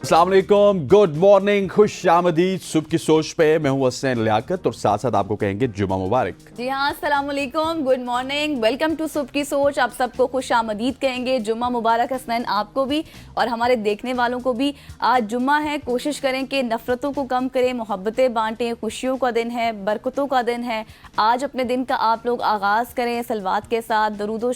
अस्सलाम वालेकुम, good morning, खुश आमदीद। सुबह की सोच पे मैं हूं हसन लियाकत और साथ साथ आपको कहेंगे जुमा मुबारक। जी हाँ, अस्सलाम वालेकुम, good morning, welcome to Subah ki सोच। आप सबको खुश आमदीद कहेंगे, जुम्मा मुबारक हसनैन आपको भी और हमारे देखने वालों को भी। आज जुम्मा है, कोशिश करें कि नफरतों को कम करें, मोहब्बतें बांटें। खुशियों का दिन है, बरकतों का दिन है। आज अपने दिन का आप लोग आगाज़ करें सलवात के साथ, दरूद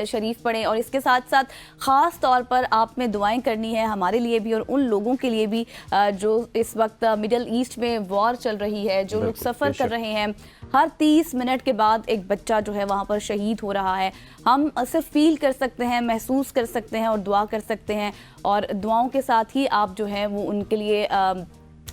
शरीफ पढ़ें और इसके साथ साथ ख़ास तौर पर आप में दुआएं करनी है हमारे लिए भी और उन लोगों के लिए भी जो इस वक्त मिडल ईस्ट में वॉर चल रही है, जो लोग सफ़र कर रहे हैं। हर 30 मिनट के बाद एक बच्चा जो है वहाँ पर शहीद हो रहा है। हम सिर्फ फील कर सकते हैं, महसूस कर सकते हैं और दुआ कर सकते हैं और दुआओं के साथ ही आप जो है वो उनके लिए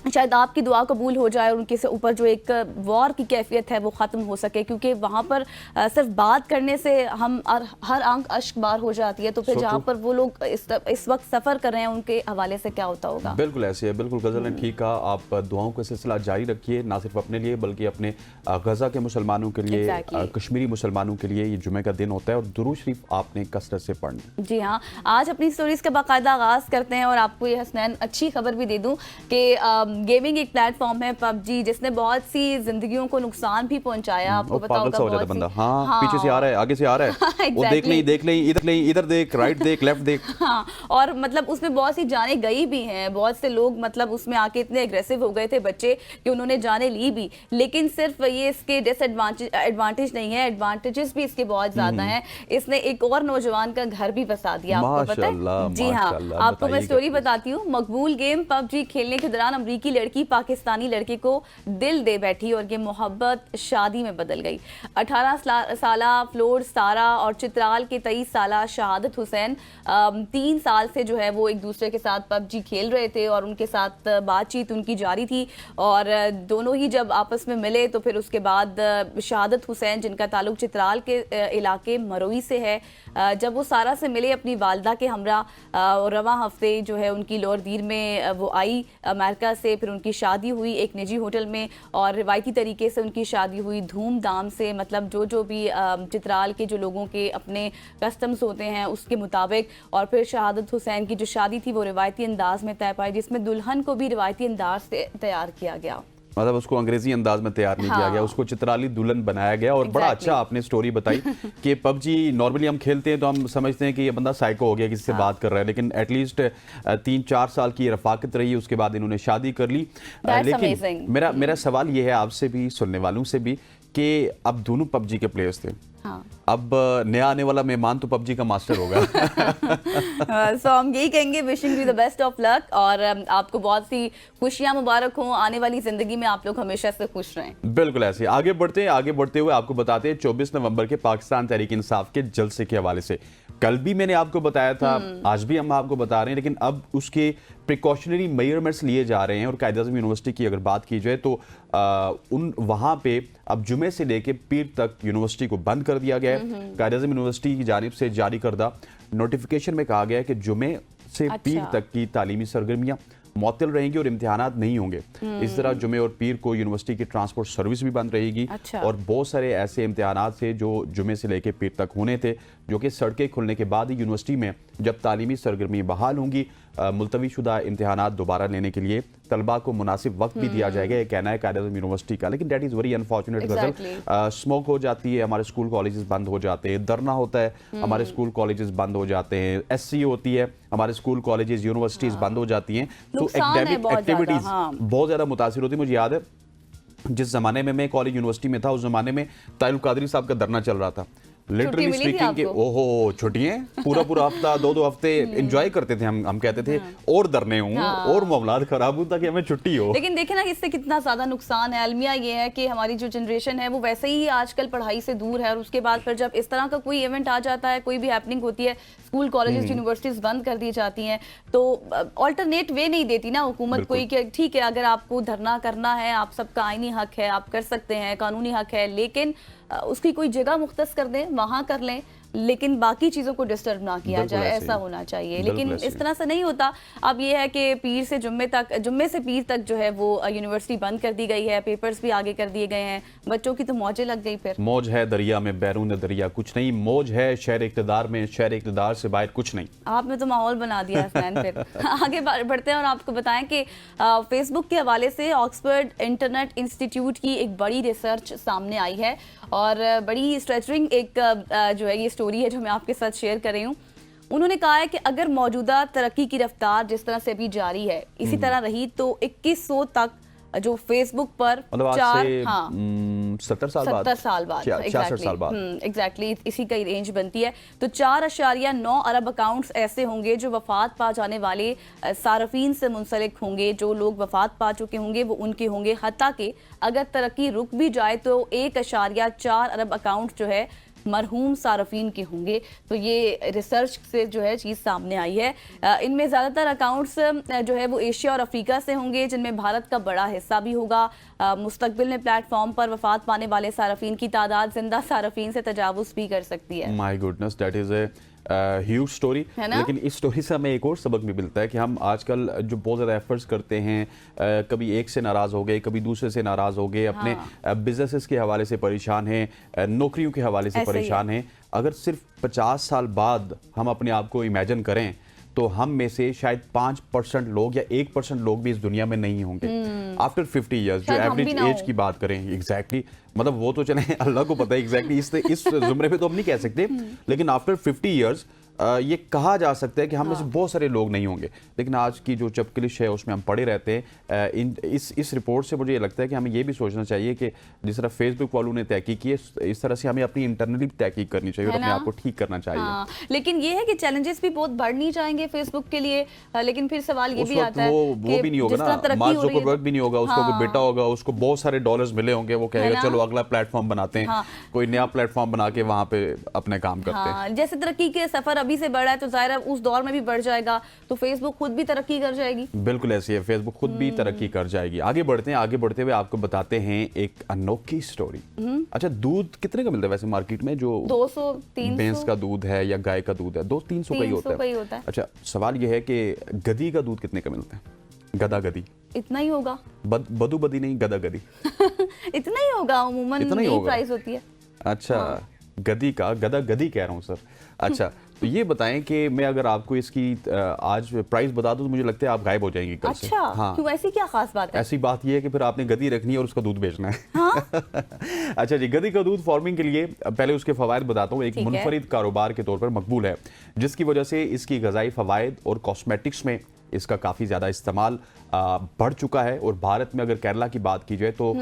शायद आपकी दुआ कबूल हो जाए और उनके से ऊपर जो एक वॉर की कैफियत है वो ख़त्म हो सके। क्योंकि वहाँ पर सिर्फ बात करने से हम हर आंख अश्क बार हो जाती है। तो फिर जहाँ पर वो लोग इस वक्त सफ़र कर रहे हैं उनके हवाले से क्या होता होगा। बिल्कुल ऐसे है, बिल्कुल गज़ल ने ठीक कहा। आप दुआओं का सिलसिला जारी रखिए, ना सिर्फ अपने लिए बल्कि अपने गज़ा के मुसलमानों के लिए, कश्मीरी मुसलमानों के लिए ये जुमे का दिन होता है और दुरूद शरीफ आपने कसरत से पढ़ना। जी हाँ, आज अपनी स्टोरीज़ का बाकायदा आगाज़ करते हैं और आपको ये हसनैन अच्छी खबर भी दे दूँ कि गेमिंग एक प्लेटफॉर्म है पबजी, जिसने बहुत सी जिंदगियों को नुकसान भी पहुंचाया। आपको पता होगा हो जाता बंदा, हाँ, पीछे से आ रहा है, आगे से आ रहा है, वो देख नहीं, इधर देख, राइट देख, लेफ्ट देख। हाँ, और मतलब उसमें बहुत सी जानें गई भी हैं। बहुत से लोग मतलब उसमें आके इतने एग्रेसिव हो गए थे बच्चे कि उन्होंने जानें ली भी। लेकिन सिर्फ ये इसके डिसएडवांटेज नहीं है, एडवांटेजेस भी इसके बहुत ज्यादा हैं। इसने एक और नौजवान का घर भी बसा दिया, आपको पता है? जी हाँ, आपको मैं स्टोरी बताती हूँ। मकबूल गेम पबजी खेलने के दौरान अमरीकी लड़की पाकिस्तानी लड़के को दिल दे बैठी और ये मोहब्बत शादी में बदल गई। 18 साला फ्लोर सारा और चित्राल के 23 साला शहादत हुसैन 3 साल से जो है वो एक दूसरे के साथ पबजी खेल रहे थे और उनके साथ बातचीत उनकी जारी थी। और दोनों ही जब आपस में मिले तो फिर उसके बाद शहादत हुसैन, जिनका ताल्लुक चित्राल के इलाके मरोई से है, जब वो सारा से मिले अपनी वालदा के हमरा रवा हफ्ते जो है उनकी लोरदीर में वो आई अमेरिका से। फिर उनकी शादी हुई एक निजी होटल में और रिवायती तरीके से उनकी शादी हुई धूमधाम से। मतलब जो भी चित्राल के जो लोगों के अपने कस्टम्स होते हैं उसके मुताबिक। और फिर शहादत हुसैन की जो शादी थी वो रिवायती अंदाज में तय पाई, जिसमें दुल्हन को भी रिवायती अंदाज से तैयार किया गया। मतलब उसको अंग्रेजी अंदाज में तैयार नहीं किया गया, उसको चित्राली दुल्हन बनाया गया। और बड़ा अच्छा आपने स्टोरी बताई कि पबजी नॉर्मली हम खेलते हैं तो हम समझते हैं कि ये बंदा साइको हो गया, किसी से बात कर रहा है, लेकिन एटलीस्ट 3-4 साल की रफाकत रही, उसके बाद इन्होंने शादी कर ली। लेकिन मेरा सवाल ये है आपसे भी, सुनने वालों से भी, कि अब दोनों पबजी के प्लेयर्स थे। हाँ। अब नया आने वाला मेहमान तो पबजी का मास्टर होगा। सो हम यही कहेंगे, wishing you the best of luck और आपको बहुत सी खुशियां मुबारक हों। आने वाली जिंदगी में आप लोग हमेशा से खुश रहें। बिल्कुल ऐसे आगे बढ़ते हैं। आगे बढ़ते हुए आपको बताते हैं 24 नवंबर के पाकिस्तान तहरीक इंसाफ के जलसे के हवाले से। कल भी मैंने आपको बताया था, आज भी हम आपको बता रहे हैं, लेकिन अब उसके प्रिकॉशनरी मेजरमेंट्स लिए जा रहे हैं। और कायद-ए-आज़म यूनिवर्सिटी की अगर बात की जाए तो वहाँ पे अब जुमे से लेके पीर तक यूनिवर्सिटी को बंद कर दिया गया है। कायद-ए-आज़म यूनिवर्सिटी की जानिब से जारी करदा नोटिफिकेशन में कहा गया है कि जुमे से पीर तक की तालीमी सरगर्मियाँ मुअत्तल रहेंगी और इम्तिहानात नहीं होंगे। इस तरह जुमे और पीर को यूनिवर्सिटी की ट्रांसपोर्ट सर्विस भी बंद रहेगी। और बहुत सारे ऐसे इम्तिहानात थे जो जुमे से लेकर पीर तक होने थे, जो कि सड़कें खुलने के बाद ही यूनिवर्सिटी में जब तालीमी सरगर्मी बहाल होंगी, मुलतवी शुदा इम्तिहानात दोबारा लेने के लिए तलबा को मुनासिब वक्त भी दिया जाएगा, ये कहना है कायद-ए-आज़म यूनिवर्सिटी का। लेकिन that is very unfortunate ghazal. Smoke हो जाती है, हमारे स्कूल कॉलेजेस बंद हो जाते हैं, धरना होता है, हमारे स्कूल कॉलेजेस बंद हो जाते हैं, SC होती है, हमारे स्कूल कॉलेजेस यूनिवर्सिटीज़ बंद हो जाती हैं। तो एकेडमिक एक्टिविटीज़ बहुत ज़्यादा मुतासिर होती है। मुझे याद है जिस ज़माने में मैं कॉलेज यूनिवर्सिटी में था, उस ज़माने में ताहिल कादरी साहब का धरना चल रहा था। लिटरली स्पीकिंग कि ओहो छुट्टियां पूरा हफ्ता 2 हफ्ते एंजॉय करते थे हम कहते थे और धरने हूं और मामलात खराब हो ताकि हमें छुट्टी हो। लेकिन देखे ना इससे कितना ज्यादा नुकसान है। अलमिया ये है कि हमारी जो जनरेशन है वो वैसे ही आजकल पढ़ाई से दूर है और उसके बाद फिर जब इस तरह का कोई इवेंट आ जाता है, कोई भी हैपनिंग होती है, स्कूल कॉलेजेस यूनिवर्सिटीज बंद कर दी जाती हैं, तो ऑल्टरनेट वे नहीं देती ना हुकूमत कोई कि ठीक है अगर आपको धरना करना है, आप सबका आईनी हक है, आप कर सकते हैं, कानूनी हक है, लेकिन उसकी कोई जगह मुख्तस कर दें, वहाँ कर लें। लेकिन बाकी चीजों को डिस्टर्ब ना किया बिल्कुल जाए, ऐसे ऐसा ही। होना चाहिए। बिल्कुल लेकिन ऐसे इस ही। तरह से नहीं होता। अब ये है कि पीर से जुम्मे तक, जुम्मे से पीर तक जो है वो यूनिवर्सिटी बंद कर दी गई है, पेपर्स भी आगे कर दिए गए हैं, बच्चों की तो मौजें लग गई। फिर मौज है दरिया में, बैरून दरिया कुछ नहीं, मौज है शहर इक़्तिदार में, शहर इक़्तिदार से बाहर कुछ नहीं। आपने तो माहौल बना दिया हसनैन। फिर आगे बढ़ते हैं और आपको बताएं कि फेसबुक के हवाले से ऑक्सफोर्ड इंटरनेट इंस्टीट्यूट की एक बड़ी रिसर्च सामने आई है और बड़ी स्ट्रेचरिंग एक जो है ये स्टोरी है जो मैं आपके साथ शेयर कर रही हूँ। उन्होंने कहा है कि अगर मौजूदा तरक्की की रफ्तार जिस तरह से अभी जारी है इसी तरह रही तो 2100 तक जो फेसबुक पर मतलब आज से 70 साल बाद, 70 साल बाद, 66 साल बाद एग्जैक्टली इसी का रेंज बनती है। तो 4.9 अरब अकाउंट्स ऐसे होंगे जो वफात पा जाने वाले सारफीन से मुंसलिक होंगे, जो लोग वफात पा चुके होंगे वो उनके होंगे। हत्ता कि अगर तरक्की रुक भी जाए तो 1.4 अरब अकाउंट जो है मरहूम सारफीन के होंगे। तो ये रिसर्च से जो है चीज़ सामने आई है। इनमें ज़्यादातर अकाउंट्स जो है वो एशिया और अफ्रीका से होंगे, जिनमें भारत का बड़ा हिस्सा भी होगा। मुस्तकबिल में प्लेटफॉर्म पर वफात पाने वाले सारफीन की तादाद जिंदा सारफीन से तजावुज़ भी कर सकती है। My goodness, that is a huge story. लेकिन इस स्टोरी से हमें एक और सबक भी मिलता है कि हम आजकल जो बहुत ज़्यादा एफर्ट्स करते हैं, कभी एक से नाराज़ हो गए, कभी दूसरे से नाराज़ हो गए, अपने बिजनेसेस के हवाले से परेशान हैं, नौकरियों के हवाले से परेशान हैं। अगर सिर्फ 50 साल बाद हम अपने आप को इमेजिन करें तो हम में से शायद 5% लोग या 1% लोग भी इस दुनिया में नहीं होंगे आफ्टर 50 ईयर्स, जो एवरेज एज की बात करें। एग्जैक्टली मतलब वो तो चले अल्लाह को पता है एग्जैक्टली इस जुमरे पे तो हम नहीं कह सकते, लेकिन आफ्टर 50 ईयर्स ये कहा जा सकता है कि हम में से बहुत सारे लोग नहीं होंगे। लेकिन आज की जो चपकलिश है उसमें हम पड़े रहते हैं। इस रिपोर्ट से मुझे ये लगता है कि हमें ये भी सोचना चाहिए कि जिस तरह फेसबुक वालों ने तहकीक की है, इस तरह से हमें अपनी इंटरनली तहकीक करनी चाहिए और अपने आप को ठीक करना चाहिए। लेकिन ये है कि चैलेंजेस भी बहुत बढ़ नहीं जाएंगे फेसबुक के लिए। लेकिन फिर सवाल ये भी आता है वो भी नहीं होगा ना, मार्क ज़ुकरबर्ग भी नहीं होगा, उसका कोई बेटा होगा, उसको बहुत सारे डॉलर्स मिले होंगे, वो कहेगा चलो अगला प्लेटफॉर्म बनाते हैं, कोई नया प्लेटफॉर्म बना के वहां पे अपने काम करते हैं। जैसे तरक्की के सफर अभी से बढ़ा है तो जाहिर है उस दौर में भी बढ़ जाएगा, तो फेसबुक खुद भी तरक्की कर जाएगी। बिल्कुल ऐसी है, फेसबुक खुद भी तरक्की कर जाएगी। आगे बढ़ते हैं, आगे बढ़ते हुए आपको बताते हैं एक अनोखी स्टोरी। अच्छा, दूध कितने का मिलता है वैसे मार्केट में? जो 200-300 भैंस का दूध है या गाय का दूध है, 200-300 का ही होता है। अच्छा, सवाल यह है कि गधी का दूध कितने का मिलता है? गधा गधी इतना ही होगा। बदू बदी नहीं, गधा गधी इतना ही होगा, अमूमन यही प्राइस होती है। अच्छा, गधी का, गधा गधी कह रहा हूँ सर। अच्छा, तो ये बताएं कि मैं अगर आपको इसकी आज प्राइस बता दूं तो मुझे लगता है आप गायब हो जाएंगी कल से। अच्छा, हाँ। क्यों, ऐसी क्या खास बात है? ऐसी बात ये है कि फिर आपने गधी रखनी है और उसका दूध बेचना है। हाँ? अच्छा जी, गधी का दूध फार्मिंग के लिए पहले उसके फवायद बताता हूँ। एक मुनफरिद कारोबार के तौर पर मकबूल है, जिसकी वजह से इसकी गज़ाई फवायद और कॉस्मेटिक्स में इसका काफ़ी ज़्यादा इस्तेमाल बढ़ चुका है। और भारत में अगर केरला की बात की जाए तो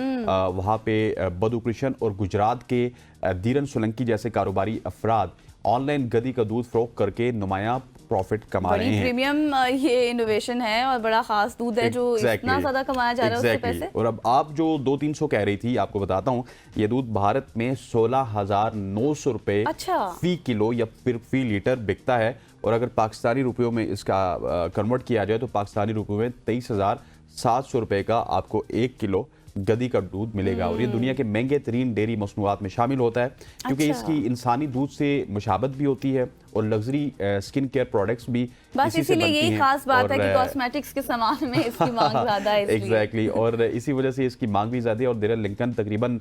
वहाँ पे बदू कृष्ण और गुजरात के धीरन सोलंकी जैसे कारोबारी अफराद ऑनलाइन गधी का दूध फरोख्त करके नुमाया प्रॉफिट कमा रहे हैं। प्रीमियम ये इनोवेशन है और बड़ा खास दूध है जो इतना ज्यादा कमाया जा रहा है उससे पैसे। और अब आप जो 200-300 कह रही थी, आपको बताता हूँ ये दूध भारत में 16,900 रुपए फी किलो या फिर फी लीटर बिकता है। और अगर पाकिस्तानी रुपयों में इसका कन्वर्ट किया जाए तो पाकिस्तानी रुपयों में 23,700 रुपए का आपको 1 किलो गधी का दूध मिलेगा। और ये दुनिया के महंगे तरीन डेयरी मसनूआत में शामिल होता है, क्योंकि इसकी इंसानी दूध से मुशाबत भी होती है और लग्जरी स्किन केयर प्रोडक्ट्स भी बस इसीलिए यही खास बात है कि कॉस्मेटिक्स के सामान में इसकी मांग ज्यादा है। एग्जैक्टली, और इसी वजह से इसकी मांग भी ज्यादा है। और डेरा लिंकन तकरीबन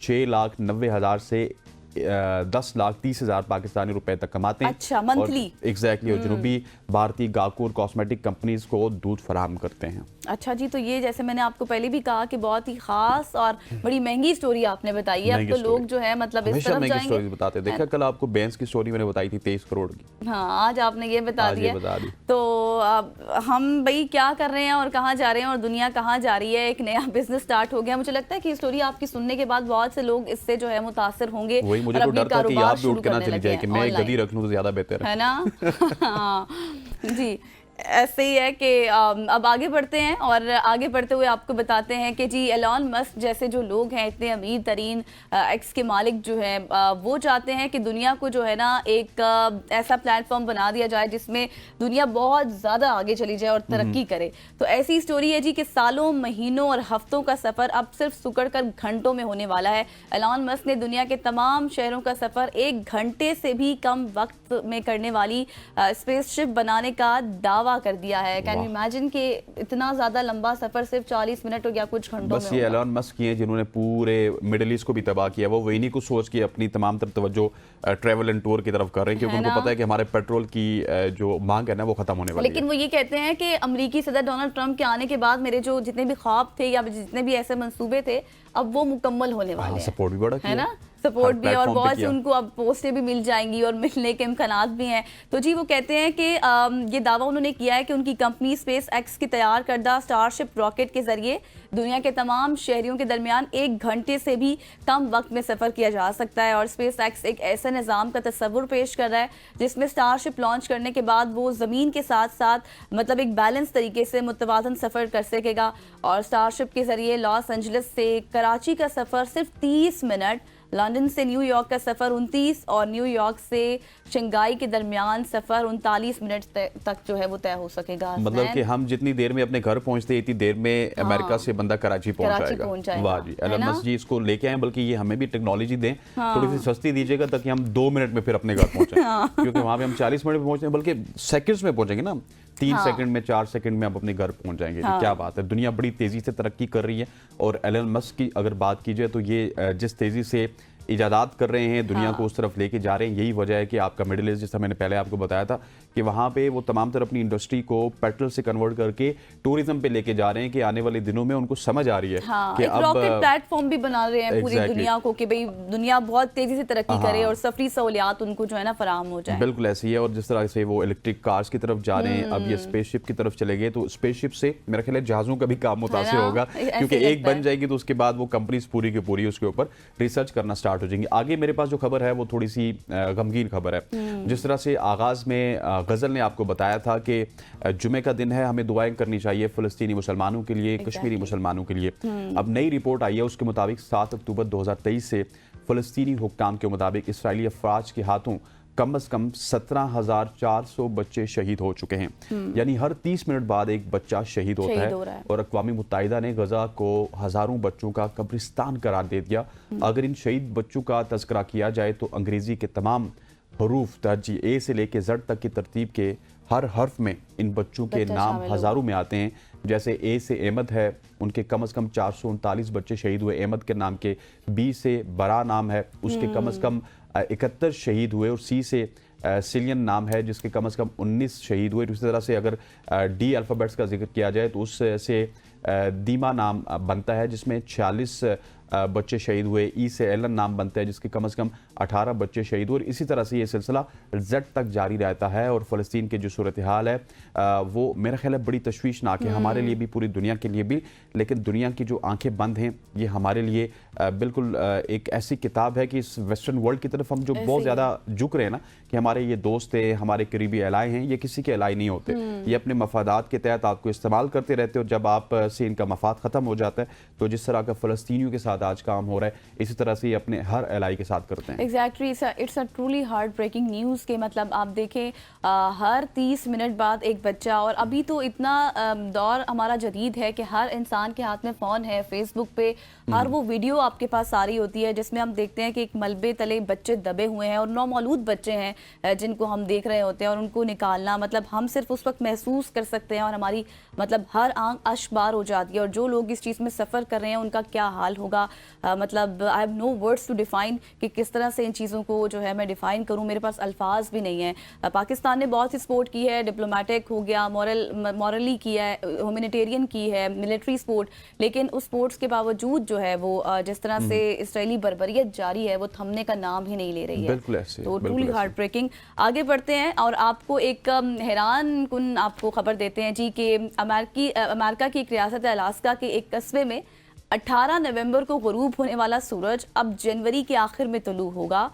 6,90,000 से 10,30,000 पाकिस्तानी रुपए तक कमाते हैं। अच्छा, मंथली। एग्जैक्टली, और जनूबी भारतीय गाकुर कॉस्मेटिक कंपनीज को दूध फराहम करते हैं। अच्छा जी, तो ये जैसे मैंने आपको पहले भी कहा कि बहुत ही खास और बड़ी महंगी स्टोरी आपने बताई है। अब तो लोग जो है मतलब इस तरफ जाएंगे। स्टोरी बताते हैं। देखा कल आपको भैंस की स्टोरी मैंने बताई थी 23 करोड़ की। हाँ, आज आपने ये बता दिया। तो अब हम भाई क्या कर रहे हैं और कहाँ जा रहे हैं और दुनिया कहाँ जा रही है, एक नया बिजनेस स्टार्ट हो गया। मुझे लगता है कि स्टोरी आपकी सुनने के बाद बहुत से लोग इससे जो है मुतासिर होंगे। मुझे तो डर था कि आप भी उठ के ना चली जाए कि मैं गधी रख लूं तो ज्यादा बेहतर है ना। जी, ऐसे ही है कि अब आगे बढ़ते हैं और आगे बढ़ते हुए आपको बताते हैं कि जी एलॉन मस्क जैसे जो लोग हैं, इतने अमीर तरीन एक्स के मालिक जो हैं, वो चाहते हैं कि दुनिया को जो है ना एक ऐसा प्लेटफॉर्म बना दिया जाए जिसमें दुनिया बहुत ज़्यादा आगे चली जाए और तरक्की करे। तो ऐसी स्टोरी है जी कि सालों, महीनों और हफ्तों का सफ़र अब सिर्फ सुकड़ कर घंटों में होने वाला है। एलॉन मस्क ने दुनिया के तमाम शहरों का सफ़र 1 घंटे से भी कम वक्त में करने वाली स्पेसशिप बनाने का दावा कर दिया है। कैन यू इमेजिन कि इतना ज्यादा लंबा सफर सिर्फ 40 मिनट हो गया, कुछ घंटों बस में ये होगा। एलन मस्क ही हैं जिन्होंने पूरे मिडिल ईस्ट को भी तबाह किया। वो वही नहीं कुछ सोच के अपनी तमाम तरफ तवज्जो ट्रैवल एंड टूर की तरफ कर रहे हैं, क्योंकि उनको पता है कि हमारे पेट्रोल की जो मांग है ना वो खत्म होने वाली है। लेकिन वो ये कहते हैं कि अमेरिकी सदर डोनाल्ड ट्रंप के आने के बाद मेरे जो जितने भी ख्वाब थे या जितने भी ऐसे मंसूबे थे अब वो मुकम्मल होने वाले हैं। सपोर्ट भी बड़ा है ना, सपोर्ट भी और बहुत से उनको अब पोस्टें भी मिल जाएंगी और मिलने के इम्कानात भी हैं। तो जी वो कहते हैं कि ये दावा उन्होंने किया है कि उनकी कंपनी स्पेस एक्स की तैयार करदा स्टारशिप रॉकेट के जरिए दुनिया के तमाम शहरियों के दरमियान 1 घंटे से भी कम वक्त में सफ़र किया जा सकता है। और स्पेस एक्स एक ऐसे निज़ाम का तस्वुर पेश कर रहा है जिसमें स्टारशिप लॉन्च करने के बाद वो ज़मीन के साथ साथ मतलब एक बैलेंस तरीके से मुतवाज़न सफ़र कर सकेगा। और स्टारशिप के जरिए लॉस एंजलिस से कराची का सफ़र सिर्फ 30 मिनट, लंदन से न्यूयॉर्क का सफ़र 29 और न्यूयॉर्क से शंघाई के दरमियान सफ़र 39 मिनट तक जो है वो तय हो सकेगा। मतलब कि हम जितनी देर में अपने घर पहुंचते इतनी देर में अमेरिका से बंदा कराची पहुंच जाएगा। वाह जी, एलन मस्क जी इसको लेके आए, बल्कि ये हमें भी टेक्नोलॉजी दें, थोड़ी सी सस्ती दीजिएगा ताकि हम 2 मिनट में फिर अपने घर पहुंचे। क्योंकि वहां पे हम 40 मिनट में पहुंचते हैं, बल्कि सेकंड्स में पहुंचेंगे ना, 3 सेकंड में 4 सेकंड में आप अपने घर पहुंच जाएंगे। क्या बात है, दुनिया बड़ी तेजी से तरक्की कर रही है। और एलन मस्क की अगर बात की जाए तो ये जिस तेजी से इजादात कर रहे हैं, दुनिया को उस तरफ लेके जा रहे हैं, यही वजह है कि आपका मिडिल ईस्ट, जैसा मैंने पहले आपको बताया था कि वहाँ पे वो तमाम तरह अपनी इंडस्ट्री को पेट्रोल से कन्वर्ट करके टूरिज्म पे लेके जा रहे हैं कि आने वाले दिनों में उनको समझ आ रही है कि अब रॉकेट प्लेटफॉर्म भी बना रहे हैं पूरी दुनिया को कि भाई दुनिया बहुत तेजी से तरक्की करे और सफरी सहूलियात उनको जो है ना फराहम हो जाए। बिल्कुल ऐसी है। और जिस तरह से वो इलेक्ट्रिक कार्स की तरफ जा रहे हैं, अब ये स्पेसशिप की तरफ चले गए, तो स्पेसशिप से मेरा ख्याल है जहाजों का भी काम मुतासिर होगा, क्योंकि एक बन जाएगी तो उसके बाद वो कंपनीज पूरी की पूरी उसके ऊपर रिसर्च करना स्टार्ट हो जाएंगी। आगे मेरे पास जो खबर है वो थोड़ी सी गमगीन खबर है। जिस तरह से आगाज में गजल ने आपको बताया था कि जुमे का दिन है, हमें दुआएं करनी चाहिए फ़लस्तीनी मुसलमानों के लिए, कश्मीरी मुसलमानों के लिए। अब नई रिपोर्ट आई है, उसके मुताबिक 7 अक्टूबर 2023 से फ़लस्तीनी हुक्काम के मुताबिक इसराइली अफवाज के हाथों कम से कम 17,400 बच्चे शहीद हो चुके हैं। यानी हर 30 मिनट बाद एक बच्चा शहीद होता है। और अक़वाम मुत्तहिदा ने गजा को हज़ारों बच्चों का कब्रिस्तान करार दे दिया। अगर इन शहीद बच्चों का तज़किरा किया जाए तो अंग्रेज़ी के तमाम हरूफ दर्जी ए से लेके ज़ड तक की तरतीब के हर हर्फ में इन बच्चों के नाम हज़ारों में आते हैं। जैसे ए से अहमद है, उनके कम से कम 439 बच्चे शहीद हुए अहमद के नाम के। बी से बरा नाम है, उसके कम से कम 71 शहीद हुए। और सी से सिलियन नाम है जिसके कम से कम 19 शहीद हुए। इसी तरह से अगर डी अल्फ़ाबेट्स का जिक्र किया जाए तो उससे दीमा नाम बनता है जिसमें 46 बच्चे शहीद हुए। ई से एलन नाम बनता है जिसके कम से कम 18 बच्चे शहीद हुए। और इसी तरह से ये सिलसिला जेड तक जारी रहता है। और फ़लस्तीन की जो सूरत हाल है वो मेरा ख्याल है बड़ी तशवीशनाक है, हमारे लिए भी, पूरी दुनिया के लिए भी। लेकिन दुनिया की जो आंखें बंद हैं ये हमारे लिए बिल्कुल एक ऐसी किताब है कि इस वेस्टर्न वर्ल्ड की तरफ हम जो बहुत ज़्यादा झुक रहे हैं ना, कि हमारे ये दोस्त है, हमारे करीबी एलाई हैं, ये किसी के एलाई नहीं होते। ये अपने मफादात के तहत आपको इस्तेमाल करते रहते हो। जब आप से इनका मफाद ख़त्म हो जाता है तो जिस तरह का फ़लस्तीनियों के साथ आज काम हो रहा है, इसी तरह से ये अपने हर एलाई के साथ करते हैं। Exactly, it's a truly heartbreaking news के मतलब आप देखें हर 30 मिनट बाद एक बच्चा। और अभी तो इतना दौर हमारा जदीद है कि हर इंसान के हाथ में फ़ोन है, फेसबुक पे हर वो वीडियो आपके पास आ रही होती है जिसमें हम देखते हैं कि एक मलबे तले बच्चे दबे हुए हैं और नौमौलूद बच्चे हैं जिनको हम देख रहे होते हैं। और उनको निकालना मतलब हम सिर्फ उस वक्त महसूस कर सकते हैं और हमारी मतलब हर आंख अशबार हो जाती है। और जो लोग इस चीज़ में सफ़र कर रहे हैं उनका क्या हाल होगा, मतलब I have no words to define कि किस तरह से इन चीज़ों को जो है मैं डिफ़ाइन करूँ, मेरे पास अल्फाज भी नहीं है। पाकिस्तान ने बहुत सी सपोर्ट की है, डिप्लोमेटिक हो गया, मॉरली किया है, ह्यूमैनिटेरियन की है, मिलिट्री सपोर्ट, लेकिन उस सपोर्ट्स के बावजूद जो है वो जिस तरह से इसराइली बर्बरियत जारी है वो थमने का नाम ही नहीं ले रही है। बिल्कुल ऐसे, तो ट्रूली हार्ट ब्रेकिंग। आगे बढ़ते हैं और आपको एक हैरान कुन आपको खबर देते हैं जी कि अमेरिका की एक रियासत अलास्का के एक कस्बे में 18 नवंबर को गुरूब होने वाला सूरज अब जनवरी के आखिर में तुलू होगा।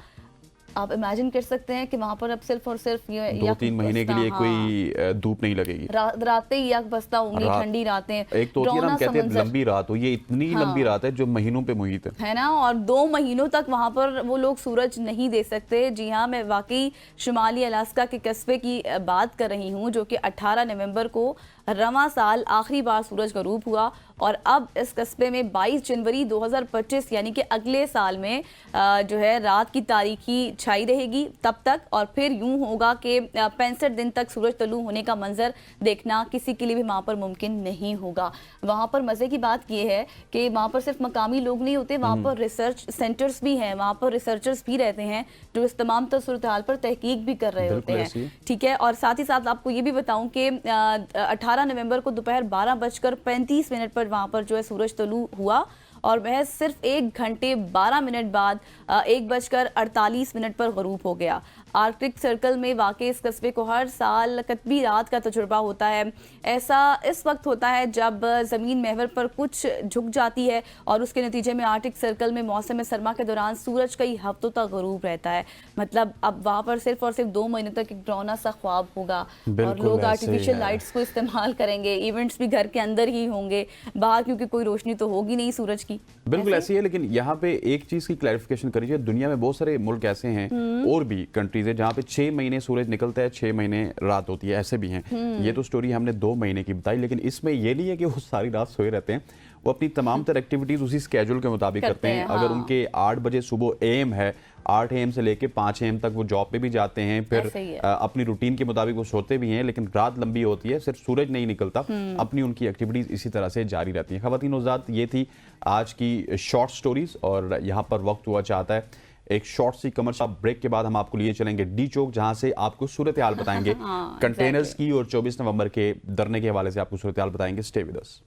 आप इमेजिन कर सकते हैं कि वहां पर अब सिर्फ और सिर्फ ये 2-3 महीने के लिए कोई धूप नहीं लगेगी। रातें ही यक बस्ता होंगी, ठंडी रातें, एक तो होती है ना, हम कहते हैं लंबी रात हो, ये इतनी लंबी रात है जो महीनों पे मुहित है ना। और 2 महीनों तक वहां पर वो लोग सूरज नहीं दे सकते। जी हाँ, मैं वाकई शुमाली अलास्का के कस्बे की बात कर रही हूँ, जो कि 18 नवंबर को रवां साल आखिरी बार सूरज गरूब हुआ। और अब इस कस्बे में 22 जनवरी 2025 यानी कि अगले साल में जो है रात की तारीखी छाई रहेगी तब तक, और फिर यूं होगा कि 65 दिन तक सूरज तलू होने का मंजर देखना किसी के लिए भी वहां पर मुमकिन नहीं होगा। वहां पर मजे की बात यह है कि वहां पर सिर्फ मकामी लोग नहीं होते, वहां पर रिसर्च सेंटर्स भी हैं, वहां पर रिसर्चर्स भी रहते हैं जो इस तमाम सूरत हाल पर तहकीक भी कर रहे होते हैं। ठीक है, और साथ ही साथ आपको ये भी बताऊं कि 18 नवंबर को दोपहर 12:35 पर वहां पर जो है सूरज तलू हुआ, और वह सिर्फ 1 घंटे 12 मिनट बाद 1:48 पर गरूब हो गया। आर्कटिक सर्कल में वाक़ई इस कस्बे को हर साल कतबी रात का तजुर्बा होता है। ऐसा इस वक्त होता है जब ज़मीन महवर पर कुछ झुक जाती है, और उसके नतीजे में आर्कटिक सर्कल में मौसम सरमा के दौरान सूरज कई हफ्तों तक गरूब रहता है। मतलब अब वहाँ पर सिर्फ और सिर्फ 2 महीनों तक एक डरावना सा ख्वाब होगा, और लोग आर्टिफिशियल लाइट्स को इस्तेमाल करेंगे, इवेंट्स भी घर के अंदर ही होंगे, बाहर क्योंकि कोई रोशनी तो होगी नहीं सूरज की। बिल्कुल ऐसी है। लेकिन यहाँ पे एक चीज की क्लैरिफिकेशन करिए, दुनिया में बहुत सारे मुल्क ऐसे हैं और भी कंट्रीज है जहाँ पे 6 महीने सूरज निकलता है, 6 महीने रात होती है, ऐसे भी हैं। ये तो स्टोरी हमने 2 महीने की बताई, लेकिन इसमें ये नहीं है कि वो सारी रात सोए रहते हैं, वो अपनी तमाम तरह एक्टिविटीज उसी स्केड्यूल के मुताबिक करते हैं। अगर उनके 8 बजे सुबह एम है, 8 AM से लेके 5 AM तक वो जॉब पे भी जाते हैं, फिर अपनी रूटीन के मुताबिक वो सोते भी हैं, लेकिन रात लंबी होती है, सिर्फ सूरज नहीं निकलता, अपनी उनकी एक्टिविटीज इसी तरह से जारी रहती हैं। ख़वातीन हज़रात, ये थी आज की शॉर्ट स्टोरीज, और यहाँ पर वक्त हुआ चाहता है एक शॉर्ट सी कमर्शियल ब्रेक के बाद हम आपको लिए चलेंगे डी चौक, जहां से आपको सूरत हाल बताएंगे कंटेनर्स की, और 24 नवंबर के धरने के हवाले से आपको सूरत हाल बताएंगे। Stay with us.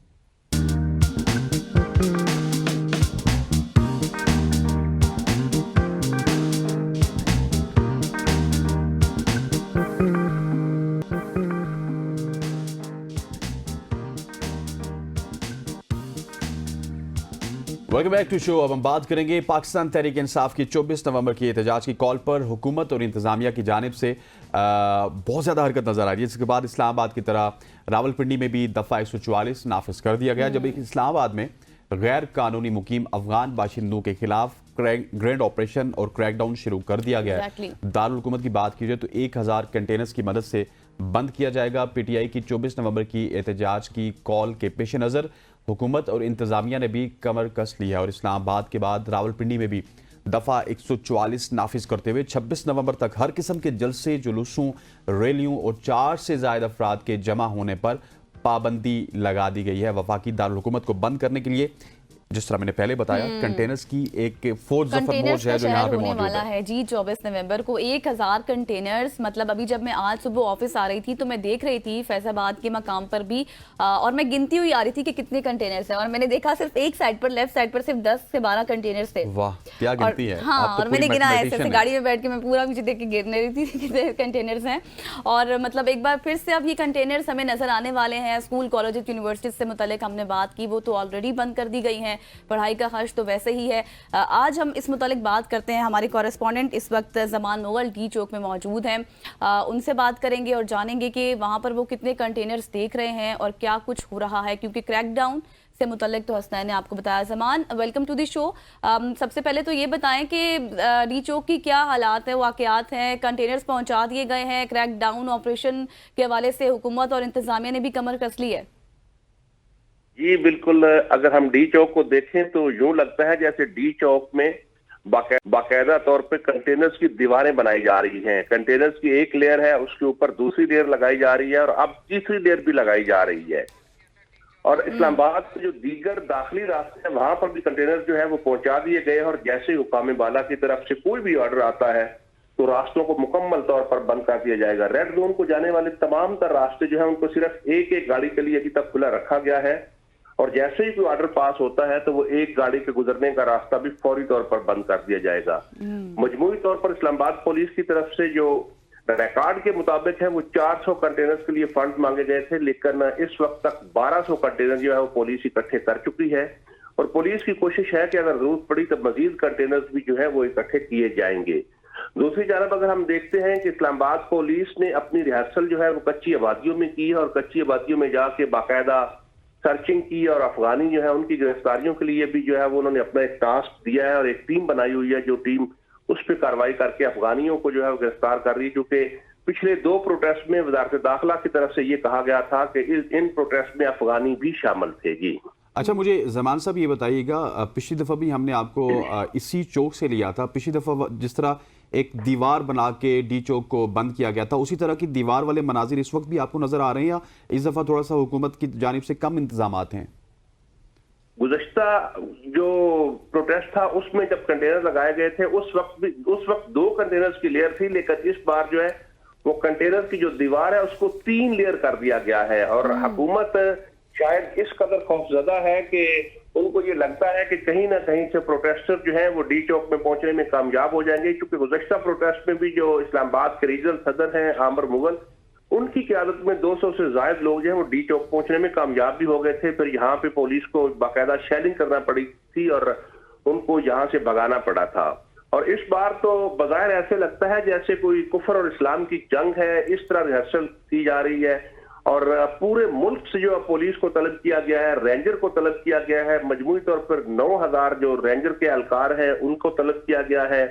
Welcome back to show. अब हम बात करेंगे पाकिस्तान तहरीक इंसाफ की 24 नवंबर की एहतजाज की कॉल पर हुकूमत और इंतजामिया की जानिब से बहुत ज़्यादा हरकत नजर आ रही है, जिसके बाद इस्लामाबाद की तरह रावलपिंडी में भी दफ़ा 144 नाफिज कर दिया गया, जब इस्लामाबाद में गैर कानूनी मुकीम अफगान बाशिंदों के खिलाफ ग्रैंड ऑपरेशन और क्रैकडाउन शुरू कर दिया गया है। दारुल हुकूमत की बात की जाए तो 1000 कंटेनर्स की मदद से बंद किया जाएगा। पीटीआई की 24 नवंबर की एहतजाज की कॉल के पेश नज़र हुकूमत और इंतजामिया ने भी कमर कस ली है, और इस्लामाबाद के बाद रावलपिंडी में भी दफ़ा 144 नाफिज करते हुए 26 नवंबर तक हर किस्म के जलसे, जुलूसों, रैलियों और 4 से ज़्यादा अफराद के जमा होने पर पाबंदी लगा दी गई है। वफाकी दारुल हुकूमत को बंद करने के लिए, जिस तरह मैंने पहले बताया, कंटेनर्स की एक फोर्स फरमोश है जो यहाँ पे मौजूद वाला है। जी 24 नवंबर को 1000 कंटेनर्स, मतलब अभी जब मैं आज सुबह ऑफिस आ रही थी तो मैं देख रही थी फैजाबाद के मकाम पर भी, और मैं गिनती हुई आ रही थी कि कितने कंटेनर्स हैं, और मैंने देखा सिर्फ एक साइड पर, लेफ्ट साइड पर सिर्फ 10 से 12 कंटेनर्स थे। वाह क्या गिनती है। हाँ, और मैंने गिना ऐसे गाड़ी में बैठ के मैं पूरा पीछे देख के गिनने रही थी कितने कंटेनर्स हैं। और मतलब एक बार फिर से अब ये कंटेनर्स हमें नजर आने वाले हैं। स्कूल, कॉलेज, यूनिवर्सिटीज से मुतल्लिक हमने बात की, वो तो ऑलरेडी बंद कर दी गई हैं, पढ़ाई का तो वैसे ही है। आज हम इस मुतालिक बात करते हैं, हमारे कॉरेस्पॉन्डेंट इस वक्त जमान मुगल डी चौक में मौजूद हैं, उनसे बात करेंगे और जानेंगे कि वहां पर वो कितने कंटेनर्स देख रहे हैं और क्या कुछ हो रहा है, क्योंकि क्रैकडाउन से मुतल्लिक तो हसनैन ने आपको बताया। Zaman, welcome to the show. सबसे पहले तो ये बताएं कि डी चौक की क्या हालात है, वाकयात हैं, कंटेनर्स पहुंचा दिए गए हैं, क्रैकडाउन ऑपरेशन के हवाले से हुकूमत और इंतजामिया ने भी कमर कस ली है? जी बिल्कुल, अगर हम डी चौक को देखें तो यूं लगता है जैसे डी चौक में बाकायदा तौर पे कंटेनर्स की दीवारें बनाई जा रही हैं। कंटेनर्स की एक लेयर है, उसके ऊपर दूसरी लेयर लगाई जा रही है, और अब तीसरी लेयर भी लगाई जा रही है। और इस्लामाबाद के जो दीगर दाखिली रास्ते हैं वहां पर भी कंटेनर जो है वो पहुंचा दिए गए, और जैसे हुकाम बाला की तरफ से कोई भी ऑर्डर आता है तो रास्तों को मुकम्मल तौर पर बंद कर दिया जाएगा। रेड जोन को जाने वाले तमाम तर रास्ते जो है उनको सिर्फ एक एक गाड़ी के लिए अभी तक खुला रखा गया है, और जैसे ही कोई ऑर्डर पास होता है तो वो एक गाड़ी के गुजरने का रास्ता भी फौरी तौर पर बंद कर दिया जाएगा। मजमूई तौर पर इस्लामाबाद पुलिस की तरफ से जो रिकॉर्ड के मुताबिक है वो 400 कंटेनर्स के लिए फंड मांगे गए थे, लेकिन इस वक्त तक 1200 कंटेनर जो है वो पुलिस इकट्ठे कर चुकी है, और पुलिस की कोशिश है कि अगर जरूरत पड़ी तो मजीद कंटेनर्स भी जो है वो इकट्ठे किए जाएंगे। दूसरी जानब अगर हम देखते हैं कि इस्लामाबाद पुलिस ने अपनी रिहर्सल जो है वो कच्ची आबादियों में की है और कच्ची आबादियों में जाके बाकायदा सर्चिंग की और अफगानी जो है उनकी गिरफ्तारियों के लिए भी जो है वो उन्होंने अपना एक टास्क दिया है और एक टीम बनाई हुई है जो टीम उस पर कार्रवाई करके अफगानियों को जो है वो गिरफ्तार कर रही है। क्योंकि पिछले 2 प्रोटेस्ट में वजारत दाखिला की तरफ से ये कहा गया था कि इन प्रोटेस्ट में अफगानी भी शामिल थे। जी अच्छा, मुझे जमान साहब ये बताइएगा, पिछली दफ़ा भी हमने आपको इसी चौक से लिया था। पिछली दफ़ा जिस तरह एक दीवार बना के डी चौक को बंद किया गया था, उसी तरह की दीवार वाले मनाजिर इस वक्त भी आपको नजर आ रहे हैं या इस दफ़ा थोड़ा सा हुकूमत की जानिब से कम इंतजामात हैं? गुज़श्ता जो प्रोटेस्ट था उसमें जब कंटेनर लगाए गए थे उस वक्त 2 कंटेनर्स की लेयर थी, लेकिन इस बार जो है वो कंटेनर की जो दीवार है उसको 3 लेयर कर दिया गया है। और हुकूमत शायद इस कदर खौफजदा है कि उनको ये लगता है कि कहीं ना कहीं से प्रोटेस्टर जो है वो डी चौक में पहुंचने में कामयाब हो जाएंगे। क्योंकि गुज़श्ता प्रोटेस्ट में भी जो इस्लामाबाद के रीजनल सदर हैं आमिर मुगल, उनकी क़यादत में 200 से ज़ायद लोग जो है वो डी चौक पहुंचने में कामयाब भी हो गए थे। फिर यहाँ पे पुलिस को बाकायदा शेलिंग करना पड़ी थी और उनको यहाँ से भगाना पड़ा था। और इस बार तो बग़ैर ऐसे लगता है जैसे कोई कुफर और इस्लाम की जंग है, इस तरह रिहर्सल की जा रही है। और पूरे मुल्क से जो पुलिस को तलब किया गया है, रेंजर को तलब किया गया है, मजमूई तौर पर 9000 जो रेंजर के एहलकार हैं उनको तलब किया गया है।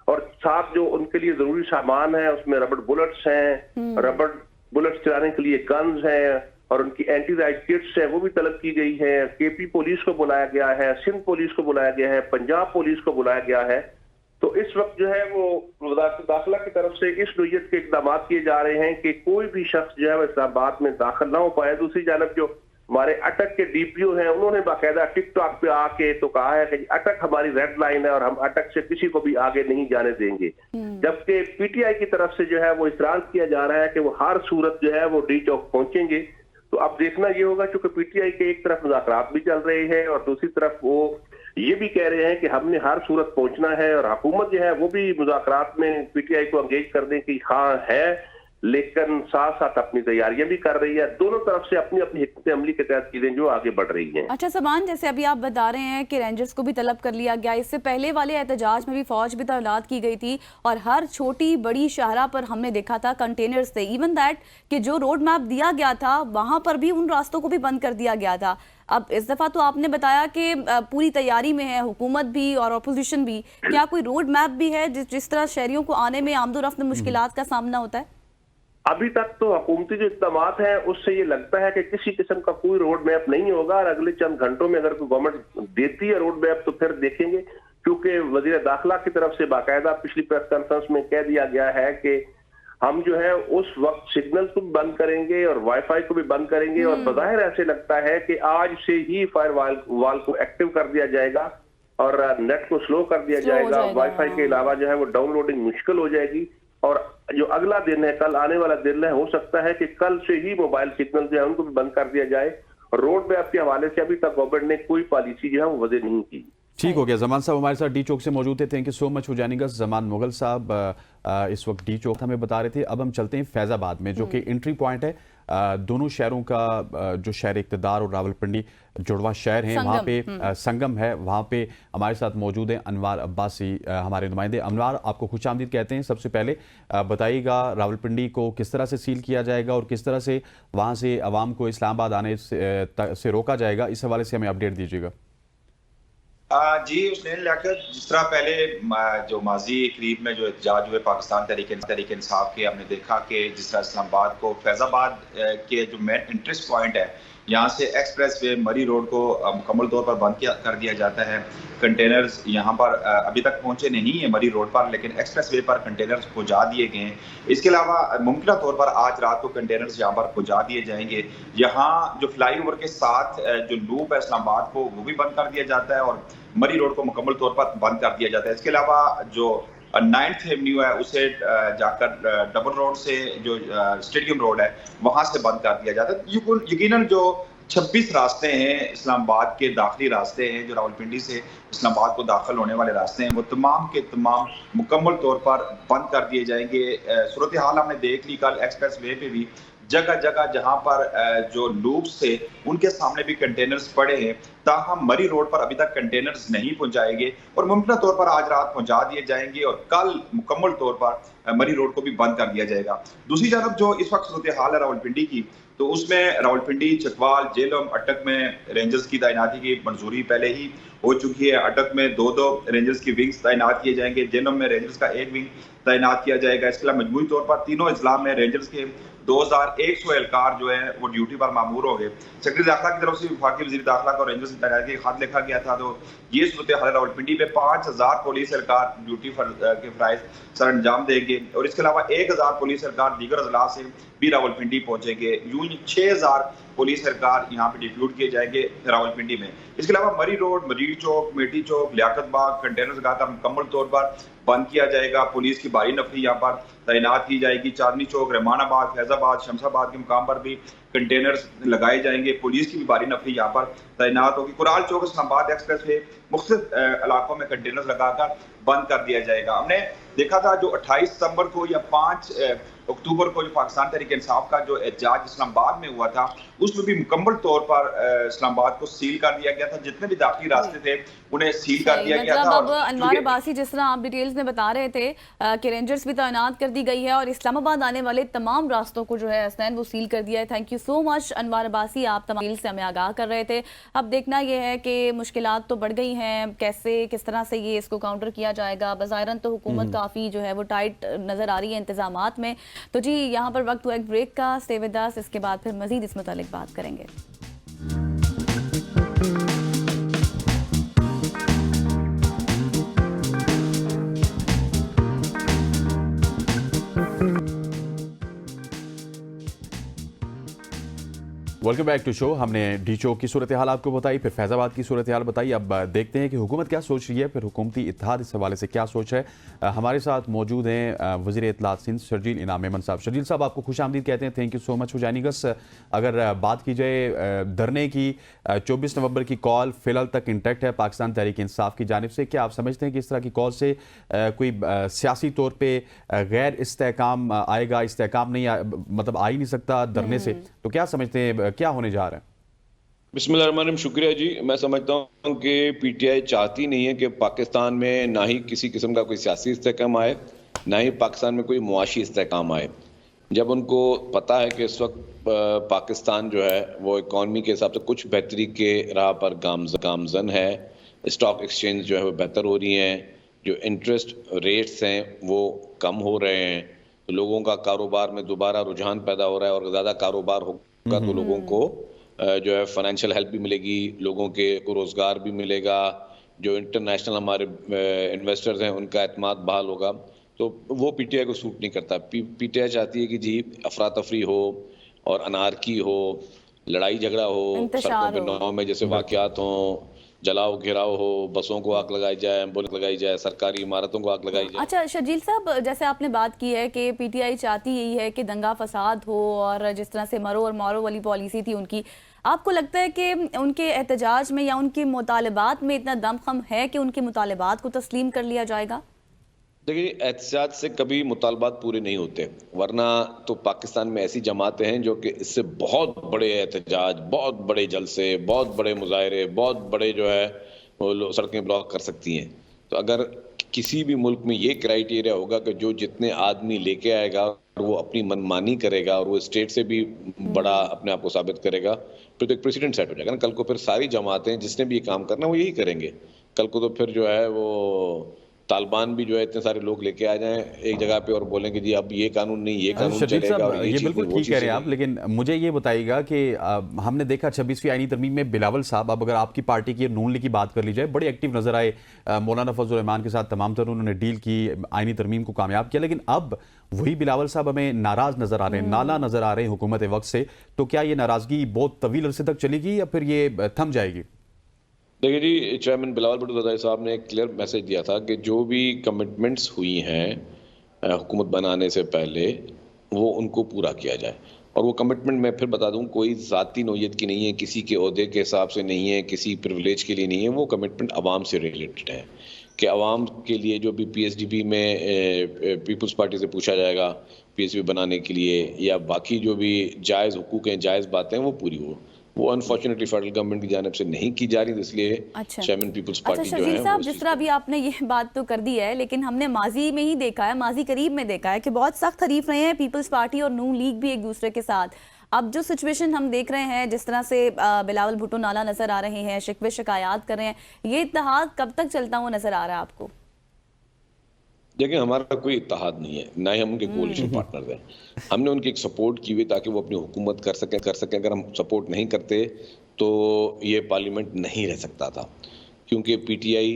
और साथ जो उनके लिए जरूरी सामान है उसमें रबड़ बुलेट्स हैं, रबड़ बुलेट्स चलाने के लिए गन्स हैं और उनकी एंटी राइट किट्स है वो भी तलब की गई है। केपी पुलिस को बुलाया गया है, सिंध पुलिस को बुलाया गया है, पंजाब पुलिस को बुलाया गया है। तो इस वक्त जो है वो वज़ारत दाखिला की तरफ से इस नोयत के इक़दाम किए जा रहे हैं कि कोई भी शख्स जो है वो इस्लामाबाद में दाखिल ना हो पाए। दूसरी जानब जो हमारे अटक के डीपीओ हैं उन्होंने बाकायदा टिकटॉक पे आके तो कहा है कि अटक हमारी रेड लाइन है और हम अटक से किसी को भी आगे नहीं जाने देंगे। जबकि पीटीआई की तरफ से जो है वो इसरार किया जा रहा है कि वो हर सूरत जो है वो डी चौक पहुंचेंगे। तो अब देखना ये होगा, चूंकि पीटीआई के एक तरफ मुज़ाकरात भी चल रहे हैं और दूसरी तरफ वो ये भी कह रहे हैं कि हमने हर सूरत पहुंचना है और हुकूमत जो है वो भी मुज़ाकरात में पीटीआई को एंगेज करने की हाँ है, लेकिन साथ साथ अपनी तैयारियां भी कर रही है। दोनों तरफ से अपनी अपनी हिकमत अमली के तहत चीजें जो आगे बढ़ रही हैं। अच्छा समान, जैसे अभी आप बता रहे हैं कि रेंजर्स को भी तलब कर लिया गया, इससे पहले वाले एहतजाज में भी फौज भी तैनात की गई थी और हर छोटी बड़ी शाहरा पर हमने देखा था कंटेनर्स थे। इवन दैट कि जो रोड मैप दिया गया था वहां पर भी उन रास्तों को भी बंद कर दिया गया था। अब इस दफा तो आपने बताया कि पूरी तैयारी में है हुकूमत भी और अपोजिशन भी, क्या कोई रोड मैप भी है जिस तरह शहरियों को आने में आमदोरफ्त में मुश्किलात का सामना होता है? अभी तक तो हुकूमती जो इक़दाम हैं उससे ये लगता है कि किसी किस्म का कोई रोड मैप नहीं होगा और अगले चंद घंटों में अगर कोई गवर्नमेंट देती है रोड मैप तो फिर देखेंगे। क्योंकि वजीर दाखिला की तरफ से बाकायदा पिछली प्रेस कॉन्फ्रेंस में कह दिया गया है कि हम जो है उस वक्त सिग्नल को भी बंद करेंगे और वाईफाई को भी बंद करेंगे और बज़ाहिर ऐसे लगता है कि आज से ही फायर वॉल को एक्टिव कर दिया जाएगा और नेट को स्लो कर दिया जाएगा। वाईफाई के अलावा जो है वो डाउनलोडिंग मुश्किल हो जाएगी और जो अगला दिन है, कल आने वाला दिन है, हो सकता है कि कल से ही मोबाइल सिग्नल जो है उनको भी बंद कर दिया जाए। और रोड मैप के हवाले से अभी तक गवर्नमेंट ने कोई पॉलिसी जो है वो वजह नहीं की। ठीक हो गया। जमान साहब हमारे साथ डी चौक से मौजूद थे, thank you so much for joining us. Zaman Mughal साहब इस वक्त डी चौक हमें बता रहे थे। अब हम चलते हैं फैजाबाद में, जो कि एंट्री पॉइंट है दोनों शहरों का, जो शहर इक़्तिदार और रावलपिंडी जुड़वा शहर हैं, वहाँ पे संगम है। वहाँ पे हमारे साथ मौजूद हैं अनवार अब्बासी, हमारे नुमाइंदे। अनवार, आपको खुशामदीद कहते हैं। सबसे पहले बताइएगा रावलपिंडी को किस तरह से सील किया जाएगा और किस तरह से वहाँ से अवाम को इस्लामाबाद आने से रोका जाएगा, इस हवाले से हमें अपडेट दीजिएगा। जी हुसैन लियाकत, जिस तरह पहले जो माजी करीब में जो एहतजाज हुए पाकिस्तान तहरीक इंसाफ के, हमने देखा कि जिस तरह इस्लामाबाद को फैज़ाबाद के जो मेन इंटरेस्ट पॉइंट है यहाँ से एक्सप्रेस वे मरी रोड को मुकम्मल तौर पर बंद कर दिया जाता है। कंटेनर्स यहाँ पर अभी तक पहुँचे नहीं है मरी रोड पर, लेकिन एक्सप्रेस वे पर कंटेनर्स पहुँचा दिए गए हैं। इसके अलावा मुमकिन तौर पर आज रात को कंटेनर्स यहाँ पर पहुँचा दिए जाएंगे। यहाँ जो फ्लाई ओवर के साथ जो लूप है इस्लामाबाद को वो भी बंद कर दिया जाता है और मरी रोड को मुकम्मल तौर पर बंद कर दिया जाता है। इसके अलावा जो 9th एवेन्यू है उसे जाकर डबल रोड से जो स्टेडियम रोड है वहां से बंद कर दिया जाता है। यकीनन जो 26 रास्ते हैं इस्लामाबाद के दाखिली रास्ते हैं, जो रावलपिंडी से इस्लामाबाद को दाखिल होने वाले रास्ते हैं, वो तमाम के तमाम मुकम्मल तौर पर बंद कर दिए जाएंगे। सूरत हाल हमने देख ली, कल एक्सप्रेस वे पे भी जगह जगह जहां पर जो लूप्स थे उनके सामने भी कंटेनर्स पड़े हैं, ताहम मरी रोड पर अभी तक कंटेनर्स नहीं पहुंचाएंगे और मुमकिन तौर पर आज रात पहुंचा दिए जाएंगे और कल मुकम्मल तौर पर मरी रोड को भी बंद कर दिया जाएगा। दूसरी तरफ जो इस वक्त सूरत हाल है रावलपिंडी की, तो उसमें रावलपिंडी, चकवाल, जेलम, अटक में रेंजर्स की तैनाती की मंजूरी पहले ही हो चुकी है। अटक में 2-2 रेंजर्स की विंग्स तैनात किए जाएंगे, जेलम में रेंजर्स का 1 विंग तैनात किया जाएगा। इसके अलावा मजमूई तौर पर तीनों अजला में रेंजर्स के 2100 एहलकार जो है वो ड्यूटी पर मामूर हो गए। सेक्रेटरी दाखिला की तरफ से वफाकी वज़ीर दाखिला को रेंजर्स की तैनाती का खत लिखा गया था। तो ये सूरत हाल रावलपिंडी में 5000 पुलिस एहलकार ड्यूटी के फराइज सर अंजाम देंगे और इसके अलावा 1000 पुलिस एहलकार दीगर अजला से भी रावलपिंडी पहुंचेंगे। यूं 6000 पुलिस एहलकार यहाँ पे डिप्यूट किए जाएंगे रावलपिंडी में। इसके अलावा मरी रोड, मजीद चौक, मेटी चौक, लियाकत बाग, कंटेनर जगह का मुकम्मल तौर पर बंद किया जाएगा। पुलिस की भारी नफरी यहाँ पर तैनात की जाएगी। चांदनी चौक, रहमानाबाद, फैजाबाद, शमशाबाद के मुकाम पर भी कंटेनर्स लगाए जाएंगे। पुलिस की भी भारी नफरी यहाँ पर तैनात होगी। कुराल चौक, इस्लामाबाद एक्सप्रेस वे मुख्तलिफ इलाकों में कंटेनर्स लगाकर बंद कर दिया जाएगा। हमने देखा था जो 28 सितंबर को या 5 अक्टूबर को जो पाकिस्तान तहरीक इंसाफ का जो एहतजाज इस्लामाबाद में हुआ था, उसमें भी मुकम्मल तौर पर इस्लामाबाद को सील कर दिया गया था। जितने भी दाखिली रास्ते थे उन्हें सील कर दिया गया था। अब अनवार अब्बासी, जिस तरह आप डिटेल्स में बता रहे थे कि रेंजर्स भी तैनात कर दी गई है और इस्लामाबाद आने वाले तमाम रास्तों को जो है हसनैन वो सील कर दिया है। थैंक यू सो मच अनवार अब्बासी, आप तमाम से हमें आगाह कर रहे थे। अब देखना यह है कि मुश्किलात तो बढ़ गई हैं, किस तरह से ये इसको काउंटर किया जाएगा। बज़ाहिरन तो हुकूमत काफ़ी जो है वो टाइट नज़र आ रही है इंतजामात में। तो जी यहाँ पर वक्त हुआ एक ब्रेक का, स्टे विद अस, इसके बाद फिर मजीद इस मुतालिक बात करेंगे। Welcome back to show. हमने डी चौक की सूरत हाल आपको बताई, फिर फैज़ाबाद की सूरत हाल बताई। अब देखते हैं कि हुकूमत क्या सोच रही है, फिर हुकूमती इत्तेहाद इस हवाले से क्या सोच है। हमारे साथ मौजूद हैं वज़ीर इत्तलात सिंध शर्जील इनाम मेमन साहब। शर्जील साहब, आपको खुश आमदीद कहते हैं। Thank you so much for joining us. अगर बात की जाए धरने की, 24 नवंबर की कॉल फिलहाल तक इंटैक्ट है पाकिस्तान तहरीक इंसाफ की जानिब से। क्या आप समझते हैं कि इस तरह की कॉल से कोई सियासी तौर पर गैर इस्तेहकाम आएगा? इस्तेहकाम नहीं मतलब आ ही नहीं सकता धरने से, तो क्या समझते हैं क्या होने जा रहा है? बिस्मिल्लाहिर्रहमानिर्रहीम, शुक्रिया जी। मैं समझता हूँ कि पीटीआई चाहती नहीं है कि पाकिस्तान में ना ही किसी किस्म का कोई सियासी इस्तेहकाम आए, ना ही पाकिस्तान में कोई मुआशी इस्तेहकाम आए। जब उनको पता है कि इस वक्त पाकिस्तान जो है वो इकॉनमी के हिसाब से कुछ बेहतरी के राह पर गामजन है, स्टॉक एक्सचेंज जो है वो बेहतर हो रही हैं, जो इंटरेस्ट रेट्स हैं वो कम हो रहे हैं, तो लोगों का कारोबार में दोबारा रुझान पैदा हो रहा है और ज़्यादा कारोबार होगा तो लोगों को जो है फाइनेंशियल हेल्प भी मिलेगी, लोगों के को रोज़गार भी मिलेगा, जो इंटरनेशनल हमारे इन्वेस्टर्स हैं उनका एतमाद बहाल होगा। तो वो पीटीआई को सूट नहीं करता। पीटीआई चाहती है कि जी अफरा तफरी हो और अनारकी हो, लड़ाई झगड़ा हो, सड़कों पे नौ में जैसे वाक़यात हों, जलाओ घेराव हो, बसों को आग लगाई जाए, एम्बुलेंस लगाई जाए, सरकारी इमारतों को आग लगाई जाए। अच्छा शर्जील साहब, जैसे आपने बात की है कि पीटीआई चाहती यही है कि दंगा फसाद हो और जिस तरह से मरो और मारो वाली पॉलिसी थी उनकी, आपको लगता है कि उनके एहतजाज में या उनके मुतालबात में इतना दमखम है कि उनके मुतालबात को तस्लीम कर लिया जाएगा? देखिए, एहतजाज से कभी मुतालबात पूरे नहीं होते, वरना तो पाकिस्तान में ऐसी जमातें हैं जो कि इससे बहुत बड़े एहतजाज, बहुत बड़े जलसे, बहुत बड़े मुजाहरे, बहुत बड़े जो है वो सड़कें ब्लॉक कर सकती हैं। तो अगर किसी भी मुल्क में ये क्राइटेरिया होगा कि जो जितने आदमी लेके आएगा और वो अपनी मनमानी करेगा और वो स्टेट से भी बड़ा अपने आप को साबित करेगा, फिर तो एक प्रेसिडेंट सेट हो जाएगा ना। कल को फिर सारी जमातें जिसने भी ये काम करना वो यही करेंगे। कल को तो फिर जो है वो तालिबान भी जो है इतने सारे लोग लेके आ जाएं एक जगह पे और बोलें कि जी अब ये कानून नहीं, ये कानून चलेगा और ये बिल्कुल ठीक कह रहे हैं आप। लेकिन मुझे ये बताइएगा कि हमने देखा 26वीं आईनी तरमीम में बिलावल साहब, अब अगर आपकी पार्टी की नून लीग की बात कर ली जाए, बड़े एक्टिव नजर आए, मौलाना फजल रहमान के साथ तमाम तरह उन्होंने डील की, आईनी तरमीम को कामयाब किया। लेकिन अब वही बिलावल साहब हमें नाराज नजर आ रहे हैं, नाला नजर आ रहे हैं हुकूमत वक्त से। तो क्या ये नाराजगी बहुत तवील अरसे तक चलेगी या फिर ये थम जाएगी? देखिए जी, चेयरमैन बिलावल भुट्टो ज़रदारी साहब ने एक क्लियर मैसेज दिया था कि जो भी कमिटमेंट्स हुई हैं हुकूमत बनाने से पहले वो उनको पूरा किया जाए। और वो कमिटमेंट मैं फिर बता दूं कोई ज़ाती नौयत की नहीं है, किसी के ओहदे के हिसाब से नहीं है, किसी प्रिविलेज के लिए नहीं है। वो कमिटमेंट आवाम से रिलेटेड है कि आवाम के लिए जो भी पीएसडीपी में पीपल्स पार्टी से पूछा जाएगा पीएसडीपी बनाने के लिए या बाकी जो भी जायज़ हुकूक हैं, जायज़ बातें हैं, वो पूरी हो। वो अनफॉर्चुनेटली फेडरल गवर्नमेंट की जानिब से नहीं की जा रही, इसलिए अच्छा चेयरमैन पीपल्स अच्छा पार्टी जो शर्जील है साहब, वो जिस इस तरह चीज़ अभी आपने ये बात तो कर दी है, लेकिन हमने माजी में ही देखा है, माजी करीब में देखा है कि बहुत सख्त हरीफ रहे हैं पीपल्स पार्टी और नून लीग भी एक दूसरे के साथ। अब जो सिचुएशन हम देख रहे हैं, जिस तरह से बिलावल भुट्टो नाला नजर आ रहे हैं, शिकवे शिकायत कर रहे हैं, ये इत्तेहाद कब तक चलता हुआ नजर आ रहा है आपको? देखिए, हमारा कोई इत्तेहाद नहीं है, ना ही हम उनके कोalition पार्टनर हैं। हमने उनकी एक सपोर्ट की हुई ताकि वो अपनी हुकूमत कर सकें। अगर हम सपोर्ट नहीं करते तो ये पार्लियामेंट नहीं रह सकता था, क्योंकि पीटीआई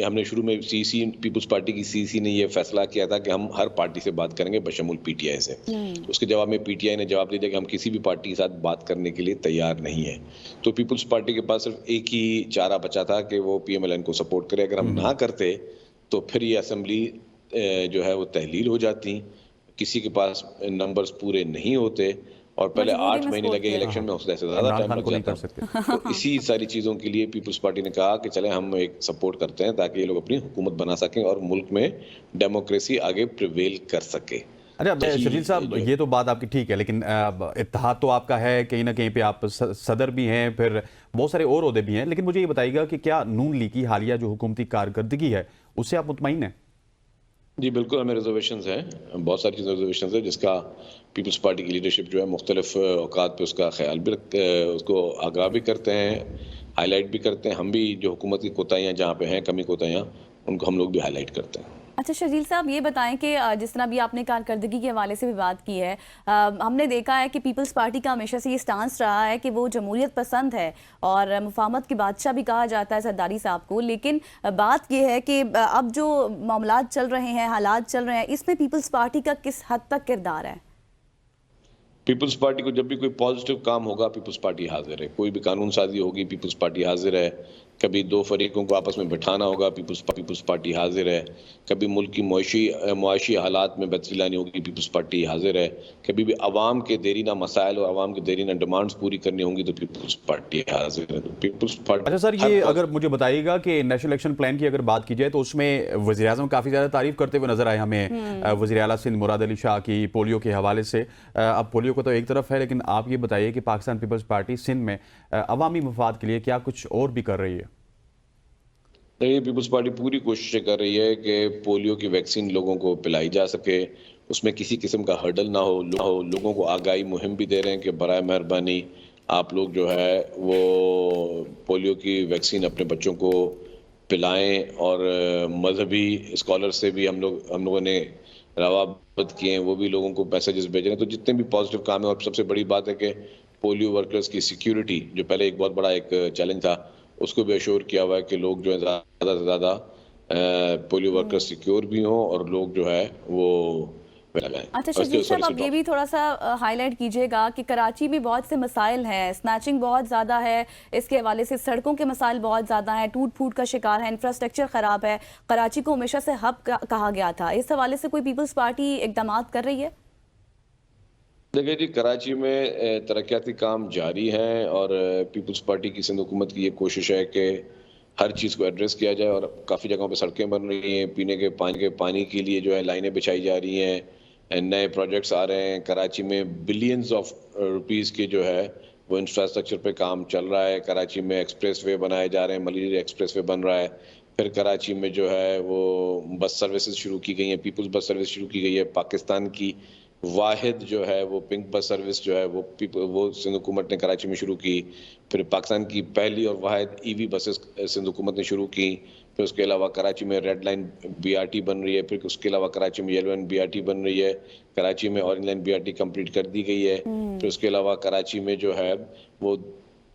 हमने शुरू में सीसी पीपल्स पार्टी की सीसी ने ये फैसला किया था कि हम हर पार्टी से बात करेंगे बशमूल पीटीआई से। उसके जवाब में पीटीआई ने जवाब दिया कि हम किसी भी पार्टी के साथ बात करने के लिए तैयार नहीं है। तो पीपल्स पार्टी के पास सिर्फ एक ही चारा बचा था कि वो पीएमएलएन को सपोर्ट करे। अगर हम ना करते तो फिर ये असेंबली जो है वो तहलील हो जाती, किसी के पास नंबर्स पूरे नहीं होते और पहले 8 महीने लगे इलेक्शन में, उससे ज़्यादा टाइम लग जाता। तो इसी सारी चीज़ों के लिए पीपल्स पार्टी ने कहा कि चले हम एक सपोर्ट करते हैं ताकि ये लोग अपनी हुकूमत बना सकें और मुल्क में डेमोक्रेसी आगे प्रिवेल कर सके। अरे अब शर्जील साहब, ये तो बात आपकी ठीक है, लेकिन इत्तेहाद तो आपका है, कहीं ना कहीं पे आप सदर भी हैं, फिर बहुत सारे और ओहदे भी हैं, लेकिन मुझे ये बताइएगा कि क्या नून लीग की हालिया जो हुकूमती कारकर्दगी है उससे आप मुतमईन हैं? जी बिल्कुल, हमें रिजर्वेशंस हैं, बहुत सारी चीज़ें रिजर्वेशंस हैं, जिसका पीपल्स पार्टी की लीडरशिप जो है मुख्तलिफ औकात पे उसका ख्याल भी उसको आगाह भी करते हैं, हाईलाइट भी करते हैं। हम भी जो हुकूमत की कोताहियाँ जहाँ पे हैं, कमी कोताहियाँ, उनको हम लोग भी हाईलाइट करते हैं। अच्छा शर्जील साहब, ये बताएं कि जिस तरह भी आपने कारकर्दगी के हवाले से भी बात की है, हमने देखा है कि पीपल्स पार्टी का हमेशा से ये स्टांस रहा है कि वो जमहूरियत पसंद है और मुफाहमत के बादशाह भी कहा जाता है सरदारी साहब को, लेकिन बात ये है कि अब जो मामलात चल रहे हैं, हालात चल रहे हैं, इसमें पीपल्स पार्टी का किस हद तक किरदार है? पीपल्स पार्टी को जब भी कोई पॉजिटिव काम होगा पीपल्स पार्टी हाजिर है, कोई भी कानून साजी होगी पीपल्स पार्टी हाजिर है, कभी दो फरीकों को आपस में बिठाना होगा पीपल्स पार्टी हाजिर है, कभी मुल्क की मुआशी हालात में बेहतरी लानी होगी पीपल्स पार्टी हाजिर है, कभी भी आवाम के देरीना मसाइल और आवाम के देरीना डिमांड्स पूरी करनी होंगी तो पीपल्स पार्टी हाजिर है। तो पीपल्स पार्टी। अच्छा सर, ये अगर मुझे बताइएगा कि नेशनल इलेक्शन प्लान की अगर बात की जाए तो उसमें वज़ीर आज़म काफ़ी ज़्यादा तारीफ करते हुए नजर आए हमें, वज़ीर आला सिंध मुराद अली शाह की पोलियो के हवाले से। अब पोलियो को तो एक तरफ है, लेकिन आप ये बताइए कि पाकिस्तान पीपल्स पार्टी सिंध में अवामी मफाद के लिए क्या कुछ और भी कर रही है? देखिए, पीपल्स पार्टी पूरी कोशिश कर रही है कि पोलियो की वैक्सीन लोगों को पिलाई जा सके, उसमें किसी किस्म का हर्डल ना हो। लोगों को आगाही मुहिम भी दे रहे हैं कि बराए मेहरबानी आप लोग जो है वो पोलियो की वैक्सीन अपने बच्चों को पिलाएं, और मजहबी स्कॉलर से भी हम लोगों ने रवाबत किए हैं, वो भी लोगों को मैसेजेस भेज रहे हैं। तो जितने भी पॉजिटिव काम है, और सबसे बड़ी बात है कि पोलियो वर्कर्स की सिक्योरिटी, जो पहले एक बहुत बड़ा एक चैलेंज था, उसको भी अश्योर किया हुआ है कि लोग जो है ज़्यादा से ज़्यादा पोलियो वर्कर्स सिक्योर भी हों और लोग जो है वो लगाएं। अच्छा शर्जील साहब, अब ये भी थोड़ा सा हाईलाइट कीजिएगा कि कराची में बहुत से मसाइल हैं, स्नैचिंग बहुत ज़्यादा है, इसके हवाले से सड़कों के मसाइल बहुत ज़्यादा हैं, टूट फूट का शिकार है, इंफ्रास्ट्रक्चर ख़राब है। कराची को हमेशा से हब कहा गया था, इस हवाले से कोई पीपल्स पार्टी इकदाम कर रही है? देखिए जी, कराची में तरक्याती काम जारी हैं और पीपल्स पार्टी की सिंध हुकूमत की ये कोशिश है कि हर चीज़ को एड्रेस किया जाए, और काफ़ी जगहों पे सड़कें बन रही हैं, पीने के पानी के लिए जो है लाइनें बिछाई जा रही हैं, नए प्रोजेक्ट्स आ रहे हैं। कराची में बिलियंस ऑफ रुपीज़ के जो है वो इंफ्रास्ट्रक्चर पे काम चल रहा है। कराची में एक्सप्रेस वे बनाए जा रहे हैं, मलिर एक्सप्रेस वे बन रहा है। फिर कराची में जो है वो बस सर्विसेज शुरू की गई हैं, पीपल्स बस सर्विस शुरू की गई है। पाकिस्तान की वाहिद जो है वो पिंक बस सर्विस जो है वो सिंध हुकूमत ने कराची में शुरू की। फिर पाकिस्तान की पहली और वाहिद ईवी बसेस सिंध हुकूमत ने शुरू की। फिर उसके अलावा कराची में रेड लाइन बीआरटी बन रही है। फिर उसके अलावा कराची में येलो लाइन बीआरटी बन रही है। कराची में ऑरेंज लाइन बीआरटी कंप्लीट कर दी गई है। फिर उसके अलावा कराची में जो है वो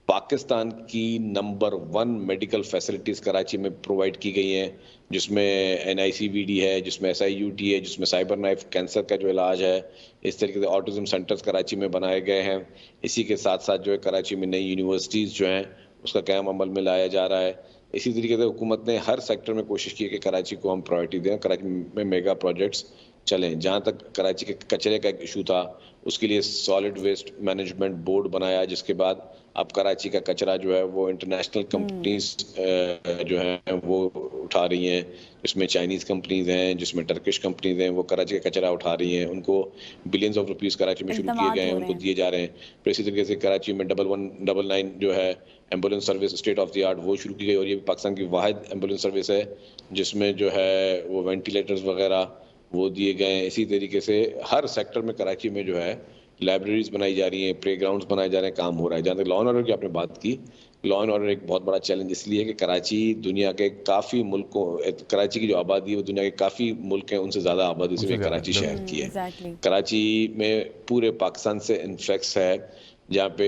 पाकिस्तान की नंबर 1 मेडिकल फैसिलिटीज कराची में प्रोवाइड की गई हैं, जिसमें एनआईसीवीडी है, जिसमें एसआईयूटी है, जिसमें साइबर नाइफ कैंसर का जो इलाज है। इस तरीके से ऑटिज्म सेंटर्स कराची में बनाए गए हैं। इसी के साथ साथ जो है कराची में नई यूनिवर्सिटीज़ जो हैं उसका क़याम अमल में लाया जा रहा है। इसी तरीके से हुकूमत ने हर सेक्टर में कोशिश की है कि कराची को हम प्रायोरिटी दें। कराची में मेगा प्रोजेक्ट्स चलें। जहां तक कराची के कचरे का एक इशू था, उसके लिए सॉलिड वेस्ट मैनेजमेंट बोर्ड बनाया, जिसके बाद अब कराची का कचरा जो है वो इंटरनेशनल कंपनीज जो है वो उठा रही हैं, जिसमें चाइनीज कंपनीज हैं, जिसमें टर्किश कंपनीज हैं, वो कराची का कचरा उठा रही हैं। उनको बिलियंस ऑफ रुपीस कराची में शुरू किए गए हैं, उनको दिए जा रहे हैं। फिर इसी तरीके से कराची में 1199 जो है ambulance service state of the art वो शुरू की गई, और ये भी पाकिस्तान की वाहिद एम्बुलेंस सर्विस है जिसमें जो है वो वेंटिलेटर्स वगैरह वो दिए गए हैं। इसी तरीके से हर सेक्टर में कराची में जो है लाइब्रेरीज बनाई जा रही हैं, प्ले ग्राउंड्स बनाए जा रहे हैं, काम हो रहा है। जहाँ तक लॉ एंड ऑर्डर की आपने बात की, लॉ एंड ऑर्डर एक बहुत बड़ा चैलेंज इसलिए है कि कराची दुनिया के काफ़ी मुल्कों, कराची की जो आबादी है वो दुनिया के काफ़ी मुल्क हैं उनसे ज़्यादा आबादी सिर्फ कराची शहर की है। कराची में पूरे पाकिस्तान से इन्फेक्ट्स है, जहाँ पे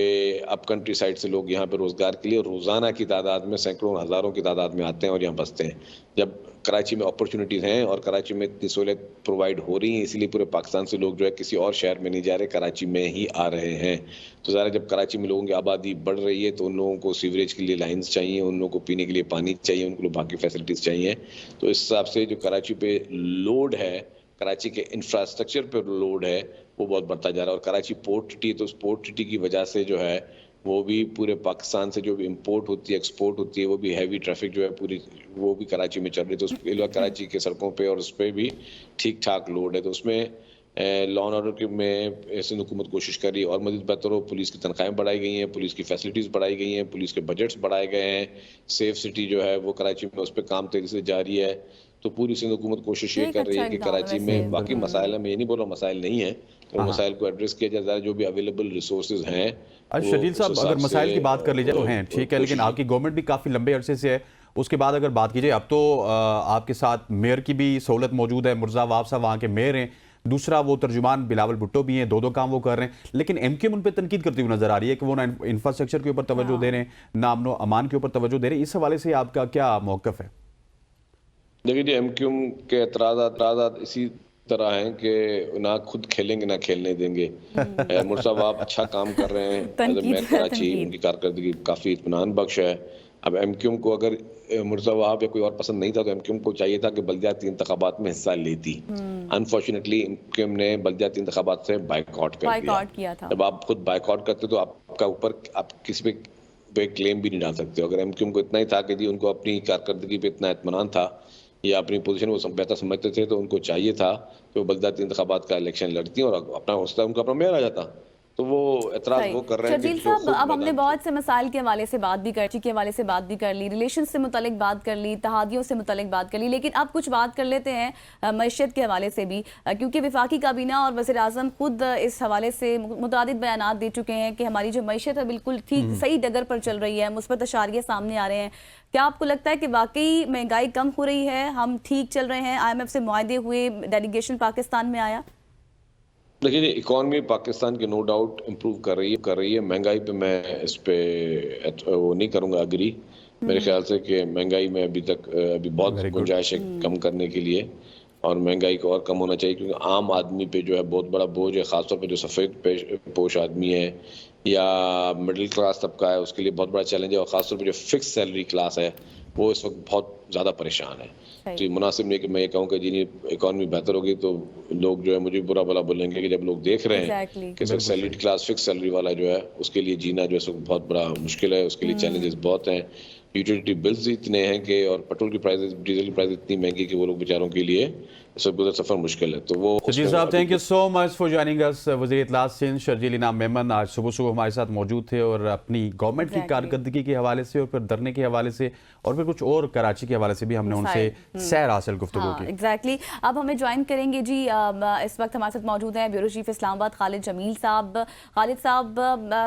अप कंट्री साइड से लोग यहाँ पे रोजगार के लिए रोजाना की तादाद में सैकड़ों हजारों की तादाद में आते हैं और यहाँ बसते हैं। जब कराची में अपॉर्चुनिटीज हैं और कराची में इतनी सहूलियत प्रोवाइड हो रही है, इसलिए पूरे पाकिस्तान से लोग जो है किसी और शहर में नहीं जा रहे, कराची में ही आ रहे हैं। तो ज़रा जब कराची में लोगों की आबादी बढ़ रही है तो उन लोगों को सीवरेज के लिए लाइन्स चाहिए, उन लोगों को पीने के लिए पानी चाहिए, उनको बाकी फैसिलिटीज़ चाहिए। तो इस हिसाब से जो कराची पे लोड है, कराची के इंफ्रास्ट्रक्चर पर लोड है, वो बहुत बढ़ता जा रहा है। और कराची पोर्ट सिटी, तो उस पोर्ट सिटी की वजह से जो है वो भी पूरे पाकिस्तान से जो भी इंपोर्ट होती है, एक्सपोर्ट होती है, वो भी हैवी ट्रैफिक जो है पूरी वो भी कराची में चल रही है। तो उसके लिए कराची के सड़कों पे और उस पर भी ठीक ठाक लोड है। तो उसमें लॉ एंड ऑर्डर में सिंध हुकूमत कोशिश कर रही है और मज़ीद बेहतर हो। पुलिस की तनख्वाहें बढ़ाई गई हैं, पुलिस की फैसिलिटीज़ बढ़ाई गई हैं, पुलिस के बजट्स बढ़ाए गए हैं। सेफ सिटी जो है वो कराची में उस पर काम तेज़ी से जारी है। तो पूरी सिंध हुकूमत कोशिश ये कर रही है कि कराची में बाकी मसाइल है, मैं ये नहीं बोल रहा मसाइल नहीं है, तो मसाइल को एड्रेस किया जाए। जो भी अवेलेबल रिसोर्सेज हैं, शकील साहब अगर मसाइल की बात कर ली जाए तो हैं, ठीक है, लेकिन आपकी गवर्नमेंट भी काफ़ी लंबे अरसे से है। उसके बाद अगर बात की जाए, अब तो आपके साथ मेयर की भी सहूलत मौजूद है, मुर्जा वाब साहब वहाँ के मेयर हैं, दूसरा वो तर्जुमान बिलावल भुट्टो भी हैं, दो काम वो कर रहे हैं। लेकिन एमक्यूएम उन पर तनकीद करती हुई नजर आ रही है कि वो ना इंफ्रास्ट्रक्चर के ऊपर तवज्जो दे रहे हैं, ना अमन अमान के ऊपर तवज्जो दे रहे हैं। इस हवाले से आपका क्या मौक़िफ़ है? देखिए जी, एमक्यूएम के एतराज़ात इसी तरह हैं कि ना खुद खेलेंगे ना खेलने देंगे। मुर्जा वाब अच्छा काम कर रहे हैं, मेयर कराची, उनकी कारकर्दगी काफ़ी इत्मीनान बख्श है। अब एमक्यूएम को अगर मुर्जा वाब या कोई और पसंद नहीं था तो एमक्यूएम को चाहिए था कि बल्दियाती इंतखाबात में हिस्सा लेती। अनफॉर्चुनेटली एमक्यूएम ने बल्दियाती इंतखाबात से बाइकआउट कर दिया था। जब आप खुद बाइकआउट करते तो आपका ऊपर आप किसी पे क्लेम भी नहीं डाल सकते। अगर एमक्यूएम को इतना ही था कि जी उनको अपनी कारकर्दगी पे इतना इत्मीनान था या अपनी पोजीशन वो बेहतर समझते थे, तो उनको चाहिए था कि वो बल्दियाती इंतखाबात का इलेक्शन लड़ती और अपना हौसला उनका अपना मेयर आ जाता। तो वो एतराज वो कर रहे हैं। शकील साहब, अब हमने बहुत से मसाइल के हवाले से बात भी कर, के हवाले से बात भी कर ली, रिलेशन से मुतालिक बात कर ली, तहादियों से मुतालिक बात कर ली, लेकिन अब कुछ बात कर लेते हैं मईशत के हवाले से भी, क्योंकि वफाकी काबीना और वज़ीर आज़म खुद इस हवाले से मुतादिद बयानात दे चुके हैं कि हमारी जो मईशत है बिल्कुल ठीक सही डगर पर चल रही है, मुस्बत अशारिये सामने आ रहे हैं। क्या आपको लगता है कि वाकई महंगाई कम हो रही है, हम ठीक चल रहे हैं? IMF से मुआहदे हुए, डेलीगेशन पाकिस्तान में आया? देखिए, इकॉनमी पाकिस्तान की नो डाउट इम्प्रूव कर रही है। महंगाई पे मैं इस पे वो नहीं करूँगा अग्री। मेरे ख्याल से कि महंगाई में अभी बहुत गुंजाइश है कम करने के लिए, और महंगाई को और कम होना चाहिए, क्योंकि आम आदमी पे जो है बहुत बड़ा बोझ है, खासतौर पे जो सफ़ेद पोश आदमी है या मिडिल क्लास तबका है, उसके लिए बहुत बड़ा चैलेंज है। और खासतौर पे जो फिक्स सैलरी क्लास है वो इस वक्त बहुत ज़्यादा परेशान है। तो ये मुनासिब नहीं कि मैं ये कहूँ कि जी इकॉनमी बेहतर होगी तो लोग जो है मुझे बुरा भला बोलेंगे, कि जब लोग देख रहे हैं कि सैलरी क्लास फिक्स सैलरी वाला जो है उसके लिए जीना जो है बहुत बड़ा मुश्किल है, उसके लिए चैलेंजेस बहुत हैं। यूटिलिटी बिल्स इतने हैं कि, और पेट्रोल की प्राइस, डीजल की प्राइस इतनी महंगी कि वो लोग बेचारों के लिए सफर मुश्किल है। तो वो जी साहब, thank you so much for joining us. वज़ीर इत्तलात सिंध शर्जील इनाम मेमन आज सुबह हमारे साथ मौजूद थे और अपनी गवर्नमेंट की कारकर्दगी के हवाले से और फिर धरने के हवाले से और फिर कुछ और कराची के हवाले से भी हमने उनसे सैर हासिल गुफ्तगू की। एग्जैक्टली। अब हमें ज्वाइन करेंगे जी, इस वक्त हमारे साथ मौजूद हैं ब्यूरो चीफ इस्लामाबाद खालिद जमील साहब। खालिद साहब,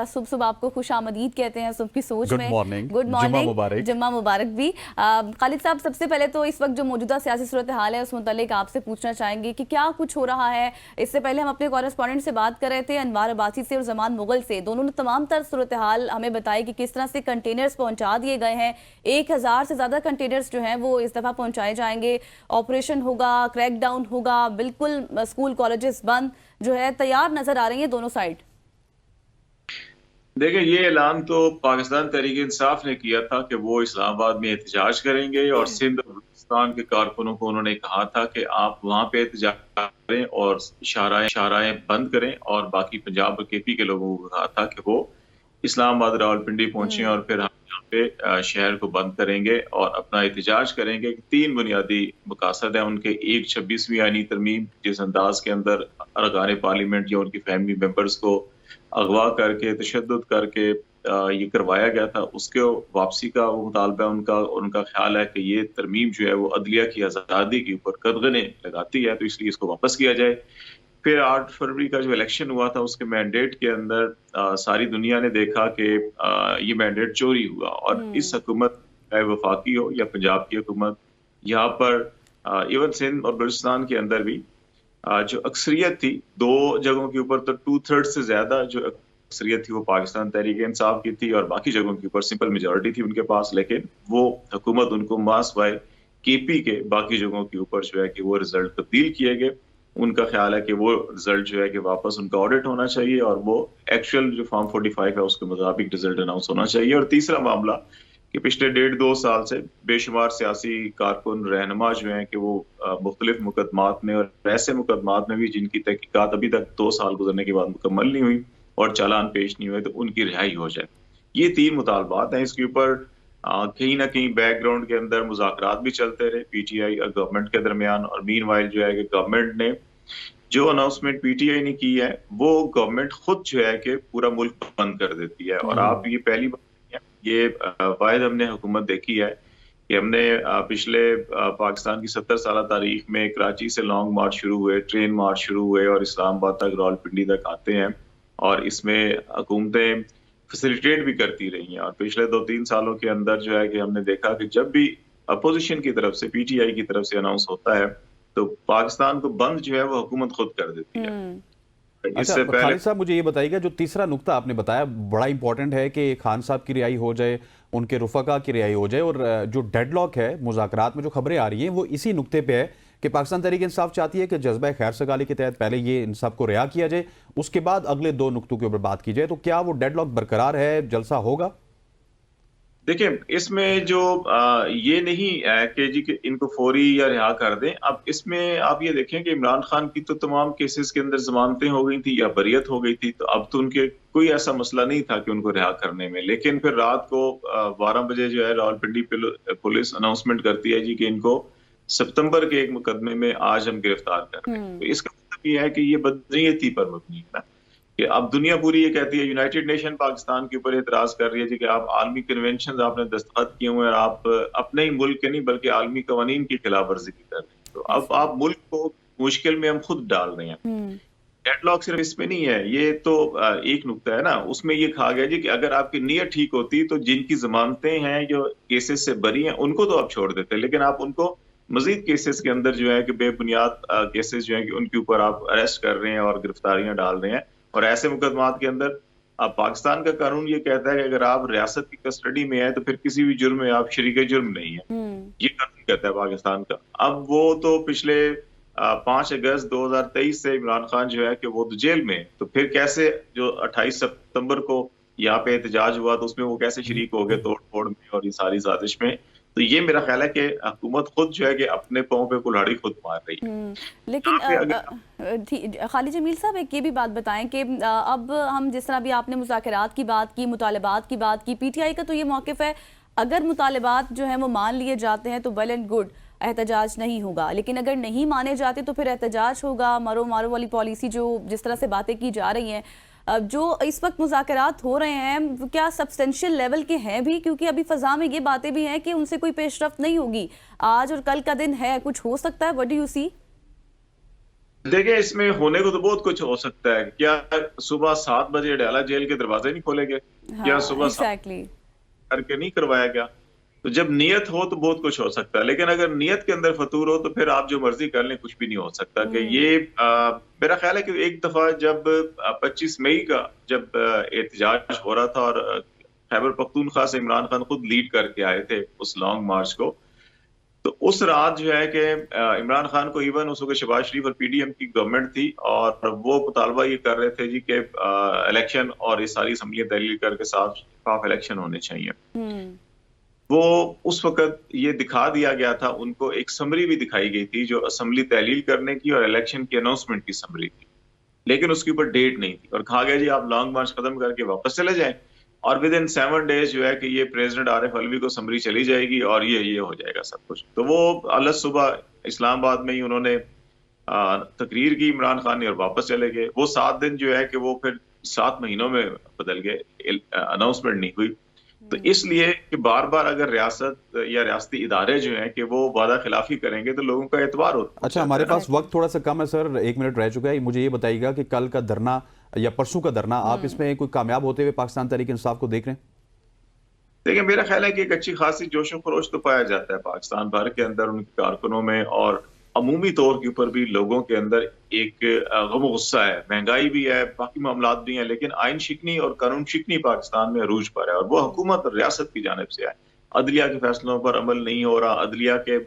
सुबह आपको खुश आमदीद कहते हैं सुबह की सोच में। गुड मॉर्निंग, जुम्मा मुबारक भी। खालिद साहब, सबसे पहले तो इस वक्त जो मौजूदा सियासी सूरत हाल है उस मुतालिक आपसे पूछना चाहेंगे कि क्या कुछ हो रहा है। इससे पहले हम अपने कॉरेस्पॉन्डेंट से बात कर रहे थे, अनवार अब्बासी से और जमान मुगल से, दोनों ने तमाम तर सूरत हाल हमें बताई कि किस तरह से कंटेनर्स पहुंचा दिए गए हैं। 1000 से ज्यादा कंटेनर्स जो हैं वो इस दफा पहुंचाए जाएंगे, ऑपरेशन होगा, क्रैकडाउन होगा, बिल्कुल स्कूल कॉलेजेस बंद जो है तैयार नजर आ रही है दोनों साइड। देखिए, ये ऐलान तो पाकिस्तान तहरीक इंसाफ ने किया था कि वो इस्लामाबाद में एहतजाज करेंगे और सिंध और पाकिस्तान के कारकुनों को उन्होंने कहा था कि आप वहां पे एहतजाज करें और शाराएं बंद करें, और बाकी पंजाब और केपी के लोगों को कहा था कि वो इस्लामाबाद रावलपिंडी पहुंचे और फिर हम यहाँ पे शहर को बंद करेंगे और अपना एहतजाज करेंगे। 3 बुनियादी मकासद हैं उनके। एक 26वीं आईनी तरमीम, जिस अंदाज के अंदर अरकान पार्लियामेंट या उनकी फैमिली मेंबर्स को अगवा करके तशद्दुद करके ये करवाया गया था, उसके वापसी का वो मुतालबा है उनका। उनका ख्याल है कि ये तरमीम जो है वो अदलिया की आज़ादी के ऊपर कदगने लगाती है, तो इसलिए इसको वापस किया जाए। फिर 8 फरवरी का जो इलेक्शन हुआ था उसके मैंडेट के अंदर सारी दुनिया ने देखा कि ये मैंडेट चोरी हुआ, और इस हुकूमत चाहे वफाकी हो या पंजाब की हुकूमत, यहाँ पर इवन सिंध और बलूचिस्तान के अंदर भी जो अक्सरियत थी 2 जगहों के ऊपर, तो 2/3 से ज्यादा जो अक्सरियत थी वो पाकिस्तान तहरीक इंसाफ की थी, और बाकी जगहों के ऊपर सिंपल मेजॉरिटी थी उनके पास। लेकिन वो हुकूमत उनको मास बाय केपी के बाकी जगहों के ऊपर जो है कि वो रिजल्ट तब्दील किए गए। उनका ख्याल है कि वो रिजल्ट जो है कि वापस उनका ऑडिट होना चाहिए और वो एक्चुअल जो फॉर्म 45 है उसके मुताबिक रिजल्ट अनाउंस होना चाहिए। और तीसरा मामला कि पिछले 1.5-2 साल से बेशुमार सियासी कारकुन रहनुमा जो हैं कि वो मुख्तलिफ मुकदमात में और ऐसे मुकदमात में भी जिनकी तहकीकात अभी तक 2 साल गुजरने के बाद मुकम्मल नहीं हुई और चालान पेश नहीं हुए, तो उनकी रिहाई हो जाए। ये 3 मुतालबात हैं। इसके ऊपर कहीं ना कहीं बैकग्राउंड के अंदर मुज़ाकरात भी चलते रहे पीटीआई और गवर्नमेंट के दरमियान, और मीनवाइल जो है कि गवर्नमेंट ने जो अनाउंसमेंट पीटीआई ने की है वो गवर्नमेंट खुद जो है कि पूरा मुल्क बंद कर देती है। और आप ये पहली बार ये वाहिद हमने हुकूमत देखी है कि हमने पिछले पाकिस्तान की 70 साल तारीख में कराची से लॉन्ग मार्च शुरू हुए, ट्रेन मार्च शुरू हुए और इस्लामाबाद तक, रावलपिंडी तक आते हैं, और इसमें हुकूमतें फैसिलिटेट भी करती रही हैं। और पिछले 2-3 सालों के अंदर जो है कि हमने देखा कि जब भी अपोजिशन की तरफ से, पीटीआई की तरफ से अनाउंस होता है तो पाकिस्तान को बंद जो है वो हुकूमत खुद कर देती है। अच्छा खालिद साहब, मुझे ये बताइएगा, जो तीसरा नुक्ता आपने बताया बड़ा इंपॉर्टेंट है कि खान साहब की रिहाई हो जाए, उनके रुफका की रिहाई हो जाए, और जो डेडलॉक है मुज़ाकरात में जो खबरें आ रही हैं वो इसी नुक्ते पे है कि पाकिस्तान तहरीक इंसाफ चाहती है कि जज्बा खैर सगाली के तहत पहले ये इन सब को रिहा किया जाए, उसके बाद अगले 2 नुक्तों के ऊपर बात की जाए। तो क्या वो डेडलॉक बरकरार है, जलसा होगा? देखिए, इसमें जो ये नहीं है कि जी कि इनको फौरी या रिहा कर दें। अब इसमें आप ये देखें कि इमरान खान की तो तमाम केसेस के अंदर जमानतें हो गई थी या बरियत हो गई थी, तो अब तो उनके कोई ऐसा मसला नहीं था कि उनको रिहा करने में। लेकिन फिर रात को 12 बजे जो है रावलपिंडी पुलिस अनाउंसमेंट करती है जी कि इनको सितंबर के एक मुकदमे में आज हम गिरफ्तार कर रहे हैं। तो इसका मतलब ये है कि ये बदनीयती पर मबनी है कि अब दुनिया पूरी ये कहती है, यूनाइटेड नेशन पाकिस्तान के ऊपर एतराज कर रही है जी कि आप आलमी कन्वेंशन आपने दस्तखत किए हुए हैं और आप अपने ही मुल्क के नहीं बल्कि आलमी कवानीन की खिलाफ वर्जी भी कर रहे हैं। तो अब आप मुल्क को मुश्किल में हम खुद डाल रहे हैं। डेडलॉक सिर्फ इसमें नहीं है, ये तो एक नुक्ता है ना, उसमें ये कहा गया जी कि अगर आपकी नीयत ठीक होती तो जिनकी जमानतें हैं जो केसेस से बरी हैं उनको तो आप छोड़ देते, लेकिन आप उनको मजीद केसेस के अंदर जो है कि बेबुनियाद केसेस जो है कि उनके ऊपर आप अरेस्ट कर रहे हैं और गिरफ्तारियां डाल रहे हैं। और ऐसे मुकदमात के अंदर अब पाकिस्तान का कानून ये कहता है कि अगर आप रियासत की कस्टडी में है तो फिर किसी भी जुर्म में आप शरीक जुर्म नहीं है, ये कानून कहता है पाकिस्तान का। अब वो तो पिछले 5 अगस्त 2023 से इमरान खान जो है कि वो तो जेल में, तो फिर कैसे जो 28 सितंबर को यहाँ पे एहतजाज हुआ तो उसमें वो कैसे शरीक हो गए तोड़ फोड़ में और ये सारी साजिश में। तो ये मेरा ख्याल है कि हुकूमत खुद जो है कि अपने पांव पे कुल्हाड़ी खुद मार रही है। लेकिन खालिद जमील साहब एक ये भी बात बताएं कि अब हम जिस तरह भी आपने मुज़ाकरात की बात की, मुतालबात की बात की, पीटीआई का तो ये मौक़िफ़ है अगर मुतालबात जो है वो मान लिए जाते हैं तो वेल एंड गुड, एहतजाज नहीं होगा, लेकिन अगर नहीं माने जाते तो फिर एहतजाज होगा। मारो मारो वाली पॉलिसी जो जिस तरह से बातें की जा रही हैं, जो इस वक्त मुज़ाकरात हो रहे हैं क्या सब्सटेंशियल लेवल के हैं भी? क्योंकि अभी फ़ज़ा में ये बातें भी हैं कि उनसे कोई पेशरफ्त नहीं होगी। आज और कल का दिन है, कुछ हो सकता है। What do you see? देखिए, इसमें होने को तो बहुत कुछ हो सकता है। क्या सुबह 7 बजे अडयाला जेल के दरवाजे नहीं खोले गए? क्या सुबह करके नहीं करवाया गया? तो जब नियत हो तो बहुत कुछ हो सकता है, लेकिन अगर नियत के अंदर फतूर हो तो फिर आप जो मर्जी कर लें कुछ भी नहीं हो सकता। कि ये मेरा ख्याल है कि एक दफा जब 25 मई का जब एहतजाज हो रहा था और खैबर पख्तूनख्वा से इमरान खान खुद लीड करके आए थे उस लॉन्ग मार्च को, तो उस रात जो है कि इमरान खान को इवन उस वक्त शहबाज शरीफ और पीडीएम की गवर्नमेंट थी और वो मुतालबा ये कर रहे थे जी कि इलेक्शन और ये सारी असम्बलियां तहलील करके साफ इलेक्शन होने चाहिए। वो उस वक्त ये दिखा दिया गया था, उनको एक समरी भी दिखाई गई थी जो असेंबली तहलील करने की और इलेक्शन की अनाउंसमेंट की समरी थी, लेकिन उसके ऊपर डेट नहीं थी और कहा गया जी आप लॉन्ग मार्च खत्म करके वापस चले जाएं और विद इन 7 डेज जो है कि ये प्रेसिडेंट आरिफ अलवी को समरी चली जाएगी और ये हो जाएगा सब कुछ। तो वो अलग सुबह इस्लामाबाद में ही उन्होंने तकरीर की इमरान खान ने और वापस चले गए। वो 7 दिन जो है कि वो फिर 7 महीनों में बदल गए, अनाउंसमेंट नहीं हुई। तो इसलिए कि बार बार अगर रियासत या रियासती इदारे जो हैं कि वो वादा खिलाफी करेंगे तो लोगों का एतबार होता है। अच्छा, हमारे पास वक्त थोड़ा सा कम है सर, 1 मिनट रह चुका है। मुझे ये बताइएगा कि कल का धरना या परसों का धरना आप इसमें कोई कामयाब होते हुए पाकिस्तान तहरीक इंसाफ को देख रहे हैं? देखिए, मेरा ख्याल है कि एक अच्छी खासी जोशो खरोश तो पाया जाता है पाकिस्तान भर के अंदर उनके कारकुनों में, और अमूमी तौर के ऊपर भी लोगों के अंदर एक गम गुस्सा है। महंगाई भी है, बाकी मामलात भी हैं, लेकिन आइन शिकनी और कानून शिकनी पाकिस्तान में अरूज पर है और वो हुकूमत और रियासत की जानिब से है। अदलिया के फैसलों पर अमल नहीं हो रहा, अदलिया के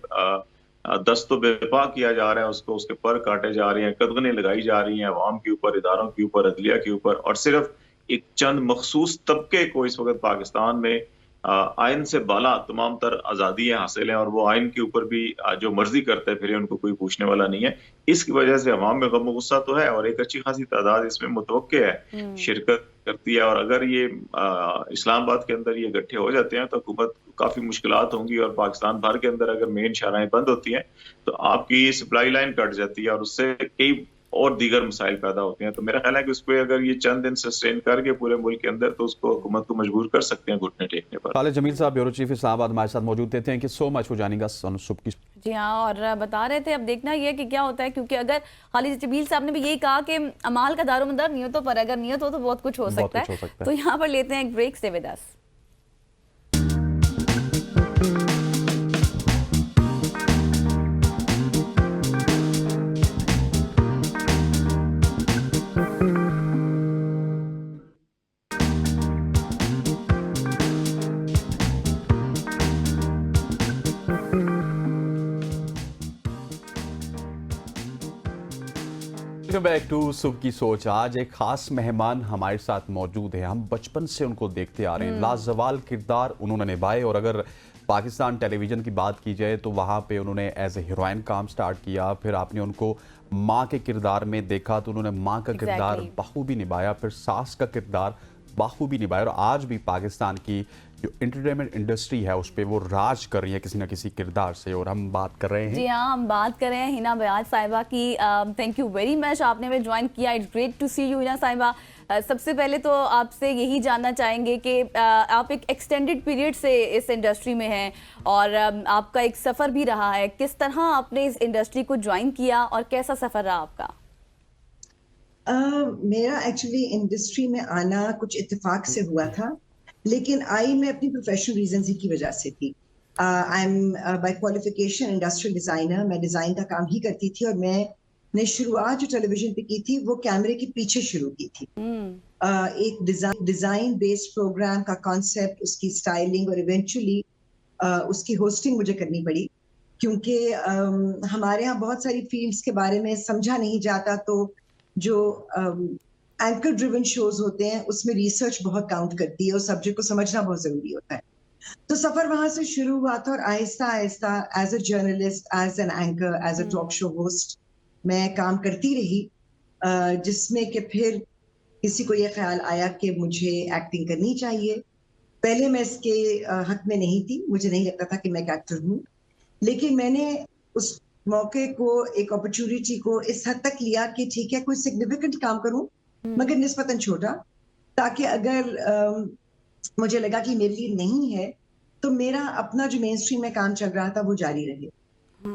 दस्तो बेपा किया जा रहा है, उसको उसके पर काटे जा रहे हैं, कदगनें लगाई जा रही हैं अवाम के ऊपर, इदारों के ऊपर, अदलिया के ऊपर, और सिर्फ एक चंद मखसूस तबके को इस वक्त पाकिस्तान में आइन से बाला तमाम तर आज़ादियाँ हासिल हैं और वो आइन के ऊपर भी जो मर्जी करते फिर उनको कोई पूछने वाला नहीं है। इसकी वजह से अवाम में गम गुस्सा तो है और एक अच्छी खासी तादाद इसमें मुतवक्के है शिरकत करती है। और अगर ये इस्लामाबाद के अंदर ये इकट्ठे हो जाते हैं तो हुकूमत को काफी मुश्किलात होंगी और पाकिस्तान भर के अंदर अगर मेन शाराएं बंद होती हैं तो आपकी सप्लाई लाइन कट जाती है और उससे कई और दीगर मसाइल पैदा होते हैं। तो मेरा ख्याल है कि उसको अगर ये चंद दिन सस्टेन करके पूरे मुल्क के अंदर तो उसको हुकूमत को मजबूर कर सकते हैं घुटने टेकने पर। खालिद जमील साहब, ब्यूरो चीफ इस्लामाबाद, हमारे साथ मौजूद थे। Thank you so much for joining us on सुबह की। जी हाँ, और बता रहे थे अब देखना ये कि क्या होता है, क्योंकि अगर खालिद जमील साहब ने भी यही कहा कि अमाल का दारोमदार नियतों पर, अगर नियत हो तो बहुत कुछ हो सकता है। तो यहाँ पर लेते हैं एक break, stay with us. Welcome back to Subah ki सोच। आज एक खास मेहमान हमारे साथ मौजूद है। हम बचपन से उनको देखते आ रहे हैं, लाजवाल किरदार उन्होंने निभाए और अगर पाकिस्तान टेलीविज़न की बात की जाए तो वहाँ पे उन्होंने एज ए हीरोइन काम स्टार्ट किया, फिर आपने उनको माँ के किरदार में देखा तो उन्होंने माँ का किरदार बखूबी निभाया, फिर सास का किरदार बखूबी निभाया और आज भी पाकिस्तान की जो एंटरटेनमेंट इंडस्ट्री है उस पर वो राज कर रही है किसी न किसी किरदार से। और हम बात कर रहे हैं, जी हाँ, हम बात कर रहे हैं हिना बयाज साहिबा की। थैंक यू वेरी मच, आपने हमें ज्वाइन किया। It's great to see you Hina Sahiba. सबसे पहले तो आपसे यही जानना चाहेंगे कि आप एक एक्सटेंडेड पीरियड से इस इंडस्ट्री में हैं और आपका एक सफ़र भी रहा है। किस तरह आपने इस इंडस्ट्री को ज्वाइन किया और कैसा सफ़र रहा आपका? मेरा एक्चुअली इंडस्ट्री में आना कुछ इत्तेफाक से हुआ था, लेकिन आई मैं अपनी प्रोफेशनल रीजंस ही की वजह से थी। I am by qualification industrial designer. मैं डिज़ाइन का काम ही करती थी और मैंने शुरुआत जो टेलीविजन पे की थी वो कैमरे के पीछे शुरू की थी। एक डिज़ाइन बेस्ड प्रोग्राम का कॉन्सेप्ट, उसकी स्टाइलिंग और इवेंचुअली उसकी होस्टिंग मुझे करनी पड़ी, क्योंकि हमारे यहाँ बहुत सारी फील्ड्स के बारे में समझा नहीं जाता। तो जो एंकर ड्रिवन शोज होते हैं उसमें रिसर्च बहुत काउंट करती है और सब्जेक्ट को समझना बहुत जरूरी होता है। तो सफर वहां से शुरू हुआ था और आहिस्ता आहिस्ता as a journalist, as an anchor, as a talk show host मैं काम करती रही, जिसमें कि फिर किसी को ये ख्याल आया कि मुझे एक्टिंग करनी चाहिए। पहले मैं इसके हक में नहीं थी, मुझे नहीं लगता था कि मैं एक एक्टर हूँ, लेकिन मैंने उस मौके को, एक अपॉर्चुनिटी को इस हद तक लिया कि ठीक है कोई सिग्निफिकेंट काम करूं मगर निस्बतन छोटा, ताकि अगर मुझे लगा कि मेरे लिए नहीं है तो मेरा अपना जो मेन स्ट्रीम में काम चल रहा था वो जारी रहे।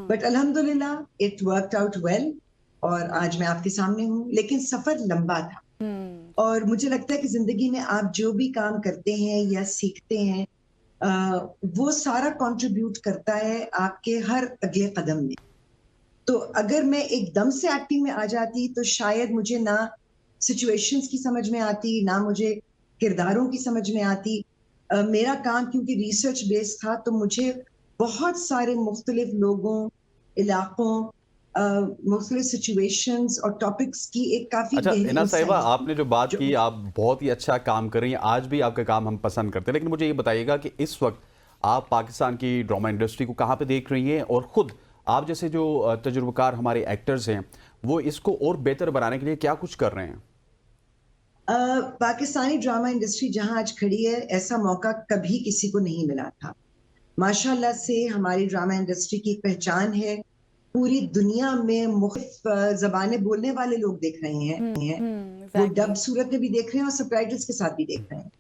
बट अल्हम्दुलिल्लाह इट वर्कड आउट वेल और आज मैं आपके सामने हूँ। लेकिन सफर लंबा था और मुझे लगता है कि जिंदगी में आप जो भी काम करते हैं या सीखते हैं वो सारा कंट्रीब्यूट करता है आपके हर अगले कदम में। तो अगर मैं एकदम से एक्टिंग में आ जाती तो शायद मुझे ना सिचुएशंस की समझ में आती, ना मुझे किरदारों की समझ में आती। मेरा काम क्योंकि रिसर्च बेस्ड था तो मुझे बहुत सारे मुख्तलिफ लोगों, इलाकों, मुख्तलिफ सिचुएशंस और टॉपिक्स की एक काफी अच्छा हिना साहिबा, आपने जो बात की, आप बहुत ही अच्छा काम कर रही हैं, आज भी आपका काम हम पसंद करते हैं। लेकिन मुझे ये बताइएगा कि इस वक्त आप पाकिस्तान की ड्रामा इंडस्ट्री को कहाँ पे देख रही हैं, और खुद आप जैसे जो तजुर्बेकार हमारे एक्टर्स हैं वो इसको और बेहतर बनाने के लिए क्या कुछ कर रहे हैं? पाकिस्तानी ड्रामा इंडस्ट्री जहां आज खड़ी है, ऐसा मौका कभी किसी को नहीं मिला था। माशाल्लाह से हमारी ड्रामा इंडस्ट्री की एक पहचान है, पूरी दुनिया में मुख्तलिफ ज़बानें बोलने वाले लोग देख रहे हैं। वो डब सूरत में भी देख रहे हैं और सबटाइटल्स के साथ भी देख रहे हैं।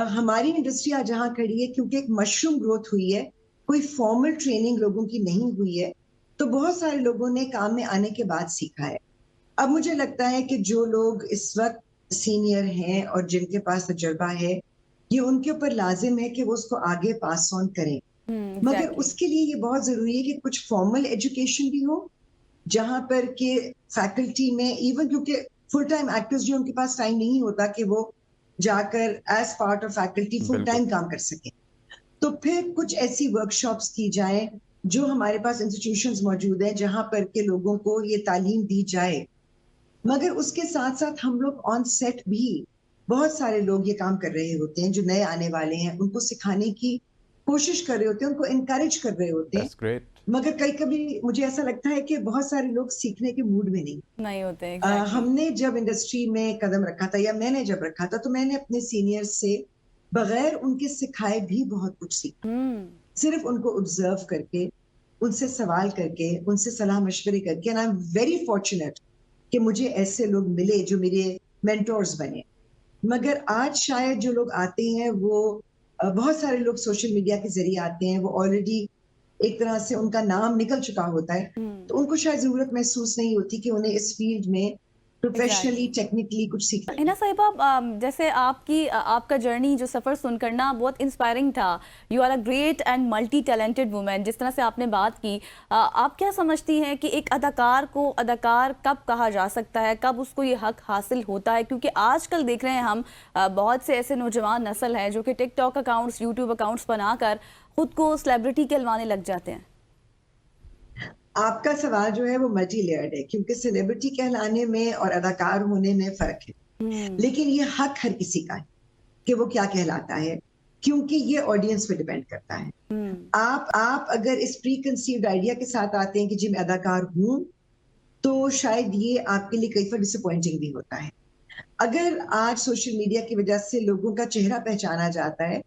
हमारी इंडस्ट्री आज जहाँ खड़ी है, क्योंकि एक मशरूम ग्रोथ हुई है, कोई फॉर्मल ट्रेनिंग लोगों की नहीं हुई है, तो बहुत सारे लोगों ने काम में आने के बाद सीखा है। अब मुझे लगता है कि जो लोग इस वक्त सीनियर हैं और जिनके पास तजुर्बा है, ये उनके ऊपर लाजिम है कि वो उसको आगे पास ऑन करें। मगर उसके लिए ये बहुत जरूरी है कि कुछ फॉर्मल एजुकेशन भी हो, जहां पर के फैकल्टी में इवन, क्योंकि फुल टाइम एक्टर्स जो उनके पास टाइम नहीं होता कि वो जाकर as part of faculty full time काम कर सके, तो फिर कुछ ऐसी वर्कशॉप्स की जाए जो हमारे पास इंस्टीट्यूशंस मौजूद हैं जहां पर के लोगों को ये तालीम दी जाए। मगर उसके साथ साथ हम लोग ऑन सेट भी बहुत सारे लोग ये काम कर रहे होते हैं, जो नए आने वाले हैं उनको सिखाने की कोशिश कर रहे होते हैं, उनको इनकरेज कर रहे होते हैं। That's great. मगर कई कभी मुझे ऐसा लगता है कि बहुत सारे लोग सीखने के मूड में नहीं होते हैं, हमने जब इंडस्ट्री में कदम रखा था, या मैंने जब रखा था, तो मैंने अपने सीनियर्स से बगैर उनके सिखाए भी बहुत कुछ सीखा। सिर्फ उनको ऑब्जर्व करके, उनसे सवाल करके, उनसे सलाह मशवरे करके। And I am very fortunate कि मुझे ऐसे लोग मिले जो मेरे मेंटोर्स बने। मगर आज शायद जो लोग आते हैं वो बहुत सारे लोग सोशल मीडिया के जरिए आते हैं, वो ऑलरेडी एक तरह से उनका नाम निकल चुका होता है, तो उनको शायद जरूरत महसूस नहीं होती कि उन्हें इस फील्ड में प्रोफेशनली टेक्निकली कुछ सीखना है। हिना साहिबा, जैसे आपका जर्नी जो सफ़र सुनकर ना बहुत इंस्पायरिंग था। You are a great and multi talented women, जिस तरह से आपने बात की, आप क्या समझती हैं कि एक अदाकार को अदाकार कब कहा जा सकता है, कब उसको ये हक हासिल होता है? क्योंकि आजकल देख रहे हैं हम बहुत से ऐसे नौजवान नस्ल हैं जो कि टिकटॉक अकाउंट्स, यूट्यूब अकाउंट्स बनाकर खुद को सेलिब्रिटी कहलवाने लग जाते हैं। आपका सवाल जो है वो मल्टी लेयर्ड है, क्योंकि सेलिब्रिटी कहलाने में और अदाकार होने में फर्क है। लेकिन ये हक हर किसी का है कि वो क्या कहलाता है, क्योंकि ये ऑडियंस पे डिपेंड करता है। आप अगर इस प्री कंसीव्ड आइडिया के साथ आते हैं कि जी मैं अदाकार हूं, तो शायद ये आपके लिए कई बार डिसअपॉइंटिंग भी होता है। अगर आज सोशल मीडिया की वजह से लोगों का चेहरा पहचाना जाता है,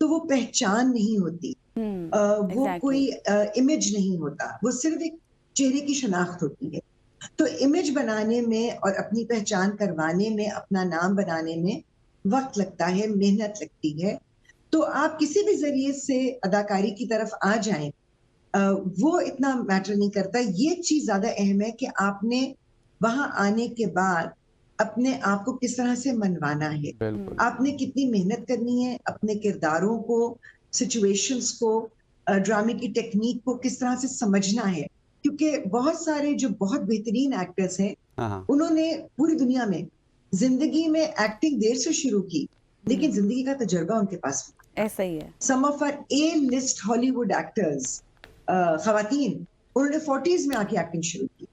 तो वो पहचान नहीं होती, वो कोई इमेज नहीं होता, वो सिर्फ एक चेहरे की शनाख्त होती है। तो इमेज बनाने में और अपनी पहचान करवाने में, अपना नाम बनाने में वक्त लगता है, मेहनत लगती है। तो आप किसी भी जरिए से अदाकारी की तरफ आ जाएं, वो इतना मैटर नहीं करता। ये चीज ज्यादा अहम है कि आपने वहां आने के बाद अपने आप को किस तरह से मनवाना है, आपने कितनी मेहनत करनी है, अपने किरदारों को, सिचुएशंस को, ड्रामे की टेक्निक को किस तरह से समझना है। क्योंकि बहुत सारे जो बहुत बेहतरीन एक्टर्स हैं, उन्होंने पूरी दुनिया में जिंदगी में एक्टिंग देर से शुरू की, लेकिन जिंदगी का तजुर्बा उनके पास ऐसा ही है। Some of our A list Hollywood actors, खवातीन, उन्होंने 40s में आके एक्टिंग शुरू की।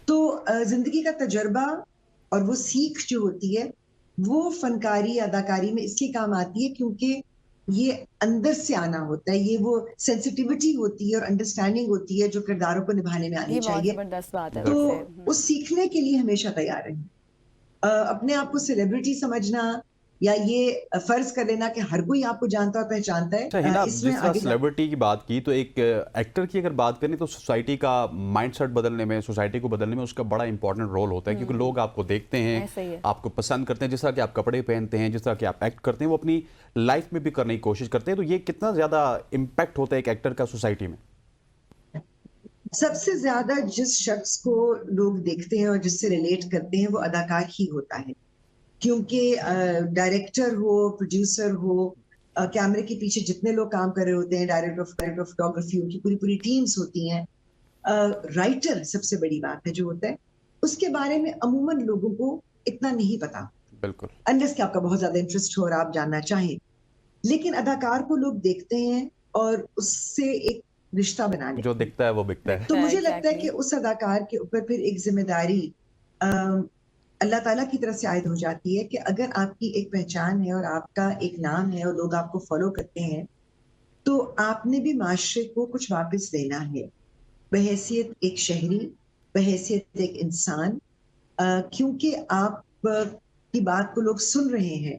तो जिंदगी का तजुर्बा और वो सीख जो होती है, वो फनकारी अदाकारी में इसलिए काम आती है, क्योंकि ये अंदर से आना होता है, ये वो सेंसिटिविटी होती है और अंडरस्टैंडिंग होती है जो किरदारों को निभाने में आनी चाहिए। जबरदस्त बात है। तो उस सीखने के लिए हमेशा तैयार रहें। अपने आप को सेलिब्रिटी समझना या ये फर्ज कर लेना कि हर कोई आपको जानता और पहचानता है, इसमें आगे सेलिब्रिटी की बात की, तो एक एक्टर की अगर बात करें तो सोसाइटी का माइंडसेट बदलने में, सोसाइटी को बदलने में उसका बड़ा इंपॉर्टेंट रोल होता है। क्योंकि लोग आपको देखते हैं, आपको पसंद करते हैं, जिस तरह के आप कपड़े पहनते हैं, जिस तरह के आप एक्ट करते हैं, वो अपनी लाइफ में भी करने की कोशिश करते हैं। तो ये कितना ज्यादा इम्पैक्ट होता है एक एक्टर का सोसाइटी में? सबसे ज्यादा जिस शख्स को लोग देखते हैं और जिससे रिलेट करते हैं, वो अदाकार ही होता है। क्योंकि डायरेक्टर हो, प्रोड्यूसर हो, कैमरे के पीछे जितने लोग काम कर रहे होते हैं, डायरेक्टर ऑफ फोटोग्राफी, उनकी पूरी पूरी टीम्स होती हैं। राइटर सबसे बड़ी बात है जो होता है, उसके बारे में अमूमन लोगों को इतना नहीं पता, बिल्कुल, अनलेस कि आपका बहुत ज्यादा इंटरेस्ट हो और आप जानना चाहें। लेकिन अदाकार को लोग देखते हैं और उससे एक रिश्ता बना लेते हैं। जो दिखता है वो बिकता है। तो मुझे लगता है कि उस अदाकार के ऊपर फिर एक जिम्मेदारी अल्लाह ताला की तरफ से आयद हो जाती है कि अगर आपकी एक पहचान है और आपका एक नाम है और लोग आपको फॉलो करते हैं, तो आपने भी माशरे को कुछ वापस देना है, बहैसियत एक शहरी, बहैसियत एक इंसान, क्योंकि आप की बात को लोग सुन रहे हैं,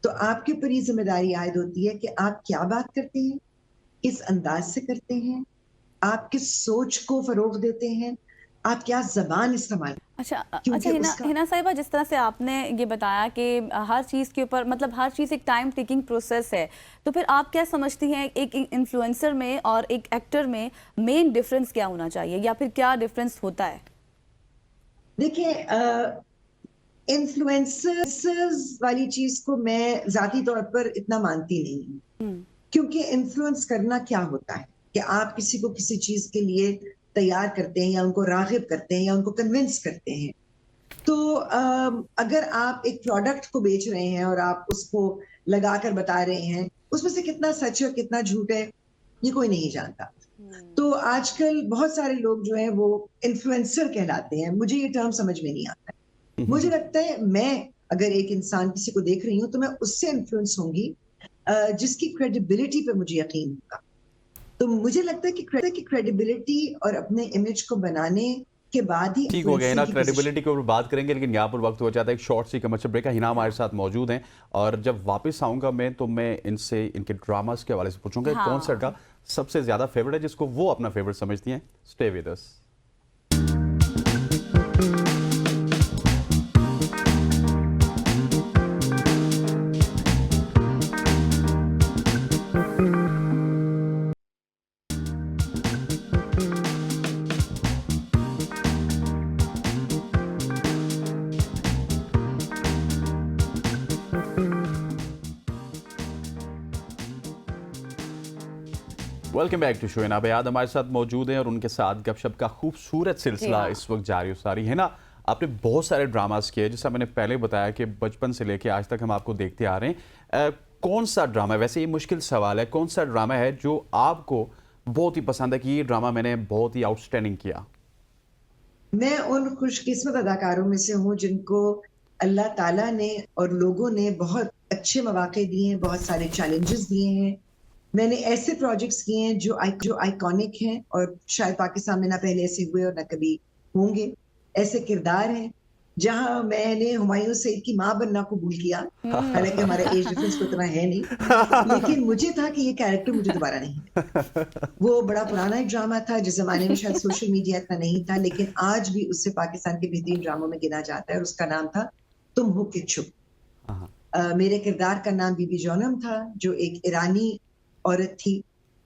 तो आपके ऊपर ये जिम्मेदारी आयद होती है कि आप क्या बात करते हैं, किस अंदाज से करते हैं, आप किस सोच को फरोग देते हैं, आप क्या जबान इस्तेमाल। अच्छा क्योंकि हिना साहिबा, जिस तरह से आपने ये बताया कि हर चीज़ के ऊपर मतलब हर चीज़ एक टाइम टेकिंग प्रोसेस है, तो फिर आप क्या समझती हैं एक इन्फ्लुएंसर में और एक एक्टर में मेन डिफरेंस क्या होना चाहिए, या फिर क्या डिफरेंस होता है? देखिए, इन्फ्लुएंसर्स वाली चीज को मैं जाती तौर पर इतना मानती नहीं हूँ, क्योंकि इन्फ्लुएंस करना क्या होता है कि आप किसी को किसी चीज के लिए तैयार करते हैं या उनको राग़िब करते हैं या उनको कन्विंस करते हैं। तो अगर आप एक प्रोडक्ट को बेच रहे हैं और आप उसको लगा कर बता रहे हैं, उसमें से कितना सच है कितना झूठ है ये कोई नहीं जानता। तो आजकल बहुत सारे लोग जो हैं वो इन्फ्लुएंसर कहलाते हैं, मुझे ये टर्म समझ में नहीं आता है। मुझे लगता है मैं अगर एक इंसान किसी को देख रही हूँ तो मैं उससे इन्फ्लुएंस होंगी जिसकी क्रेडिबिलिटी पे मुझे यकीन होगा। तो मुझे लगता है कि क्रेडिबिलिटी और अपने इमेज को बनाने के बाद ही ठीक हो गया ना, क्रेडिबिलिटी के ऊपर बात करेंगे, लेकिन यहाँ पर वक्त हो जाता है एक शॉर्ट सी कमर्शियल ब्रेक का। हिना हमारे साथ मौजूद हैं और जब वापस आऊंगा मैं तो मैं इनसे इनके ड्रामास के हवाले से पूछूंगा हाँ। कौन सा ड्रामा सबसे ज्यादा फेवरेट है, जिसको वो अपना फेवरेट समझती हैं। Stay with us. Welcome back to show. ना बयाद हमारे साथ मौजूद हैं और उनके साथ गपशप का खूबसूरत सिलसिला इस वक्त जारी सारी है ना। आपने बहुत सारे ड्रामास किए, जैसा मैंने पहले बताया कि बचपन से लेके आज तक हम आपको देखते आ रहे हैं। कौन सा ड्रामा है, वैसे ये मुश्किल सवाल है, कौन सा ड्रामा है जो आपको बहुत ही पसंद है कि ये ड्रामा मैंने बहुत ही आउटस्टैंडिंग किया? मैं उन खुशकिस्मत अदाकारों में से हूँ जिनको अल्लाह ताला ने और लोगों ने बहुत अच्छे मौके दिए हैं, बहुत सारे चैलेंजेस दिए हैं। मैंने ऐसे प्रोजेक्ट्स किए हैं जो आइकॉनिक हैं और शायद पाकिस्तान में ना पहले ऐसे हुए और ना कभी होंगे। ऐसे किरदार हैं जहां मैंने हुमायूं सईद की मां बनना कबूल किया, हालांकि हमारा एज डिफरेंस तो इतना है नहीं, लेकिन मुझे था कि ये कैरेक्टर मुझे दोबारा नहीं। वो बड़ा पुराना एक ड्रामा था, जिस जमाने में शायद सोशल मीडिया इतना नहीं था, लेकिन आज भी उससे पाकिस्तान के बेहतरीन ड्रामों में गिना जाता है और उसका नाम था तुम हो के चुप। मेरे किरदार का नाम बीबी जौनम था, जो एक ईरानी औरत थी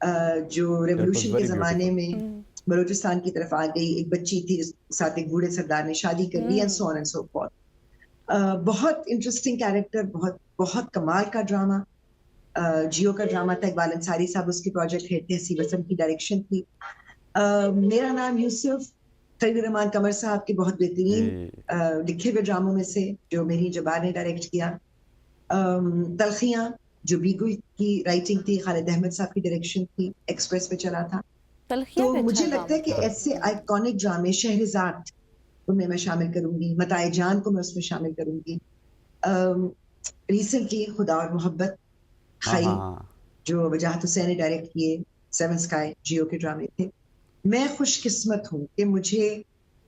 जो रेवोल्यूशन के जमाने में बलूचिस्तान की तरफ आ गई। एक बच्ची थी जिसके साथ एक बूढ़े सरदार ने शादी कर ली, and so on and so forth. बहुत इंटरेस्टिंग कैरेक्टर, बहुत बहुत कमाल का ड्रामा। जियो का ड्रामा था, इकबाल अंसारी साहब उसके प्रोजेक्ट हेड थे, हसी वसम की डायरेक्शन थी। मेरा नाम यूसुफ, खलील रहमान कमर साहब के बहुत बेहतरीन लिखे हुए ड्रामों में से, जो मेरी जबार ने डायरेक्ट किया। तलखियां जो बीगू की राइटिंग थी, खालिद अहमद साहब की डायरेक्शन थी, एक्सप्रेस पे चला था। तो मुझे लगता है कि ऐसे आइकॉनिक ड्रामे, शहरजाद उनमें मैं शामिल करूंगी, मताए जान को मैं उसमें शामिल करूंगी। रिसेंटली खुदा और मोहब्बत, खाई जो वजाहत हुसैन ने डायरेक्ट किए, सेवन स्काई जियो के ड्रामे थे। मैं खुशकिस्मत हूँ कि मुझे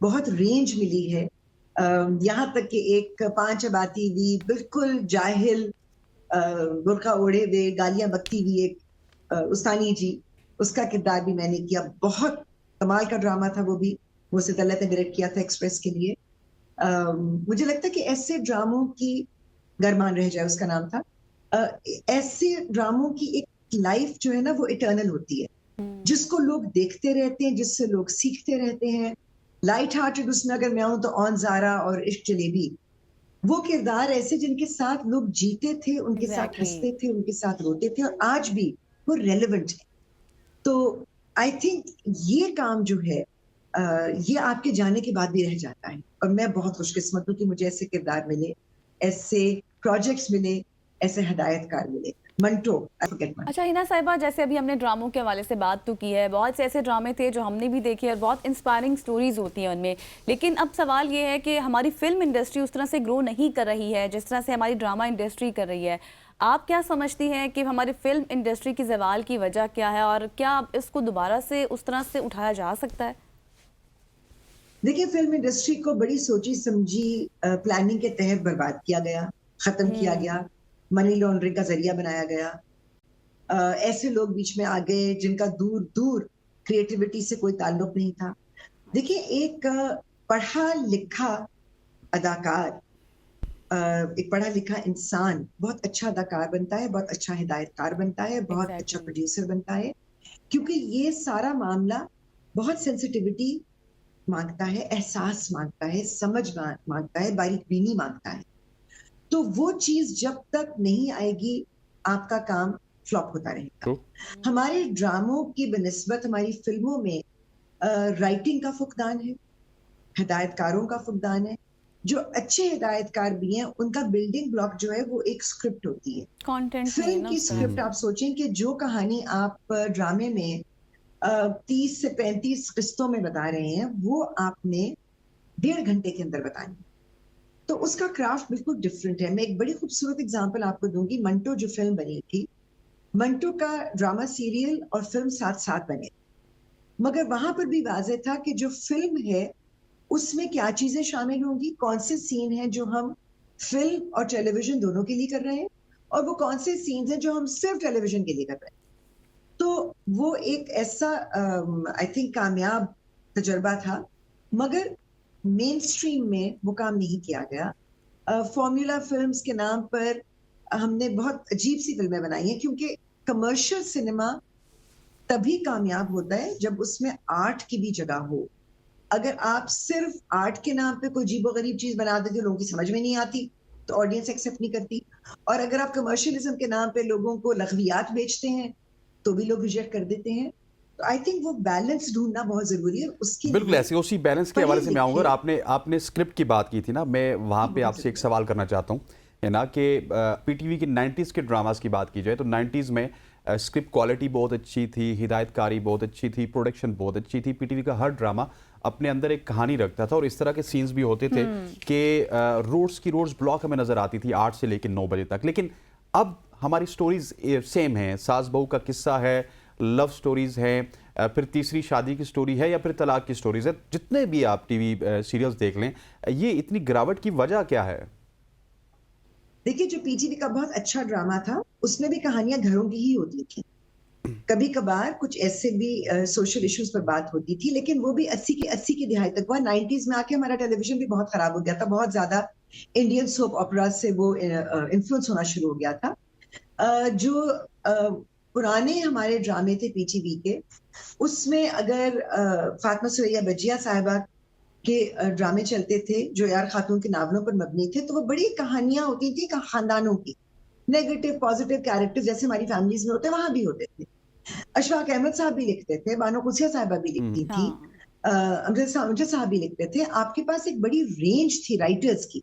बहुत रेंज मिली है, यहाँ तक कि एक 5 आबाती हुई बिल्कुल जाहिल बुर्का ओढ़े हुए गालियां बकती हुई एक उस्तानी जी, उसका किरदार भी मैंने किया। बहुत कमाल का ड्रामा था वो भी, मुझसे तलत ने डायरेक्ट किया था एक्सप्रेस के लिए। मुझे लगता है कि ऐसे ड्रामों की, गरमान रह जाए उसका नाम था, ऐसे ड्रामों की एक लाइफ जो है ना वो इटर्नल होती है, जिसको लोग देखते रहते हैं, जिससे लोग सीखते रहते हैं। लाइट हार्टेड उसमें अगर मैं आऊं तो ऑन ज़ारा और इश्क जलेबी, वो किरदार ऐसे जिनके साथ लोग जीते थे, उनके साथ हंसते थे, उनके साथ रोते थे और आज भी वो रेलेवेंट है। तो आई थिंक ये काम जो है ये आपके जाने के बाद भी रह जाता है, और मैं बहुत खुशकिस्मत हूँ कि मुझे ऐसे किरदार मिले, ऐसे प्रोजेक्ट्स मिले, ऐसे हिदायतकार मिले। मंटो, अच्छा हिना साहिबा, जैसे अभी हमने ड्रामों के हवाले से बात तो की है, बहुत से ऐसे ड्रामे थे जो हमने भी देखे और बहुत इंस्पायरिंग स्टोरीज होती हैं उनमें, लेकिन अब सवाल ये है कि हमारी फिल्म इंडस्ट्री उस तरह से ग्रो नहीं कर रही है जिस तरह से हमारी ड्रामा इंडस्ट्री कर रही है। आप क्या समझती हैं कि हमारी फिल्म इंडस्ट्री की ज़वाल की वजह क्या है और क्या इसको दोबारा से उस तरह से उठाया जा सकता है? देखिए, फिल्म इंडस्ट्री को बड़ी सोची समझी प्लानिंग के तहत बर्बाद किया गया, खत्म किया गया, मनी लॉन्ड्रिंग का जरिया बनाया गया। ऐसे लोग बीच में आ गए जिनका दूर दूर क्रिएटिविटी से कोई ताल्लुक नहीं था। देखिए, एक पढ़ा लिखा अदाकार, एक पढ़ा लिखा इंसान बहुत अच्छा अदाकार बनता है, बहुत अच्छा हिदायतकार बनता है, बहुत अच्छा Exactly. प्रोड्यूसर बनता है, क्योंकि ये सारा मामला बहुत सेंसिटिविटी मांगता है, एहसास मांगता है, समझ मांगता है, बारीकबीनी मांगता है। तो वो चीज जब तक नहीं आएगी, आपका काम फ्लॉप होता रहेगा। हमारे ड्रामों की बनिस्बत हमारी फिल्मों में राइटिंग का फुकदान है, हिदायतकारों का फुकदान है। जो अच्छे हिदायतकार भी हैं, उनका बिल्डिंग ब्लॉक जो है वो एक स्क्रिप्ट होती है। कंटेंट फिल्म की स्क्रिप्ट आप सोचें कि जो कहानी आप ड्रामे में 30 से 35 किस्तों में बता रहे हैं, वो आपने 1.5 घंटे के अंदर बतानी है। तो उसका क्राफ्ट बिल्कुल डिफरेंट है। मैं एक बड़ी खूबसूरत एग्जांपल आपको दूंगी। मंटो जो फिल्म बनी थी, मंटो का ड्रामा सीरियल और फिल्म साथ साथ बने, मगर वहां पर भी वाज़ेह था कि जो फिल्म है उसमें क्या चीजें शामिल होंगी, कौन से सीन हैं जो हम फिल्म और टेलीविजन दोनों के लिए कर रहे हैं, और वो कौन से सीन्स हैं जो हम सिर्फ टेलीविजन के लिए कर रहे हैं। तो वो एक ऐसा आई थिंक कामयाब तजर्बा था, मगर मेन स्ट्रीम में वो काम नहीं किया गया। फॉर्मूला फिल्म्स के नाम पर हमने बहुत अजीब सी फिल्में बनाई हैं, क्योंकि कमर्शियल सिनेमा तभी कामयाब होता है जब उसमें आर्ट की भी जगह हो। अगर आप सिर्फ आर्ट के नाम पे कोई अजीबोगरीब चीज बना देते हो, लोगों की समझ में नहीं आती, तो ऑडियंस एक्सेप्ट नहीं करती। और अगर आप कमर्शियलिज्म के नाम पे लोगों को लग़वियात बेचते हैं, तो भी लोग रिजेक्ट कर देते हैं। तो आई थिंक वो बैलेंस ढूंढना बहुत जरूरी है। उसके बिल्कुल लिए ऐसे उसी बैलेंस के हवाले से मैं आऊँगा। और आपने स्क्रिप्ट की बात की थी ना, मैं वहाँ पे आपसे एक सवाल करना चाहता हूँ, है ना, कि पीटीवी के 90s के ड्रामास की बात की जाए तो 90s में स्क्रिप्ट क्वालिटी बहुत अच्छी थी, हिदायतकारी बहुत अच्छी थी, प्रोडक्शन बहुत अच्छी थी। पीटीवी का हर ड्रामा अपने अंदर एक कहानी रखता था और इस तरह के सीन्स भी होते थे कि रोड्स ब्लॉक हमें नजर आती थी 8 से लेकर 9 बजे तक। लेकिन अब हमारी स्टोरीज सेम हैं, सास बहू का किस्सा है, लव स्टोरीज हैं, फिर तीसरी शादी की स्टोरी है या फिर तलाक की स्टोरीज है। जितने भी आप टीवी सीरियल्स देख लें, ये इतनी गिरावट की वजह क्या है? देखिए, जो पीटीवी का बहुत अच्छा ड्रामा था, उसमें भी कहानियां घरों की ही होती थी। कभी कभार कुछ ऐसे भी सोशल इश्यूज पर बात होती थी, लेकिन वो भी 80 की दिहाई तक हुआ। 90s में आके हमारा टेलीविजन भी बहुत खराब हो गया था, बहुत ज्यादा इंडियन सोप ऑपरा से वो इन्फ्लुएंस होना शुरू हो गया था। जो पुराने हमारे ड्रामे थे पीटीवी के, उसमें अगर फातिमा सुरैया बजिया साहिबा के ड्रामे चलते थे जो यार खातून के नावलों पर मबनी थे, तो वो बड़ी कहानियां होती थी खानदानों की, नेगेटिव पॉजिटिव कैरेक्टर जैसे हमारी फैमिलीज में होते वहां भी होते थे। अशफाक अहमद साहब भी लिखते थे, बानो कुसिया साहिबा भी लिखती थी, अमजद साहब भी लिखते थे। आपके पास एक बड़ी रेंज थी राइटर्स की।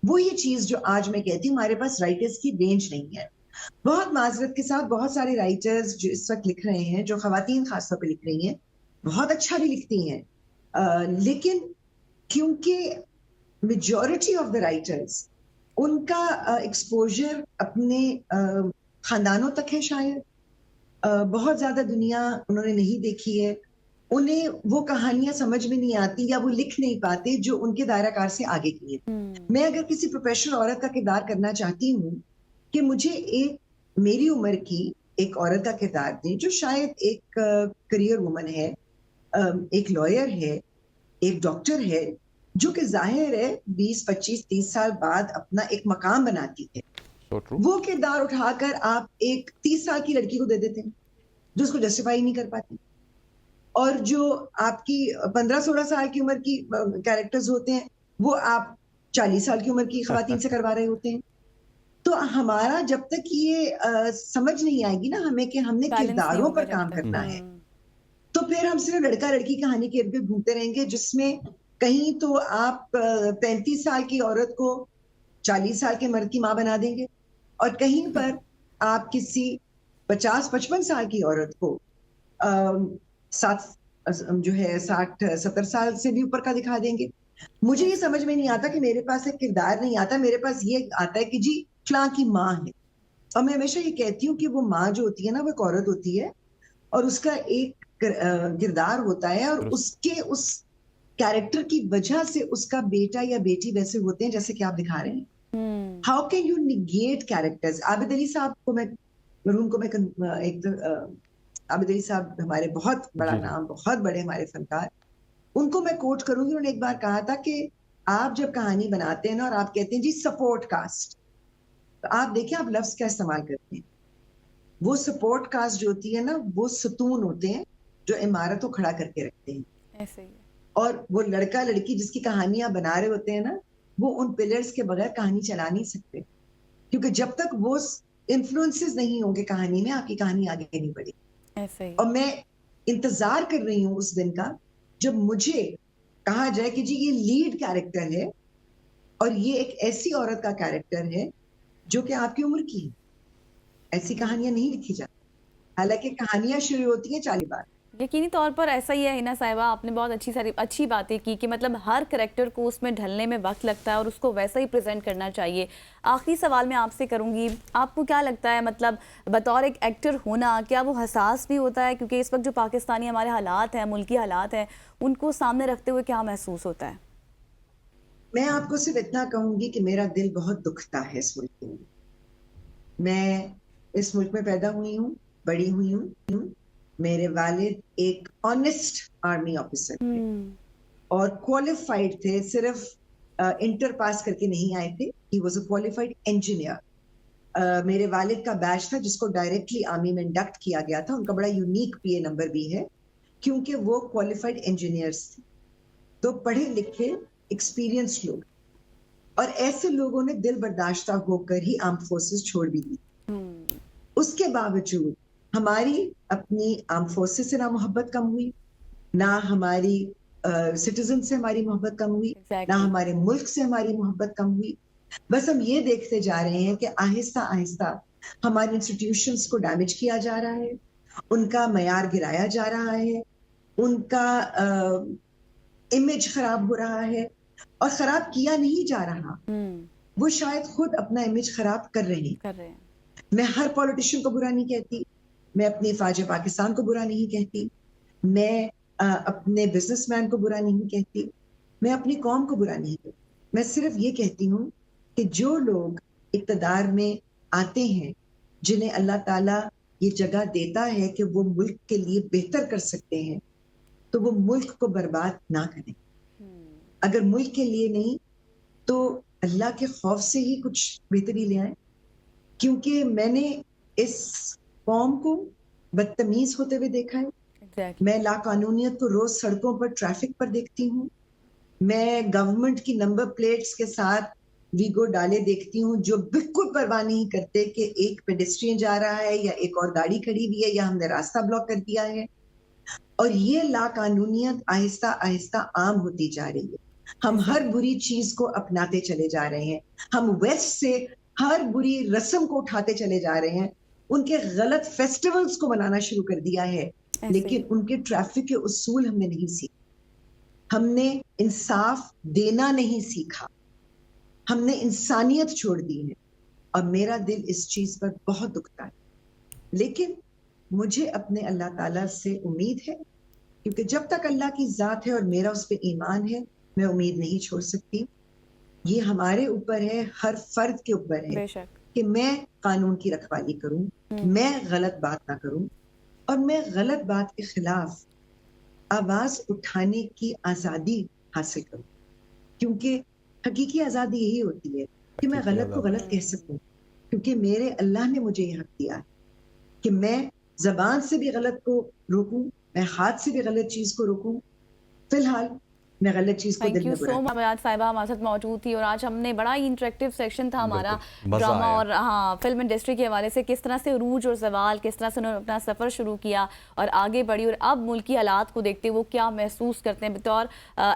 वो ये चीज जो आज मैं कहती हूँ, हमारे पास राइटर्स की रेंज नहीं है। बहुत माजरत के साथ बहुत सारे राइटर्स जो इस वक्त लिख रहे हैं, जो खवातीन खासतौर पर लिख रही हैं, बहुत अच्छा भी लिखती हैं, लेकिन क्योंकि मेजॉरिटी ऑफ द राइटर्स, उनका एक्सपोजर अपने खानदानों तक है, शायद बहुत ज्यादा दुनिया उन्होंने नहीं देखी है, उन्हें वो कहानियां समझ में नहीं आती या वो लिख नहीं पाते जो उनके दायराकार से आगे की है। मैं अगर किसी प्रोफेशनल औरत का किरदार करना चाहती हूँ कि मुझे एक मेरी उम्र की एक औरत का किरदार दें जो शायद एक करियर वुमन है, एक लॉयर है, एक डॉक्टर है, जो कि जाहिर है 20, 25, 30 साल बाद अपना एक मकाम बनाती है। वो किरदार उठाकर आप एक 30 साल की लड़की को दे देते हैं जो उसको जस्टिफाई नहीं कर पाती, और जो आपकी 15-16 साल की उम्र की कैरेक्टर्स होते हैं वो आप 40 साल की उम्र की खवातीन से करवा रहे होते हैं। तो हमारा जब तक ये समझ नहीं आएगी ना हमें कि हमने किरदारों पर काम करना है, तो फिर हम सिर्फ लड़का लड़की कहानी के इर्द गिर्द घूमते रहेंगे, जिसमें कहीं तो आप 35 साल की औरत को 40 साल के मर्द की माँ बना देंगे, और कहीं पर आप किसी 50-55 साल की औरत को 60-70 साल से भी ऊपर का दिखा देंगे। मुझे ये समझ में नहीं आता कि मेरे पास एक किरदार नहीं आता, मेरे पास ये आता है कि जी फलां की माँ है, और मैं हमेशा ये कहती हूँ कि वो माँ जो होती है ना, वो एक औरत होती है और उसका एक किरदार होता है, और उसके उस कैरेक्टर की वजह से उसका बेटा या बेटी वैसे होते हैं जैसे कि आप दिखा रहे हैं। How can you negate characters? Abid Ali साहब को मैं मरहूम को मैं आबिद अली साहब हमारे बहुत बड़ा नाम, बहुत बड़े हमारे फनकार, उनको मैं कोट करूंगी। उन्होंने एक बार कहा था कि आप जब कहानी बनाते हैं ना और आप कहते हैं जी सपोर्ट कास्ट, तो आप देखिए आप लफ्ज क्या इस्तेमाल करते हैं। वो सपोर्ट कास्ट जो होती है ना, वो सतून होते हैं जो इमारत को खड़ा करके रखते हैं। ऐसे ही है। और वो लड़का लड़की जिसकी कहानियां बना रहे होते हैं ना, वो उन पिलर्स के बगैर कहानी चला नहीं सकते, क्योंकि जब तक वो इन्फ्लुएंसेस नहीं होंगे कहानी में, आपकी कहानी आगे नहीं बढ़ेगी। ऐसे ही। और मैं इंतजार कर रही हूँ उस दिन का जब मुझे कहा जाए कि जी ये लीड कैरेक्टर है और ये एक ऐसी औरत का कैरेक्टर है जो कि आपकी उम्र की है। ऐसी कहानियां नहीं लिखी जाती, हालांकि कहानियां शुरू होती हैं 40 बार। यकीनी तौर पर ऐसा ही है हिना साहिबा, आपने बहुत अच्छी बातें की कि मतलब हर करैक्टर को उसमें ढलने में वक्त लगता है और उसको वैसा ही प्रेजेंट करना चाहिए। आखिरी सवाल मैं आपसे करूंगी, आपको क्या लगता है मतलब बतौर एक एक्टर होना क्या वो हसास भी होता है? क्योंकि इस वक्त जो पाकिस्तानी हमारे हालात हैं, मुल्की हालात हैं, उनको सामने रखते हुए क्या महसूस होता है? मैं आपको सिर्फ इतना कहूंगी कि मेरा दिल बहुत दुखता है इस मुल्क में। मैं इस मुल्क में पैदा हुई हूँ, बड़ी हुई हूँ। मेरे वालिद एक ऑनेस्ट आर्मी ऑफिसर थे और क्वालिफाइड थे, सिर्फ इंटर पास करके नहीं आए थे। He was a qualified engineer. मेरे वालिद का बैच था जिसको डायरेक्टली आर्मी में इंडक्ट किया गया था। उनका बड़ा यूनिक पीए नंबर भी है क्योंकि वो क्वालिफाइड इंजीनियर्स थे, तो पढ़े लिखे एक्सपीरियंस्ड लोग, और ऐसे लोगों ने दिल बर्दाश्ता होकर ही आर्म फोर्सेस छोड़ भी दी। उसके बावजूद हमारी अपनी आर्म फोर्सेस से ना मोहब्बत कम हुई, ना हमारी सिटीजन से हमारी मोहब्बत कम हुई, ना हमारे मुल्क से हमारी मोहब्बत कम हुई। बस हम ये देखते जा रहे हैं कि आहिस्ता आहिस्ता हमारे इंस्टीट्यूशंस को डैमेज किया जा रहा है, उनका मयार गिराया जा रहा है, उनका इमेज खराब हो रहा है, और खराब किया नहीं जा रहा, वो शायद खुद अपना इमेज खराब कर रहे हैं। मैं हर पॉलिटिशियन को बुरा नहीं कहती, मैं अपने फौज पाकिस्तान को बुरा नहीं कहती, मैं अपने बिजनेसमैन को बुरा नहीं कहती, मैं अपनी कौम को बुरा नहीं कहती। मैं सिर्फ ये कहती हूँ कि जो लोग इक़्तिदार में आते हैं, जिन्हें अल्लाह ताला ये जगह देता है कि वो मुल्क के लिए बेहतर कर सकते हैं, तो वो मुल्क को बर्बाद ना करें। अगर मुल्क के लिए नहीं तो अल्लाह के खौफ से ही कुछ बेहतरी ले आए। क्योंकि मैंने इस कौम को बदतमीज होते हुए देखा है। मैं लाकानूनियत को रोज सड़कों पर, ट्रैफिक पर देखती हूँ। मैं गवर्नमेंट की नंबर प्लेट्स के साथ वीगो डाले देखती हूँ जो बिल्कुल परवाह नहीं करते कि एक पेडेस्ट्रियन जा रहा है या एक और गाड़ी खड़ी हुई है या हमने रास्ता ब्लॉक कर दिया है। और ये लाकानूनियत आहिस्ता आहिस्ता आम होती जा रही है। हम हर बुरी चीज को अपनाते चले जा रहे हैं। हम वेस्ट से हर बुरी रस्म को उठाते चले जा रहे हैं। उनके गलत फेस्टिवल्स को मनाना शुरू कर दिया है, लेकिन उनके ट्रैफिक के उसूल हमने नहीं सीखे। हमने इंसाफ देना नहीं सीखा, हमने इंसानियत छोड़ दी है। और मेरा दिल इस चीज पर बहुत दुखता है, लेकिन मुझे अपने अल्लाह ताला से उम्मीद है, क्योंकि जब तक अल्लाह की जात है और मेरा उस पर ईमान है, मैं उम्मीद नहीं छोड़ सकती। ये हमारे ऊपर है, हर फर्द के ऊपर है कि मैं कानून की रखवाली करूं, मैं गलत बात ना करूं, और मैं गलत बात के खिलाफ आवाज उठाने की आजादी हासिल करूं। क्योंकि हकीकी आजादी यही होती है कि मैं गलत को गलत कह सकूं, क्योंकि मेरे अल्लाह ने मुझे यह हक दिया है कि मैं जबान से भी गलत को रोकूं, मैं हाथ से भी गलत चीज को रोकूं। फिलहाल मैं गलत चीज को दिल में बुरा। Thank you so much. साहिबा हमारे साथ मौजूद थी और आज हमने बड़ा ही इंटरेक्टिव सेक्शन था हमारा ड्रामा और हाँ फिल्म इंडस्ट्री के हवाले से, किस तरह से उरूज और ज़वाल, किस तरह से उन्होंने अपना सफ़र शुरू किया और आगे बढ़ी, और अब मुल्की हालात को देखते वो क्या महसूस करते हैं बतौर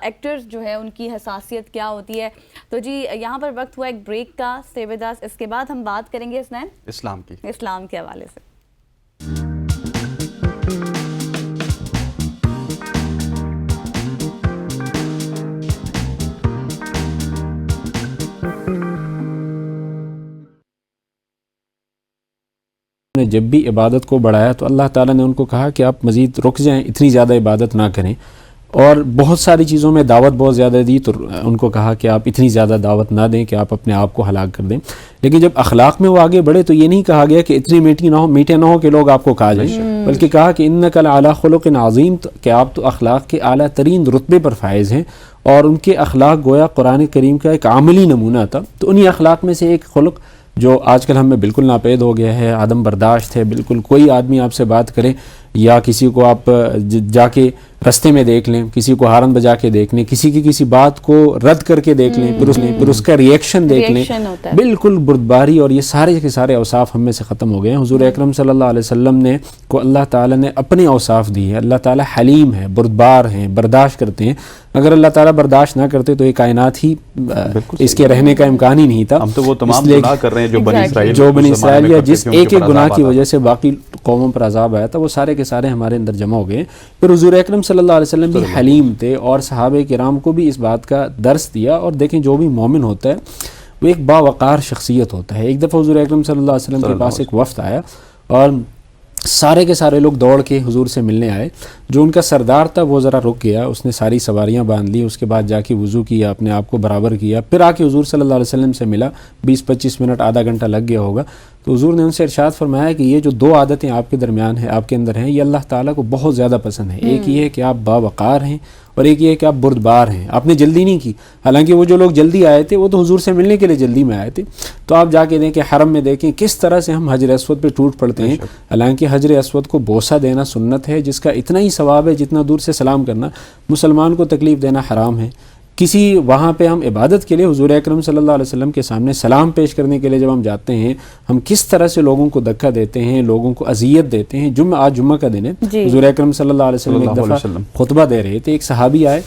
एक्टर्स, जो है उनकी हसासियत क्या होती है। तो जी यहाँ पर वक्त हुआ एक ब्रेक का, स्टे विद अस। इसके बाद हम बात करेंगे इस्लाम के हवाले से। ने जब भी इबादत को बढ़ाया तो अल्लाह ताला ने उनको कहा कि आप मज़ीद रुक जाएं, इतनी ज़्यादा इबादत ना करें। और बहुत सारी चीज़ों में दावत बहुत ज़्यादा दी तो उनको कहा कि आप इतनी ज़्यादा दावत ना दें कि आप अपने आप को हलाक कर दें। लेकिन जब अखलाक में वो आगे बढ़े तो ये नहीं कहा गया कि इतनी मीठे ना हो कि लोग आपको खा जाएं, बल्कि कहा कि इन्नका लअला खुलुक़िन अज़ीम, कि आप तो अखलाक के आला तरीन रुतबे पर फायज़ हैं। और उनके अखलाक गोया कुरान करीम का एक आमली नमूना था। तो उन्हीं अखलाक में से एक खुलुक़ जो आजकल हमें बिल्कुल नापैद हो गया है, आदम बर्दाश्त है। बिल्कुल कोई आदमी आपसे बात करे या किसी को आप जाके रास्ते में देख लें, किसी को हारन बजा के देख लें, किसी की किसी बात को रद्द करके देख लें, फिर उसका रिएक्शन देख लें, बिल्कुल बुर्दबारी और ये सारे के सारे औसाफ हम में से ख़त्म हो गए हैं। हुज़ूर अकरम सल्लल्लाहु अलैहि वसल्लम ने को अल्लाह ताला ने अपने औसाफ दी है। अल्लाह ताला हलीम है, बुर्दबार हैं, बर्दाश्त करते हैं। अगर अल्लाह ताला बर्दाश्त ना करते तो ये कायनात ही इसके रहने का इम्कान ही नहीं था। हम तो वो तमाम गुनाह कर रहे हैं जो बनी इसराइल या जिस एक एक गुनाह की वजह से बाकी कौमों पर अजाब आया था, वो सारे के सारे हमारे अंदर जमा हो गए। फिर हुज़ूर अकरम सल्लल्लाहु अलैहि वसल्लम भी हलीम थे और सहाबे किराम को भी इस बात का दर्स दिया। और देखें, जो भी मोमिन होता है वो एक बावकार शख्सियत होता है। एक दफ़ा हुज़ूर अकरम सल्लल्लाहु अलैहि वसल्लम के पास एक वफ़द आया और सारे के सारे लोग दौड़ के हुजूर से मिलने आए। जो उनका सरदार था वो ज़रा रुक गया, उसने सारी सवारियां बांध ली, उसके बाद जाके वज़ू किया, अपने आप को बराबर किया, फिर आके हुजूर सल्लल्लाहु अलैहि वसल्लम से मिला। 20-25 मिनट आधा घंटा लग गया होगा। तो हुजूर ने उनसे इरशाद फरमाया कि ये जो दो आदतें आपके दरमियान है, आपके अंदर हैं, ये अल्लाह ताला को बहुत ज़्यादा पसंद है। एक ये है कि आप बावकार हैं और एक ये है कि आप बुर्दबार हैं। आपने जल्दी नहीं की। हालांकि वो जो लोग जल्दी आए थे वो तो हुजूर से मिलने के लिए जल्दी में आए थे। तो आप जाके देखें, हरम में देखें किस तरह से हम हजर अस्वद पे टूट पड़ते हैं। हालांकि हजर अस्वद को बोसा देना सुन्नत है, जिसका इतना ही सवाब है जितना दूर से सलाम करना। मुसलमान को तकलीफ़ देना हराम है। किसी वहाँ पे हम इबादत के लिए हुजूर अकरम सल्लल्लाहु अलैहि वसल्लम के सामने सलाम पेश करने के लिए जब हम जाते हैं, हम किस तरह से लोगों को धक्का देते हैं, लोगों को अजियत देते हैं। आज जुम्मा का दिन है, हुजूर अकरम सल्लल्लाहु अलैहि वसल्लम एक दफ़ा खुतबा दे रहे थे। एक सहाबी आए,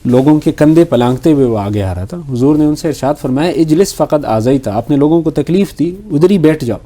लोगों के कंधे पलांगते हुए वो आगे आ रहा था। हुजूर ने उनसे इरशाद फरमाया, इजलिस फ़क़द आज़ई था, आपने लोगों को तकलीफ़ दी, उधर ही बैठ जाओ।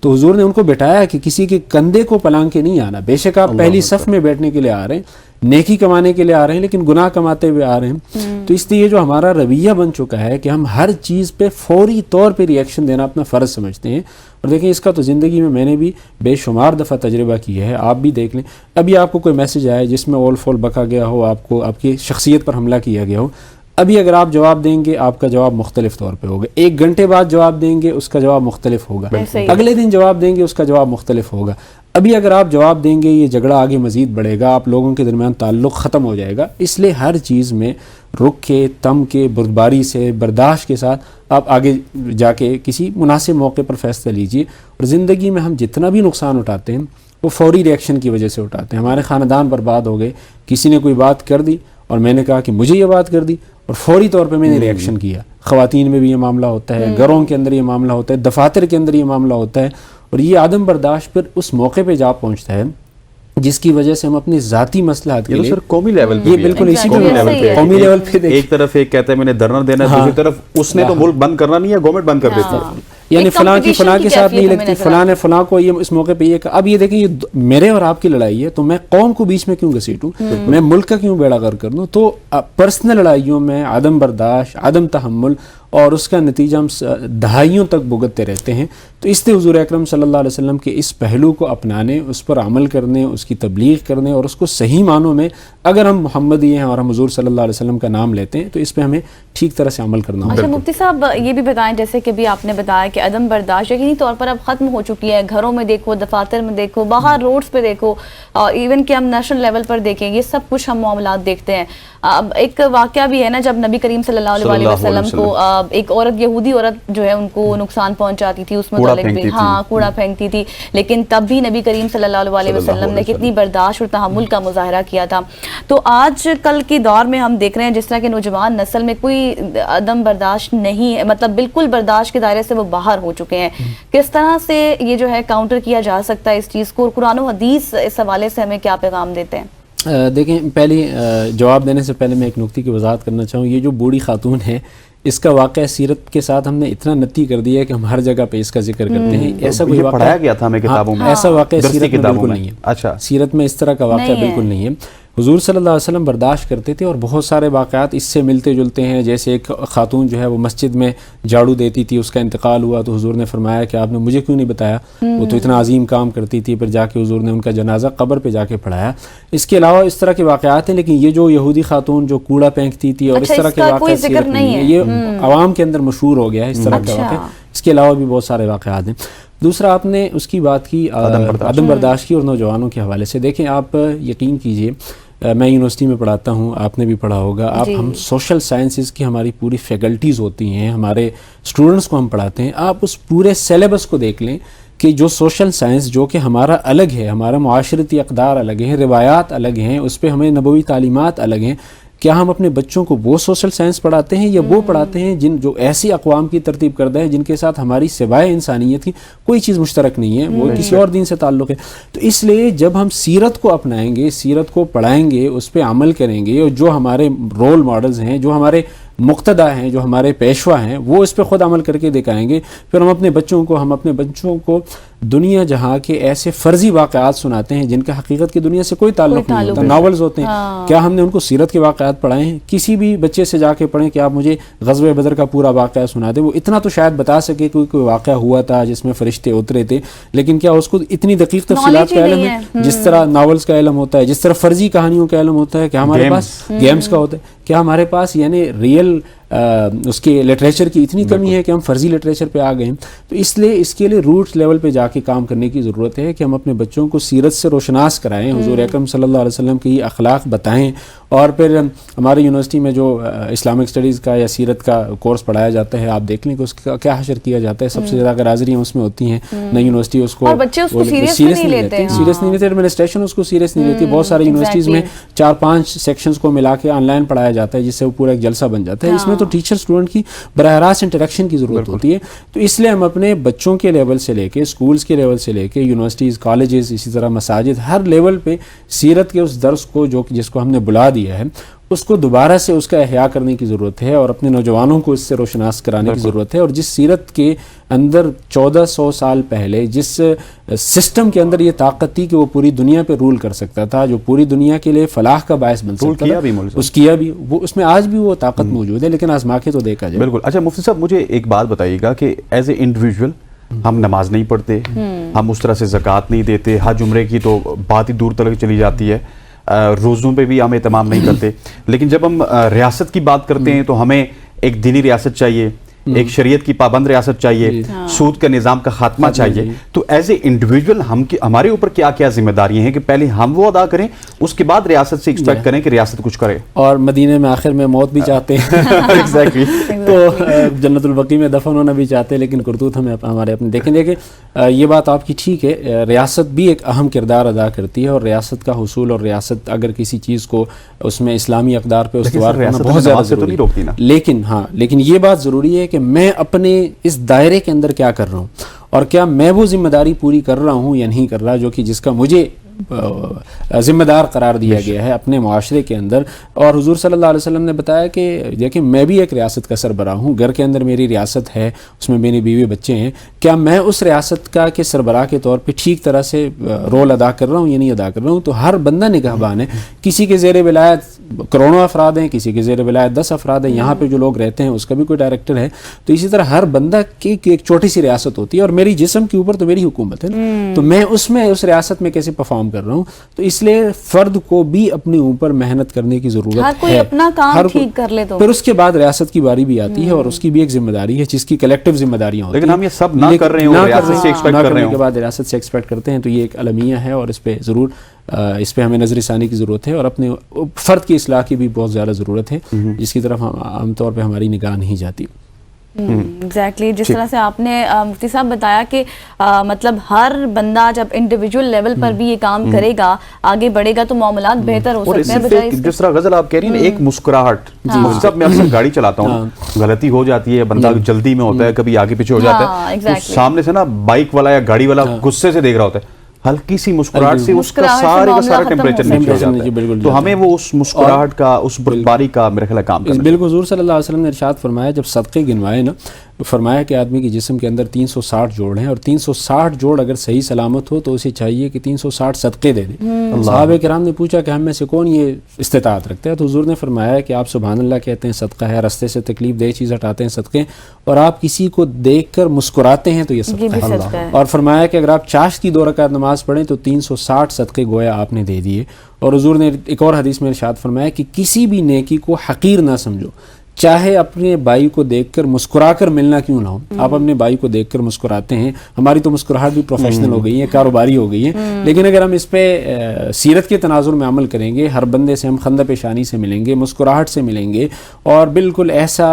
तो हुजूर ने उनको बैठाया कि किसी के कंधे को पलांग के नहीं आना। बेशक आप पहली सफ में बैठने के लिए आ रहे हैं, नेकी कमाने के लिए आ रहे हैं, लेकिन गुनाह कमाते हुए आ रहे हैं। तो इसलिए जो हमारा रवैया बन चुका है कि हम हर चीज़ पे फौरी तौर पे रिएक्शन देना अपना फ़र्ज़ समझते हैं। और देखें, इसका तो ज़िंदगी में मैंने भी बेशुमार दफ़ा तजुर्बा किया है, आप भी देख लें। अभी आपको कोई मैसेज आए जिसमें ओल फोल बका गया हो, आपको आपकी शख्सियत पर हमला किया गया हो, अभी अगर आप जवाब देंगे आपका जवाब मुख्तलिफ तौर पे होगा। 1 घंटे बाद जवाब देंगे उसका जवाब मुख्तलिफ होगा, अगले दिन जवाब देंगे उसका जवाब मुख्तलिफ होगा। अभी अगर आप जवाब देंगे ये झगड़ा आगे मज़ीद बढ़ेगा, आप लोगों के दरमियान ताल्लुक़ ख़त्म हो जाएगा। इसलिए हर चीज़ में रुक के, तम के, बुर्दबारी से, बर्दाश्त के साथ आप आगे जाके किसी मुनासिब मौके पर फ़ैसला लीजिए। और ज़िंदगी में हम जितना भी नुकसान उठाते हैं वो फौरी रिएक्शन की वजह से उठाते हैं। हमारे ख़ानदान बर्बाद हो गए, किसी ने कोई बात कर दी और मैंने कहा कि मुझे ये बात कर दी और फौरी तौर पे मैंने रिएक्शन किया। ख़वातीन में भी ये मामला होता है, घरों के अंदर ये मामला होता है, दफातर के अंदर ये मामला होता है। और ये आदम बर्दाश्त पर उस मौके पे जा पहुँचता है जिसकी वजह से हम अपने ज़ाती मसलाहत के लिए कौमी लेवल पे, ये बिल्कुल इसी कौमी लेवल पे एक तरफ एक कहता है मैंने धरना देना, दूसरी तरफ उसने तो मुल्क बंद करना नहीं है, गवर्नमेंट बंद कर देती है। यानी फलां की फलां के साथ नहीं लगती, फलां ने फलां को ये इस मौके पे ये। अब ये देखें, ये मेरे और आपकी लड़ाई है, तो मैं कौम को बीच में क्यों घसीटूं, मैं मुल्क का क्यों बेड़ा गर्क कर दूं। तो पर्सनल लड़ाइयों में आदम बर्दाश्त, आदम तहम्मुल और उसका नतीजा हम दहाइयों तक भुगतते रहते हैं। तो इसलिए हुजूर अकरम सल्लल्लाहु अलैहि वसल्लम के इस पहलू को अपनाने, उस पर अमल करने, उसकी तबलीग करने और उसको सही मानों में, अगर हम मोहम्मदी हैं और हम हुजूर सल्लल्लाहु अलैहि वसल्लम का नाम लेते हैं, तो इस पर हमें ठीक तरह से अमल करना होगा। अच्छा मुफ्ती साहब, ये भी बताएं, जैसे कि भी आपने बताया कि अदम बर्दाश्त यकीनी तौर पर अब ख़त्म हो चुकी है। घरों में देखो, दफातर में देखो, बाहर रोड्स पे देखो, और इवन कि हम नेशनल लेवल पर देखें, ये सब कुछ हम मामलात देखते हैं। अब एक वाक़या भी है ना, जब नबी करीम सल्लल्लाहु अलैहि वसल्लम को एक औरत, यहूदी औरत जो है, उनको नुकसान पहुंचाती थी, उसमें कूड़ा फेंकती थी, लेकिन तब भी नबी करीम सल्लल्लाहु अलैहि वसल्लम ने कितनी बर्दाश्त और तहम्मुल का मुजाहरा किया था। तो आज कल के दौर में हम देख रहे हैं जिस तरह के नौजवान नस्ल में कोई अदम बर्दाश्त नहीं है, मतलब बिल्कुल बर्दाश्त के दायरे से वो बाहर हो चुके हैं। किस तरह से ये जो है काउंटर किया जा सकता है इस चीज़ को, और कुरान और हदीस इस हवाले से हमें क्या पैगाम देते हैं? देखें, पहले जवाब देने से पहले मैं एक नुक्ते की वजाहत करना चाहूँ। ये जो बूढ़ी खातून है, इसका वाक़या सीरत के साथ हमने इतना नत्ती कर दिया है कि हम हर जगह पे इसका जिक्र करते हैं। ऐसा कोई पढ़ाया गया था हमें किताबों में, ऐसा वाक़या सीरत में बिल्कुल नहीं है। अच्छा, सीरत में इस तरह का वाक़या बिल्कुल नहीं है। हुजूर सल्लल्लाहु अलैहि वसल्लम बर्दाश्त करते थे और बहुत सारे वाक़यात इससे मिलते जुलते हैं। जैसे एक खातून जो है वो मस्जिद में झाड़ू देती थी, उसका इंतकाल हुआ तो हुजूर ने फरमाया कि आपने मुझे क्यों नहीं बताया, वो तो इतना अजीम काम करती थी। फिर जाके हुजूर ने उनका जनाजा कब्र पे जाके पढ़ाया। इसके अलावा इस तरह के वाक़यात हैं, लेकिन ये जो यहूदी खातून जो कूड़ा फेंकती थी और इस तरह के वाक़यात सीरत नहीं है, ये आवाम के अंदर मशहूर हो गया है इस तरह का वाक़या। इसके अलावा भी बहुत सारे वाक़यात हैं। दूसरा, आपने उसकी बात की अदम बर्दाश्त की और नौजवानों के हवाले से। देखें, आप यकीन कीजिए, मैं यूनिवर्सिटी में पढ़ाता हूँ, आपने भी पढ़ा होगा। आप हम सोशल साइंसेस की हमारी पूरी फैकल्टीज़ होती हैं, हमारे स्टूडेंट्स को हम पढ़ाते हैं। आप उस पूरे सिलेबस को देख लें कि जो सोशल साइंस जो कि हमारा अलग है, हमारा मुआशरती अक़दार अलग हैं, रिवायात अलग हैं, उस पर हमें नबवी तालीमात अलग हैं। क्या हम अपने बच्चों को वो सोशल साइंस पढ़ाते हैं या वो पढ़ाते हैं जिन जो ऐसी अक़वाम की तरतीब करदा है जिनके साथ हमारी सिवाय इंसानियत की कोई चीज़ मुश्तरक नहीं है, वो किसी और दीन से ताल्लुक़ है। तो इसलिए जब हम सीरत को अपनाएंगे, सीरत को पढ़ाएंगे, उस पर अमल करेंगे और जो हमारे रोल मॉडल्स हैं, जो हमारे मुक्तदा हैं, जो हमारे पेशवा हैं, वो इस पर ख़ुद अमल करके दिखाएंगे, फिर हम अपने बच्चों को दुनिया जहाँ के ऐसे फ़र्जी वाक़यात सुनाते हैं जिनका हकीकत की दुनिया से कोई ताल्लुक़ नहीं होता, नॉवेल्स होते हैं। क्या हमने उनको सीरत के वाक़यात पढ़ाए हैं? किसी भी बच्चे से जाके पढ़ें कि आप मुझे ग़ज़वे बदर का पूरा वाक़या सुना दें, वो इतना तो शायद बता सके कि कोई वाक़या हुआ था जिसमें फ़रिश्ते उतरे थे, लेकिन क्या उसको इतनी दक़ीक़ तफ़सीलात का इल्म है? जिस तरह नॉवेल्स का इल्म होता है, जिस तरह फ़र्जी कहानियों का इल्म होता है, क्या हमारे पास गेम्स का होता है? क्या हमारे पास यानी रियल उसके लिटरेचर की इतनी कमी है कि हम फर्जी लिटरेचर पे आ गए हैं? तो इसलिए इसके लिए रूट्स लेवल पे जाके काम करने की ज़रूरत है कि हम अपने बच्चों को सीरत से रोशनास कराएं, हुजूर अकरम सल्लल्लाहु अलैहि वसल्लम की अखलाक बताएं। और फिर हमारे यूनिवर्सिटी में जो इस्लामिक स्टडीज़ का या सीरत का कोर्स पढ़ाया जाता है, आप देख लें कि उसका क्या हशर किया जाता है। सबसे ज़्यादा गराजरियाँ उसमें होती हैं। नई यूनिवर्सिटी उसको सीरियस नहीं लेते, एडमिनिस्ट्रेशन उसको सीरियस नहीं लेती। बहुत सारी यूनिवर्सिटीज़ में 4-5 सेक्शंस को मिला के ऑनलाइन पढ़ाया जाता है, जिससे वो पूरा एक जलसा बन जाता है। इसमें तो टीचर स्टूडेंट की बराह रास्त इंटरेक्शन की ज़रूरत होती है। तो इसलिए हम अपने बच्चों के लेवल से लेके, स्कूल्स के लेवल से लेके, यूनिवर्सिटीज़, कॉलेजेस, इसी तरह मसाजिद, हर लेवल पे सीरत के उस दर्स को जिसको हमने बुला दिया है, उसको दोबारा से उसका एहया करने की ज़रूरत है और अपने नौजवानों को इससे रोशनास कराने की ज़रूरत है। और जिस सीरत के अंदर 1400 साल पहले जिस सिस्टम के अंदर ये ताकत थी कि वो पूरी दुनिया पे रूल कर सकता था, जो पूरी दुनिया के लिए फलाह का बायस बन सकता था, वो उसमें आज भी वो ताकत मौजूद है, लेकिन आजमा के तो देखा जाए। बिल्कुल। अच्छा मुफ्ती साहब, मुझे एक बात बताइएगा कि एज ए इंडिविजुअल हम नमाज नहीं पढ़ते, हम उस तरह से ज़कात नहीं देते, हज उम्रे की तो बात ही दूर तक चली जाती है, रोज़ों पे भी हम एहतमाम नहीं करते, लेकिन जब हम रियासत की बात करते हैं तो हमें एक दीनी रियासत चाहिए, एक शरीयत की पाबंद रियासत चाहिए, सूद के निज़ाम का खात्मा चाहिए। तो एज ए इंडिविजुअल हमारे ऊपर क्या क्या जिम्मेदारियां हैं कि पहले हम वो अदा करें, उसके बाद रियासत से एक्सपेक्ट करें कि रियासत कुछ करे। और मदीने में आखिर में मौत भी चाहते हैं एग्जैक्टली तो जन्नतुल बकी में दफन होना भी चाहते हैं, लेकिन करतूत हमें हमारे अपने देखें। ये बात आपकी ठीक है, रियासत भी एक अहम किरदार अदा करती है और रियासत का हुसूल और रियासत अगर किसी चीज़ को उसमें इस्लामी अक़दार पे उस्तवार करना बहुत ज़्यादा ज़रूरी है। लेकिन ये बात ज़रूरी है कि मैं अपने इस दायरे के अंदर क्या कर रहा हूँ और क्या मैं वो जिम्मेदारी पूरी कर रहा हूँ या नहीं कर रहा जो कि जिसका मुझे ज़िम्मेदार करार दिया गया है अपने मुआशरे के अंदर। और हुजूर सल्लल्लाहु अलैहि वसल्लम ने बताया कि देखिए, मैं भी एक रियासत का सरबराह हूँ, घर के अंदर मेरी रियासत है, उसमें मेरी बीवी बच्चे हैं, क्या मैं उस रियासत का के सरबराह के तौर पे ठीक तरह से रोल अदा कर रहा हूँ या नहीं अदा कर रहा हूँ? तो हर बंदा निगहबान है। किसी के ज़ेर विलायत करोड़ों अफराद हैं, किसी के ज़ेर विलायत 10 अफराद हैं, यहाँ पे जो लोग रहते हैं उसका भी कोई डायरेक्टर है। तो इसी तरह हर बंदा की एक छोटी सी रियासत होती है और मेरी जिस्म के ऊपर तो मेरी हुकूमत है, तो मैं उसमें उस रियासत में कैसे परफॉर्म कर रहा हूँ? तो इसलिए फर्द को भी अपने ऊपर मेहनत करने की जरूरत है। कोई अपना काम ठीक कर ले तो फिर उसके बाद रियासत की बारी भी आती है और उसकी भी एक जिम्मेदारी है जिसकी कलेक्टिव जिम्मेदारियां होती हैं। लेकिन हम ये सब ना कर रहे हो, रियासत से एक्सपेक्ट कर रहे हो, के बाद रियासत से एक्सपेक्ट करते हैं, तो ये एक अलमिया है और इस पे ज़रूर इस पे हमें नजरसानी की ज़रूरत है और अपने फ़र्द की इस्लाह की भी बहुत ज़्यादा ज़रूरत है, जिसकी तरफ आमतौर पर हमारी निगाह नहीं जाती। एग्जैक्टली जिस तरह से आपने मुफ्ती साहब बताया कि मतलब हर बंदा जब इंडिविजुअल लेवल पर भी ये काम करेगा, आगे बढ़ेगा, तो मामलात बेहतर हो सकते हैं। जिस तरह गजल आप कह रही हैं, एक मुस्कुराहट, सब मैं अक्सर गाड़ी चलाता हूँ, गलती हो जाती है, बंदा जल्दी में होता है, कभी आगे पीछे हो जाता है, तो सामने से ना बाइक वाला या गाड़ी वाला गुस्से से देख रहा होता है, हल्की सी मुस्कुराहट से उसका सारे का सारा टेम्परेचर नीचे हो जाता है। तो हमें वो उस मुस्कुराहट का, उस बर्फबारी का मेरे ख्याल काम करना है। बिल्कुल। हुजूर सल्लल्लाहु अलैहि वसल्लम ने इरशाद फरमाया, जब सदक़े गिनवाए ना फरमाया कि आदमी के जिस्म के अंदर 360 जोड़ हैं और 360 जोड़ अगर सही सलामत हो तो उसे चाहिए कि 360 सदक़े दे दे। सहाबा किराम ने पूछा कि हम में से कौन ये इस्तिताअत रखता है, तो हुज़ूर ने फरमाया कि आप सुभान अल्लाह कहते हैं सदका है, रास्ते से तकलीफ दे चीज़ हटाते हैं सदक़े, और आप किसी को देख कर मुस्कुराते हैं तो ये सदका है। और फरमाया कि अगर आप चाश की 2 रकात नमाज पढ़ें तो 360 सदक़े गोया आपने दे दिए। और हुज़ूर ने एक और हदीस में इरशाद फरमाया कि किसी भी नेकी को हकीर ना समझो, चाहे अपने भाई को देखकर मुस्कुराकर मिलना क्यों ना हो। आप अपने भाई को देखकर मुस्कुराते हैं, हमारी तो मुस्कुराहट भी प्रोफेशनल हो गई है, कारोबारी हो गई है, लेकिन अगर हम इस पे सीरत के तनाजुर में अमल करेंगे, हर बंदे से हम खंदा पेशानी से मिलेंगे, मुस्कुराहट से मिलेंगे, और बिल्कुल ऐसा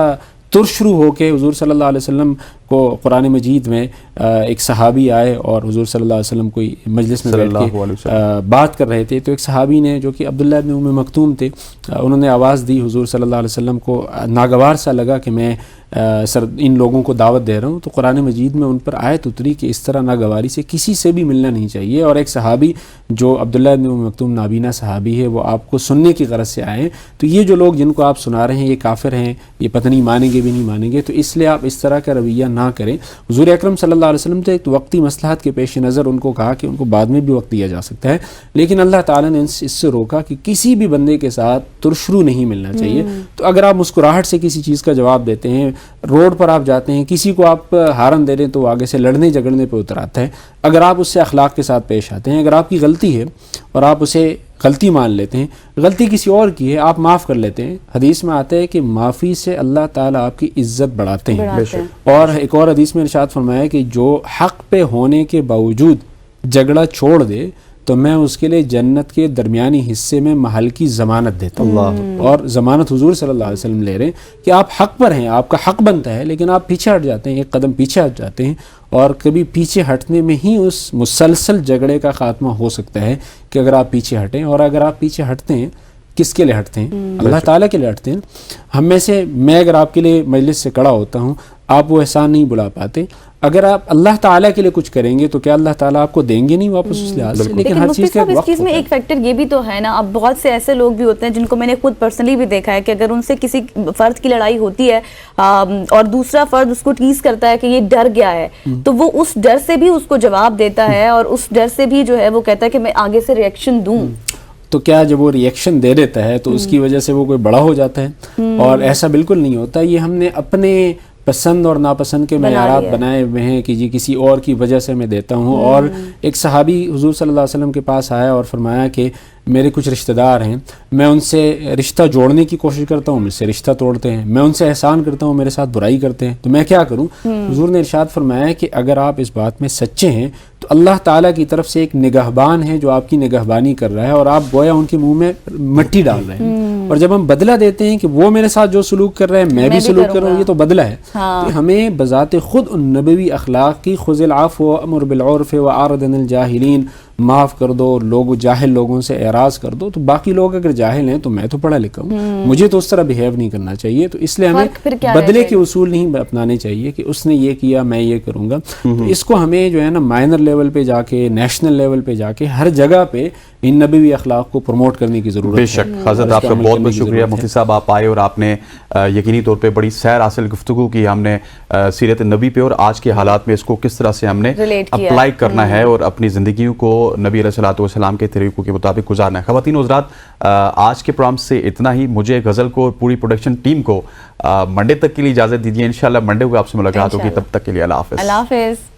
तुरशरू होके हुज़ूर सल्लल्लाहु अलैहि वसल्लम को कुरान मजीद में एक सहाबी आए और हुज़ूर सल्लल्लाहु अलैहि वसल्लम कोई मजलिस में बैठ के बात कर रहे थे, तो एक सहाबी ने जो कि अब्दुल्लाह इब्न उम्म मक्तूम थे, उन्होंने आवाज़ दी हुज़ूर सल्लल्लाहु अलैहि वसल्लम को, नागवार सा लगा कि मैं इन लोगों को दावत दे रहा हूँ, तो कुरान मजीद में उन पर आयत उतरी कि इस तरह नागवारी से किसी से भी मिलना नहीं चाहिए। और एक सहाबी जो अब्दुल्लाह इब्न उम्म मक्तूम नाबीना सहाबी है, वो आपको सुनने की गरज से आए, तो ये जो लोग जिनको आप सुना रहे हैं ये काफिर हैं, ये पता नहीं मानेंगे भी नहीं मानेंगे, तो इसलिए आप इस तरह का रवैया ना करें। हुज़ूर अकरम सल्लल्लाहु अलैहि वसल्लम तो एक वक्ती मसलहत के पेश नज़र उनको कहा कि उनको बाद में भी वक्त दिया जा सकता है, लेकिन अल्लाह ताला ने इससे रोका कि किसी भी बंदे के साथ तुरशरू नहीं मिलना चाहिए। तो अगर आप मुस्कुराहट से किसी चीज़ का जवाब देते हैं, रोड पर आप जाते हैं, किसी को आप हारन दे दें तो वो आगे से लड़ने झगड़ने पर उतर आता है, अगर आप उससे अखलाक के साथ पेश आते हैं, अगर आपकी गलती है और आप उसे गलती मान लेते हैं, गलती किसी और की है आप माफ़ कर लेते हैं, हदीस में आता है कि माफ़ी से अल्लाह ताला आपकी इज्जत बढ़ाते हैं। और एक और हदीस में इरशाद फरमाया कि जो हक़ पे होने के बावजूद झगड़ा छोड़ दे तो मैं उसके लिए जन्नत के दरमियानी हिस्से में महल की ज़मानत देता हूँ। और ज़मानत हुजूर सल्लल्लाहु अलैहि वसल्लम ले रहे हैं कि आप हक़ पर हैं, आपका हक़ बनता है, लेकिन आप पीछे हट जाते हैं, एक कदम पीछे हट जाते हैं, और कभी पीछे हटने में ही उस मुसलसल झगड़े का खात्मा हो सकता है कि अगर आप पीछे हटें। और अगर आप पीछे हटते हैं, किसके लिए हटते हैं? अल्लाह ताला के लिए हटते हैं। हम में से मैं अगर आपके लिए मजलिस से खड़ा होता हूँ, आप वो एहसान नहीं बुला पाते, अगर आप अल्लाह ताला के लिए कुछ करेंगे तो क्या अल्लाह ताला आपको देंगे नहीं वापस उस लिहाज से? लेकिन हर चीज़ का इस चीज़ में एक फैक्टर ये भी तो है ना, अब बहुत से ऐसे लोग भी होते हैं जिनको मैंने खुद पर्सनली भी देखा है कि अगर उनसे किसी फर्द की लड़ाई होती है और दूसरा फर्द उसको टीज करता है कि ये डर गया है, तो वो उस डर से भी उसको जवाब देता है और उस डर से भी जो है वो कहता है कि मैं आगे से रिएक्शन दूं। तो क्या जब वो रिएक्शन दे देता है तो उसकी वजह से वो कोई बड़ा हो जाता है? और ऐसा बिल्कुल नहीं होता। ये हमने अपने पसंद और नापसंद के मयारात बनाए हुए हैं कि जी किसी और की वजह से मैं देता हूँ। और एक सहाबी हुजूर सल्लल्लाहु अलैहि वसल्लम के पास आया और फरमाया कि मेरे कुछ रिश्तेदार हैं, मैं उनसे रिश्ता जोड़ने की कोशिश करता हूँ, मुझसे रिश्ता तोड़ते हैं, मैं उनसे एहसान करता हूँ, मेरे साथ बुराई करते हैं, तो मैं क्या करूँ? हुजूर ने इरशाद फरमाया कि अगर आप इस बात में सच्चे हैं तो अल्लाह ताला की तरफ से एक निगहबान है जो आपकी निगहबानी कर रहा है और आप गोया उनके मुंह में मिट्टी डाल रहे हैं। और जब हम बदला देते हैं कि वो मेरे साथ जो सलूक कर रहे हैं मैं भी सलूक कर रहा हूँ, ये तो बदला है। तो हमें बजाते खुद उन नबवी अखलाक की खुज़िल आफ़्व व अम्र बिल उर्फ़ व आरिद अनिल जाहिलीन, माफ़ कर दो, लोग जाहिल लोगों से एराज़ कर दो। तो बाकी लोग अगर जाहिल हैं तो मैं तो पढ़ा लिखा हूँ, मुझे तो उस तरह बिहेव नहीं करना चाहिए। तो इसलिए हमें बदले के उसूल नहीं अपनाने चाहिए कि उसने ये किया मैं ये करूँगा। तो इसको हमें जो है ना माइनर लेवल पे जाके, नेशनल लेवल पे जाके, हर जगह पे इन नबवी अखलाक को प्रमोट करने की ज़रूरत है। बेशक हज़रत, आपका बहुत बहुत शुक्रिया मुफ्ती साहब, आप आए और आपने यकीनी तौर पे बड़ी सैर हासिल गुफ्तगू की हमने सीरत नबी पे और आज के हालात में इसको किस तरह से हमने अप्लाई करना है और अपनी ज़िंदगी को नबी अलैहिस्सलातु वस्सलाम के तरीक़ों के मुताबिक गुजारना है। ख़वातीन हज़रात, आज के प्रोग्राम से इतना ही। मुझे गज़ल को और पूरी प्रोडक्शन टीम को मंडे तक के लिए इजाज़त दीजिए। इंशाअल्लाह मंडे को आपसे मुलाकात होगी, तब तक के लिए अल्लाह हाफ़िज़।